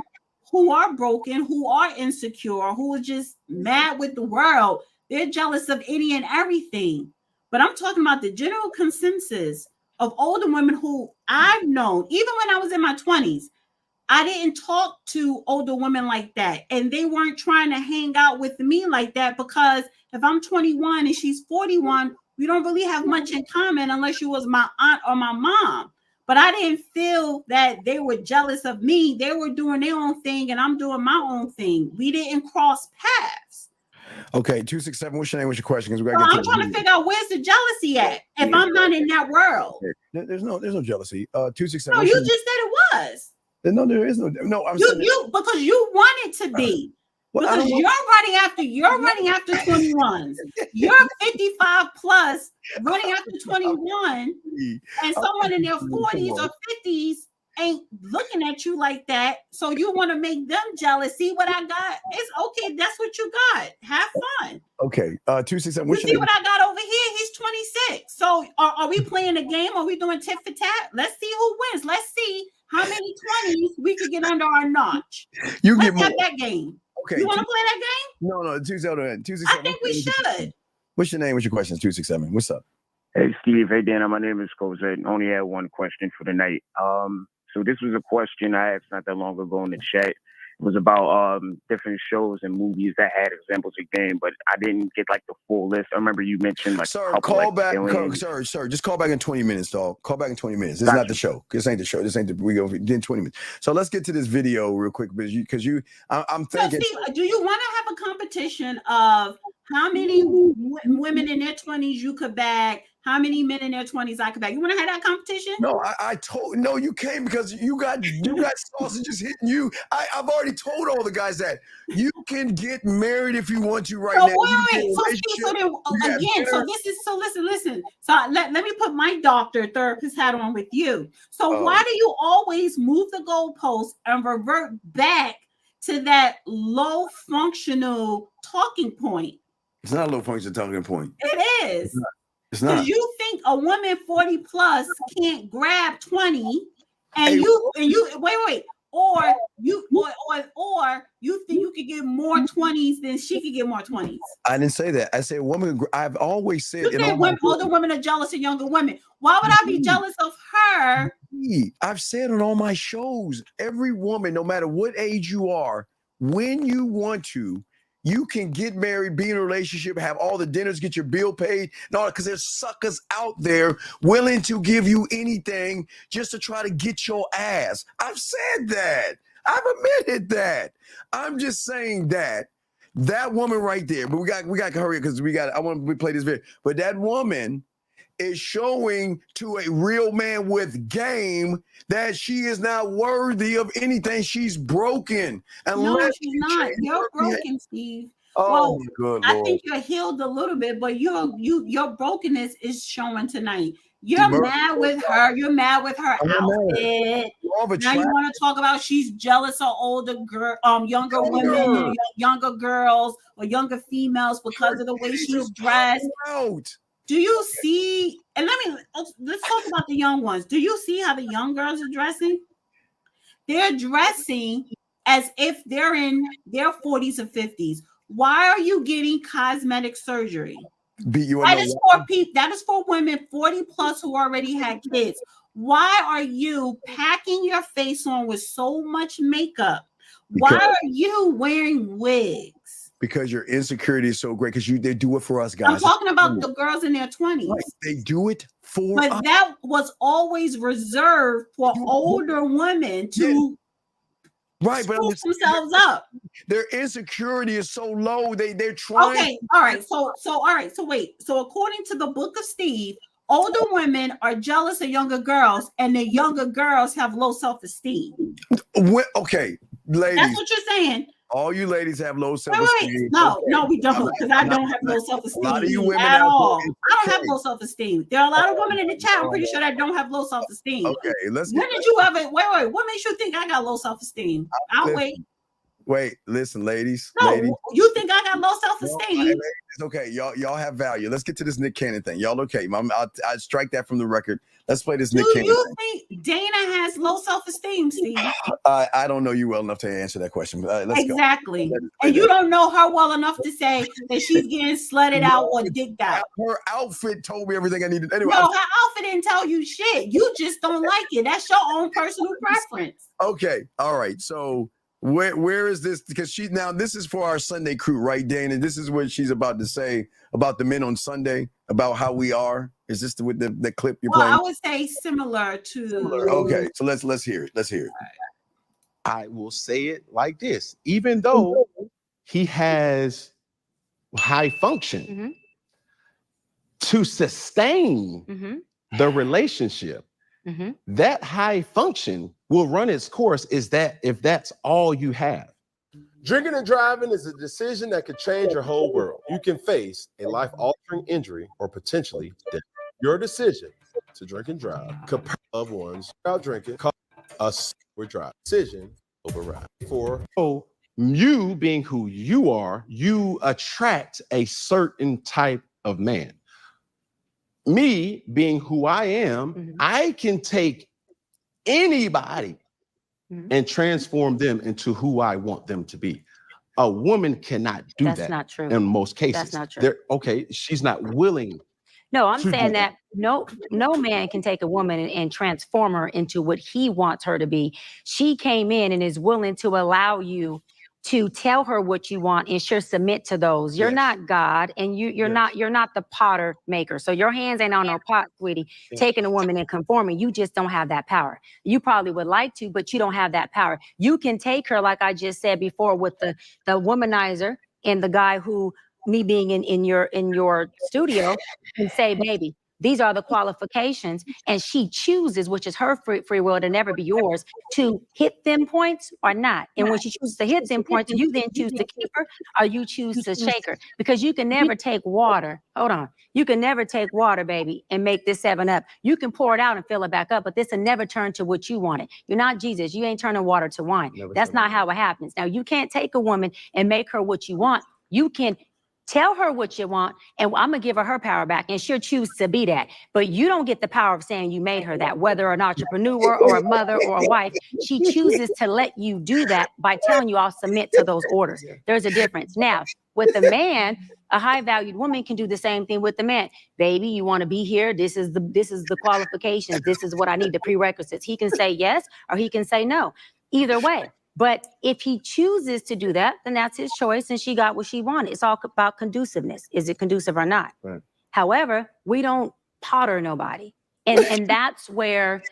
who are broken, who are insecure, who are just mad with the world. They're jealous of any and everything. But I'm talking about the general consensus of older women who I've known, even when I was in my 20s. I didn't talk to older women like that. And they weren't trying to hang out with me like that, because if I'm 21 and she's 41, we don't really have much in common unless she was my aunt or my mom. But I didn't feel that they were jealous of me. They were doing their own thing and I'm doing my own thing. We didn't cross paths. Okay, 267. What's your name? What's your question? I'm trying to figure out where's the jealousy at if I'm not in that world. There's no jealousy. 267. No, you just said it was. No, there is no. No, I'm saying because you want it to be. Well, because you're running after 21s. You're 55 plus running after 21, and someone in their 40s or 50s ain't looking at you like that. So you want to make them jealous. See what I got? It's okay. That's what you got. Have fun. Okay. 267. You see what I got over here? He's 26. So are we playing a game? Are we doing tit for tat? Let's see who wins. Let's see how many 20s we could get under our notch. You Let's get more. have that game. Okay. You want to play that game? No, 267. I think we should. What's your name? What's your question? 267. What's up? Hey, Steve. Hey, Dana. My name is Cosette. Only had one question for the night. So this was a question I asked not that long ago in the chat. It was about different shows and movies that had examples of game, but I didn't get like the full list. I remember you mentioned like. Sir, call back. Sir, just call back in 20 minutes, dog. Call back in 20 minutes. This is not the show. This ain't the show. This ain't the. We go in 20 minutes. So let's get to this video real quick because I'm thinking. So Steve, do you want to have a competition of how many women in their 20s you could bag? How many men in their 20s I could bag? You want to have that competition? No, I told no, you can't because you got sausages hitting you. I've already told all the guys that you can get married if you want to right now. Wait. Listen. So let me put my doctor therapist hat on with you. So why do you always move the goalposts and revert back to that low functional talking point? It's not a low functional talking point. It is. It's not. Because you think a woman 40 plus can't grab 20, and you wait, or you think you could get more 20s than she could get more 20s. I didn't say that. I said woman. I've always said older women are jealous of younger women. Why would I be jealous of her? I've said on all my shows, every woman, no matter what age you are, when you want to, You can get married, be in a relationship, have all the dinners, get your bill paid, and all that, because there's suckers out there willing to give you anything just to try to get your ass. I've said that. I've admitted that. I'm just saying that woman right there, but we got to hurry because I want to play this video. But that woman is showing to a real man with game that she is not worthy of anything. She's broken. No, she's not. You're broken, Steve. Oh, well, good I Lord. think you're healed a little bit, but your brokenness is showing tonight. You're mad with her. You're mad with her outfit. Now you want to talk about she's jealous of older younger women, younger girls, or younger females because of the way she's dressed. Do you see? And let's talk about the young ones. Do you see how the young girls are dressing? They're dressing as if they're in their 40s or 50s. Why are you getting cosmetic surgery? That is for people. That is for women 40 plus who already had kids. Why are you packing your face on with so much makeup? Why are you wearing wigs? Because your insecurity is so great. Because they do it for us guys. I'm talking about the girls in their 20s. Right. They do it for us. But that was always reserved for older women to scoop themselves up. Their insecurity is so low. They're trying. Okay, all right. So wait. So according to the book of Steve, older women are jealous of younger girls, and the younger girls have low self-esteem. Okay, ladies. That's what you're saying. All you ladies have low self-esteem. No, we don't, because I don't have low self-esteem at all. I don't have low self-esteem. There are a lot of women in the chat, I'm pretty sure, that don't have low self-esteem. Okay, let's. When did you ever wait? What makes you think I got low self-esteem? I'll wait. Wait, listen, ladies. No, ladies. You think I got low self-esteem? No, it's okay. Y'all have value. Let's get to this Nick Cannon thing. Y'all okay? I strike that from the record. Let's play this Nick Cannon thing. Do you think Dana has low self-esteem, Steve? I don't know you well enough to answer that question. But let's exactly. go. And you don't know her well enough to say that she's getting slutted out or dicked out. Her outfit told me everything I needed. Anyway, no, her outfit didn't tell you shit. You just don't like it. That's your own personal preference. Okay. All right. So where is this? Because this is for our Sunday crew, right, Dana? This is what she's about to say about the men on Sunday, about how we are. Is this with the clip you're playing? I would say similar to. Okay, so let's hear it. Let's hear it. I will say it like this: even though he has high function to sustain the relationship, that high function will run its course. Is that if that's all you have? Drinking and driving is a decision that could change your whole world. You can face a life-altering injury or potentially death. Your decision to drink and drive, compare loved ones without drinking, us with drive. Decision override. So you being who you are, you attract a certain type of man. Me being who I am, I can take anybody and transform them into who I want them to be. A woman cannot do that. That's not true. In most cases. That's not true. Okay, she's not willing. No, I'm saying that no man can take a woman and transform her into what he wants her to be. She came in and is willing to allow you to tell her what you want and she'll submit to those. You're not God, and you're not the potter maker. So your hands ain't on no pot, sweetie, taking a woman and conforming. You just don't have that power. You probably would like to, but you don't have that power. You can take her, like I just said before, with the womanizer and the guy who, me being in your studio, and say, baby, these are the qualifications, and she chooses, which is her free will to never be yours, to hit them points or not. And when she chooses to hit them points, you then choose to keep her or you choose to shake her, because you can never take water. Hold on. You can never take water, baby, and make this 7-Up. You can pour it out and fill it back up, but this will never turn to what you wanted. You're not Jesus. You ain't turning water to wine. That's not how it happens. Now, you can't take a woman and make her what you want. You can tell her what you want, and I'm gonna give her power back, and she'll choose to be that. But you don't get the power of saying you made her that, whether an entrepreneur or a mother or a wife. She chooses to let you do that by telling you, I'll submit to those orders. There's a difference. Now, with a man, a high-valued woman can do the same thing with the man. Baby, you want to be here? This is the qualifications. This is what I need, the prerequisites. He can say yes, or he can say no. Either way. But if he chooses to do that, then that's his choice, and she got what she wanted. It's all about conduciveness. Is it conducive or not? Right. However, we don't potter nobody, and that's where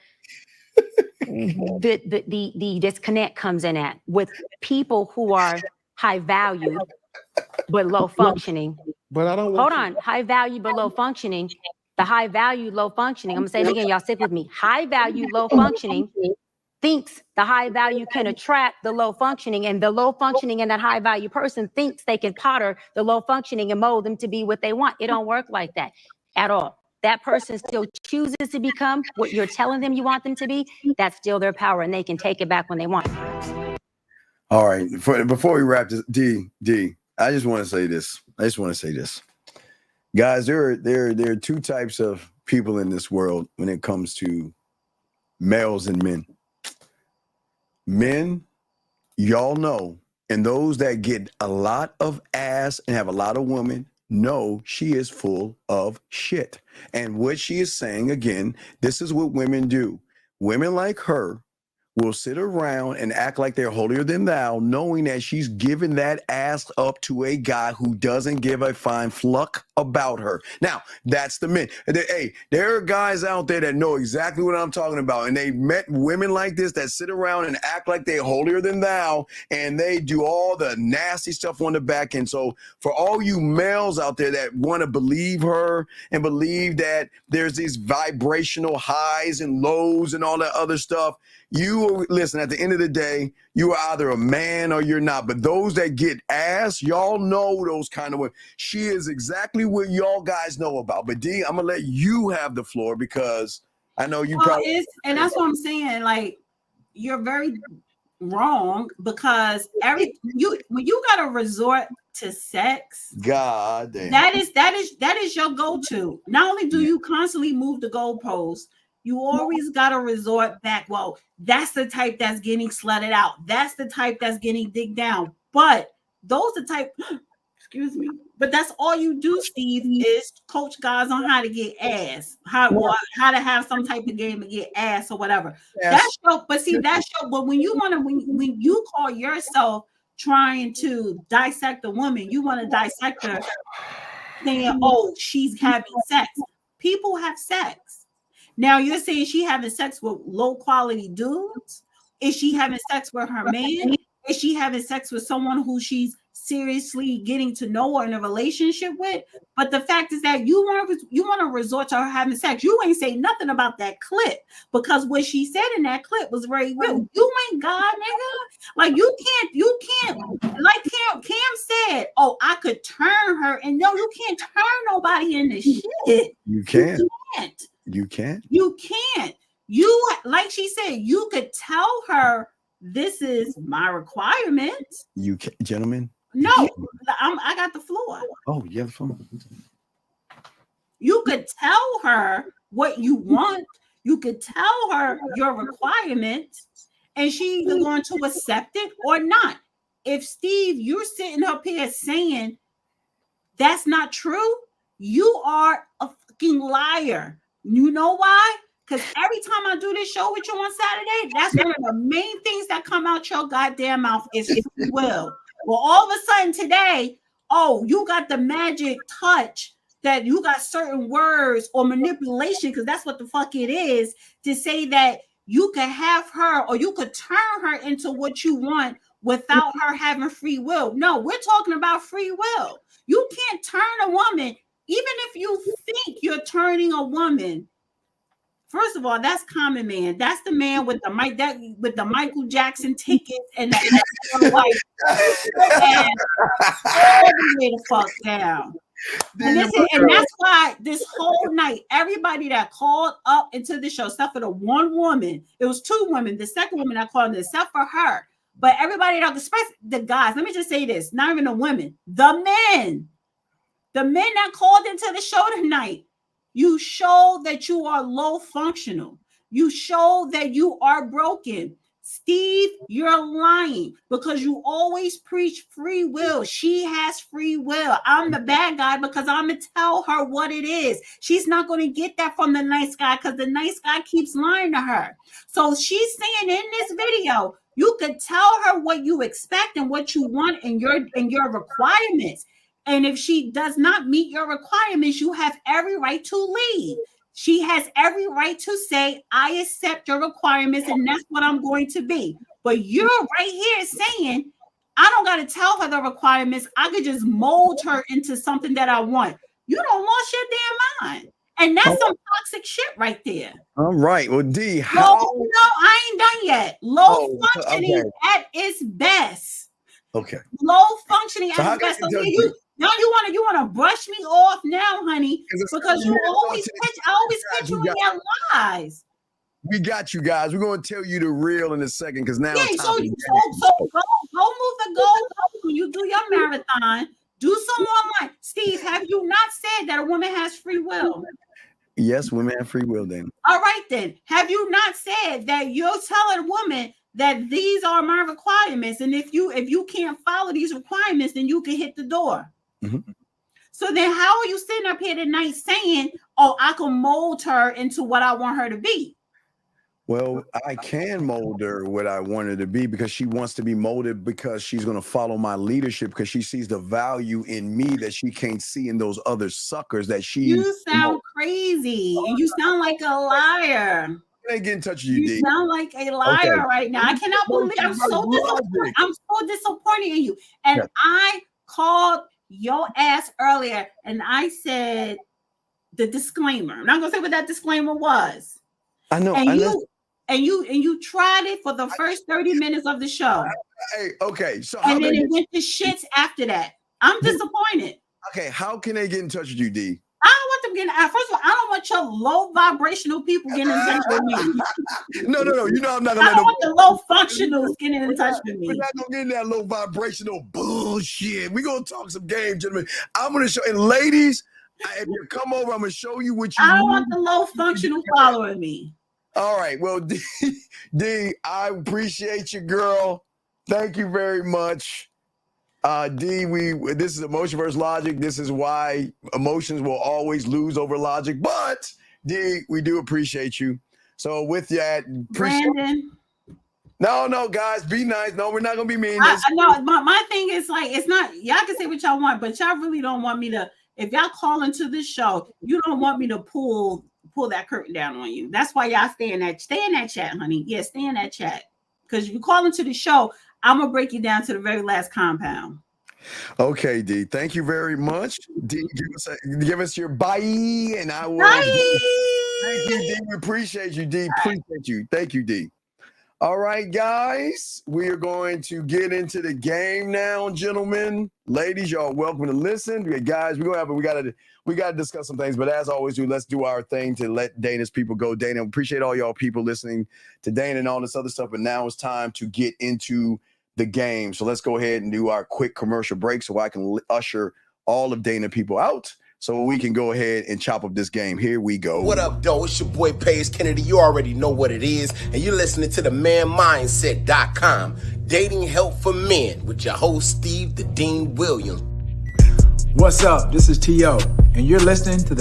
the disconnect comes in at with people who are high valued but low functioning. But I don't hold on. High value but low functioning. The high value, low functioning. I'm gonna say it again. Y'all stick with me. High value, low functioning thinks the high value can attract the low functioning, and the low functioning and that high value person thinks they can potter the low functioning and mold them to be what they want. It don't work like that at all. That person still chooses to become what you're telling them you want them to be. That's still their power, and they can take it back when they want. All right. Before we wrap this, D, I just want to say this. Guys, there are two types of people in this world when it comes to males and men. Men, y'all know, and those that get a lot of ass and have a lot of women know she is full of shit. And what she is saying, again, this is what women do. Women like her will sit around and act like they're holier than thou, knowing that she's giving that ass up to a guy who doesn't give a fine fluck about her. Now, that's the men. Hey, there are guys out there that know exactly what I'm talking about, and they met women like this that sit around and act like they're holier than thou, and they do all the nasty stuff on the back end. So for all you males out there that want to believe her and believe that there's these vibrational highs and lows and all that other stuff, you listen, at the end of the day, you are either a man or you're not. But those that get ass, y'all know those kind of women. She is exactly what y'all guys know about. But D, I'm gonna let you have the floor because I know you probably. And that's what I'm saying. Like, you're very wrong because when you gotta resort to sex, God damn, that is your go-to. Not only do you constantly move the goalposts, you always got to resort back. Well, that's the type that's getting slutted out. That's the type that's getting digged down. But those are type, excuse me. But that's all you do, Steve, is coach guys on how to get ass, how to have some type of game to get ass or whatever. Yes. That's your. But when you want to, when you call yourself trying to dissect a woman, you want to dissect her, saying, "Oh, she's having sex." People have sex. Now you're saying she having sex with low quality dudes? Is she having sex with her man? Is she having sex with someone who she's seriously getting to know or in a relationship with? But the fact is that you want to resort to her having sex. You ain't say nothing about that clip because what she said in that clip was very real. You ain't God, nigga. Like you can't. Like Cam said, oh, I could turn her, and no, you can't turn nobody into shit. You can't. You can't. You, like she said, you could tell her this is my requirement. You can, gentlemen. No, I got the floor. Oh, yeah, the floor. You could tell her what you want. You could tell her your requirements, and she's either going to accept it or not. If Steve, you're sitting up here saying that's not true, you are a fucking liar. You know why? Because every time I do this show with you on Saturday, that's one of the main things that come out your goddamn mouth is free will. Well, all of a sudden today, oh, you got the magic touch that you got certain words or manipulation, because that's what the fuck it is, to say that you could have her or you could turn her into what you want without her having free will. No, we're talking about free will. You can't turn a woman. Even if you think you're turning a woman, first of all, that's common man. That's the man with the Michael Jackson tickets and like all the way the fuck down. And that's why this whole night, everybody that called up into the show, except for the one woman, it was two women. The second woman that called in, except for her, but everybody else, especially the guys. Let me just say this: not even the women, the men. The men that called into the show tonight, you show that you are low functional. You show that you are broken. Steve, you're lying because you always preach free will. She has free will. I'm the bad guy because I'm going to tell her what it is. She's not going to get that from the nice guy because the nice guy keeps lying to her. So she's saying in this video, You could tell her what you expect and what you want and your requirements. And if she does not meet your requirements, you have every right to leave. She has every right to say, I accept your requirements and that's what I'm going to be. But you're right here saying, I don't got to tell her the requirements. I could just mold her into something that I want. You don't lost your damn mind. And that's some toxic shit right there. All right. Well, D, no, I ain't done yet. Low functioning at its best. Okay. Low functioning at its best. So you want to brush me off now, honey, because you always catch you in your lies. We got you guys. We're going to tell you the real in a second because now. Yeah, so go move the goal when you do your marathon. Do some online. Steve, have you not said that a woman has free will? Yes, women have free will, then. All right, then. Have you not said that you're telling a woman that these are my requirements, and if you can't follow these requirements, then you can hit the door? Mm-hmm. So then, how are you sitting up here tonight saying, "Oh, I can mold her into what I want her to be"? Well, I can mold her what I want her to be because she wants to be molded because she's going to follow my leadership because she sees the value in me that she can't see in those other suckers that she. You sound crazy and you sound like a liar. I get in touch with you, D. You sound like a liar right now. I cannot believe I'm so disappointed. I'm so disappointed in you. And I called your ass earlier and I said the disclaimer. I'm not going to say what that disclaimer was. I know. And you tried it for the first 30 minutes of the show. Hey, okay. So and then it went to shits after that. I'm disappointed. Okay, how can they get in touch with you, D? I don't want them getting. First of all, I don't want your low vibrational people getting in touch with me. No. You know I'm not gonna. I don't want the low functionals getting in touch with me. We're not gonna get in that low vibrational bullshit. We're gonna talk some game, gentlemen. I'm gonna show, and ladies, if you come over, I'm gonna show you what you. I don't want the low functional following me. All right, well, D, I appreciate you, girl. Thank you very much. D, this is emotion versus logic. This is why emotions will always lose over logic. But D, we do appreciate you. So with that, Brandon. No, guys, be nice. No, we're not gonna be mean. No, my thing is like it's not. Y'all can say what y'all want, but y'all really don't want me to. If y'all call into this show, you don't want me to pull that curtain down on you. That's why y'all stay in that chat, honey. Yeah, stay in that chat. Because if you call into the show, I'm gonna break you down to the very last compound. Okay, D. Thank you very much. D, give us your bye, and I will. Bye. Thank you, D. We appreciate you, D. Appreciate you. Thank you, D. All right, guys, we are going to get into the game now, gentlemen. Ladies, y'all welcome to listen. Guys, we gotta discuss some things, but as always, let's do our thing to let Dana's people go. Dana, appreciate all y'all people listening to Dana and all this other stuff, but now it's time to get into the game. So let's go ahead and do our quick commercial break so I can usher all of Dana people out so we can go ahead and chop up this game. Here we go. What up, though? It's your boy, Paige Kennedy. You already know what it is, and you're listening to the manmindset.com, dating help for men with your host, Steve the Dean Williams. What's up? This is T.O., and you're listening to the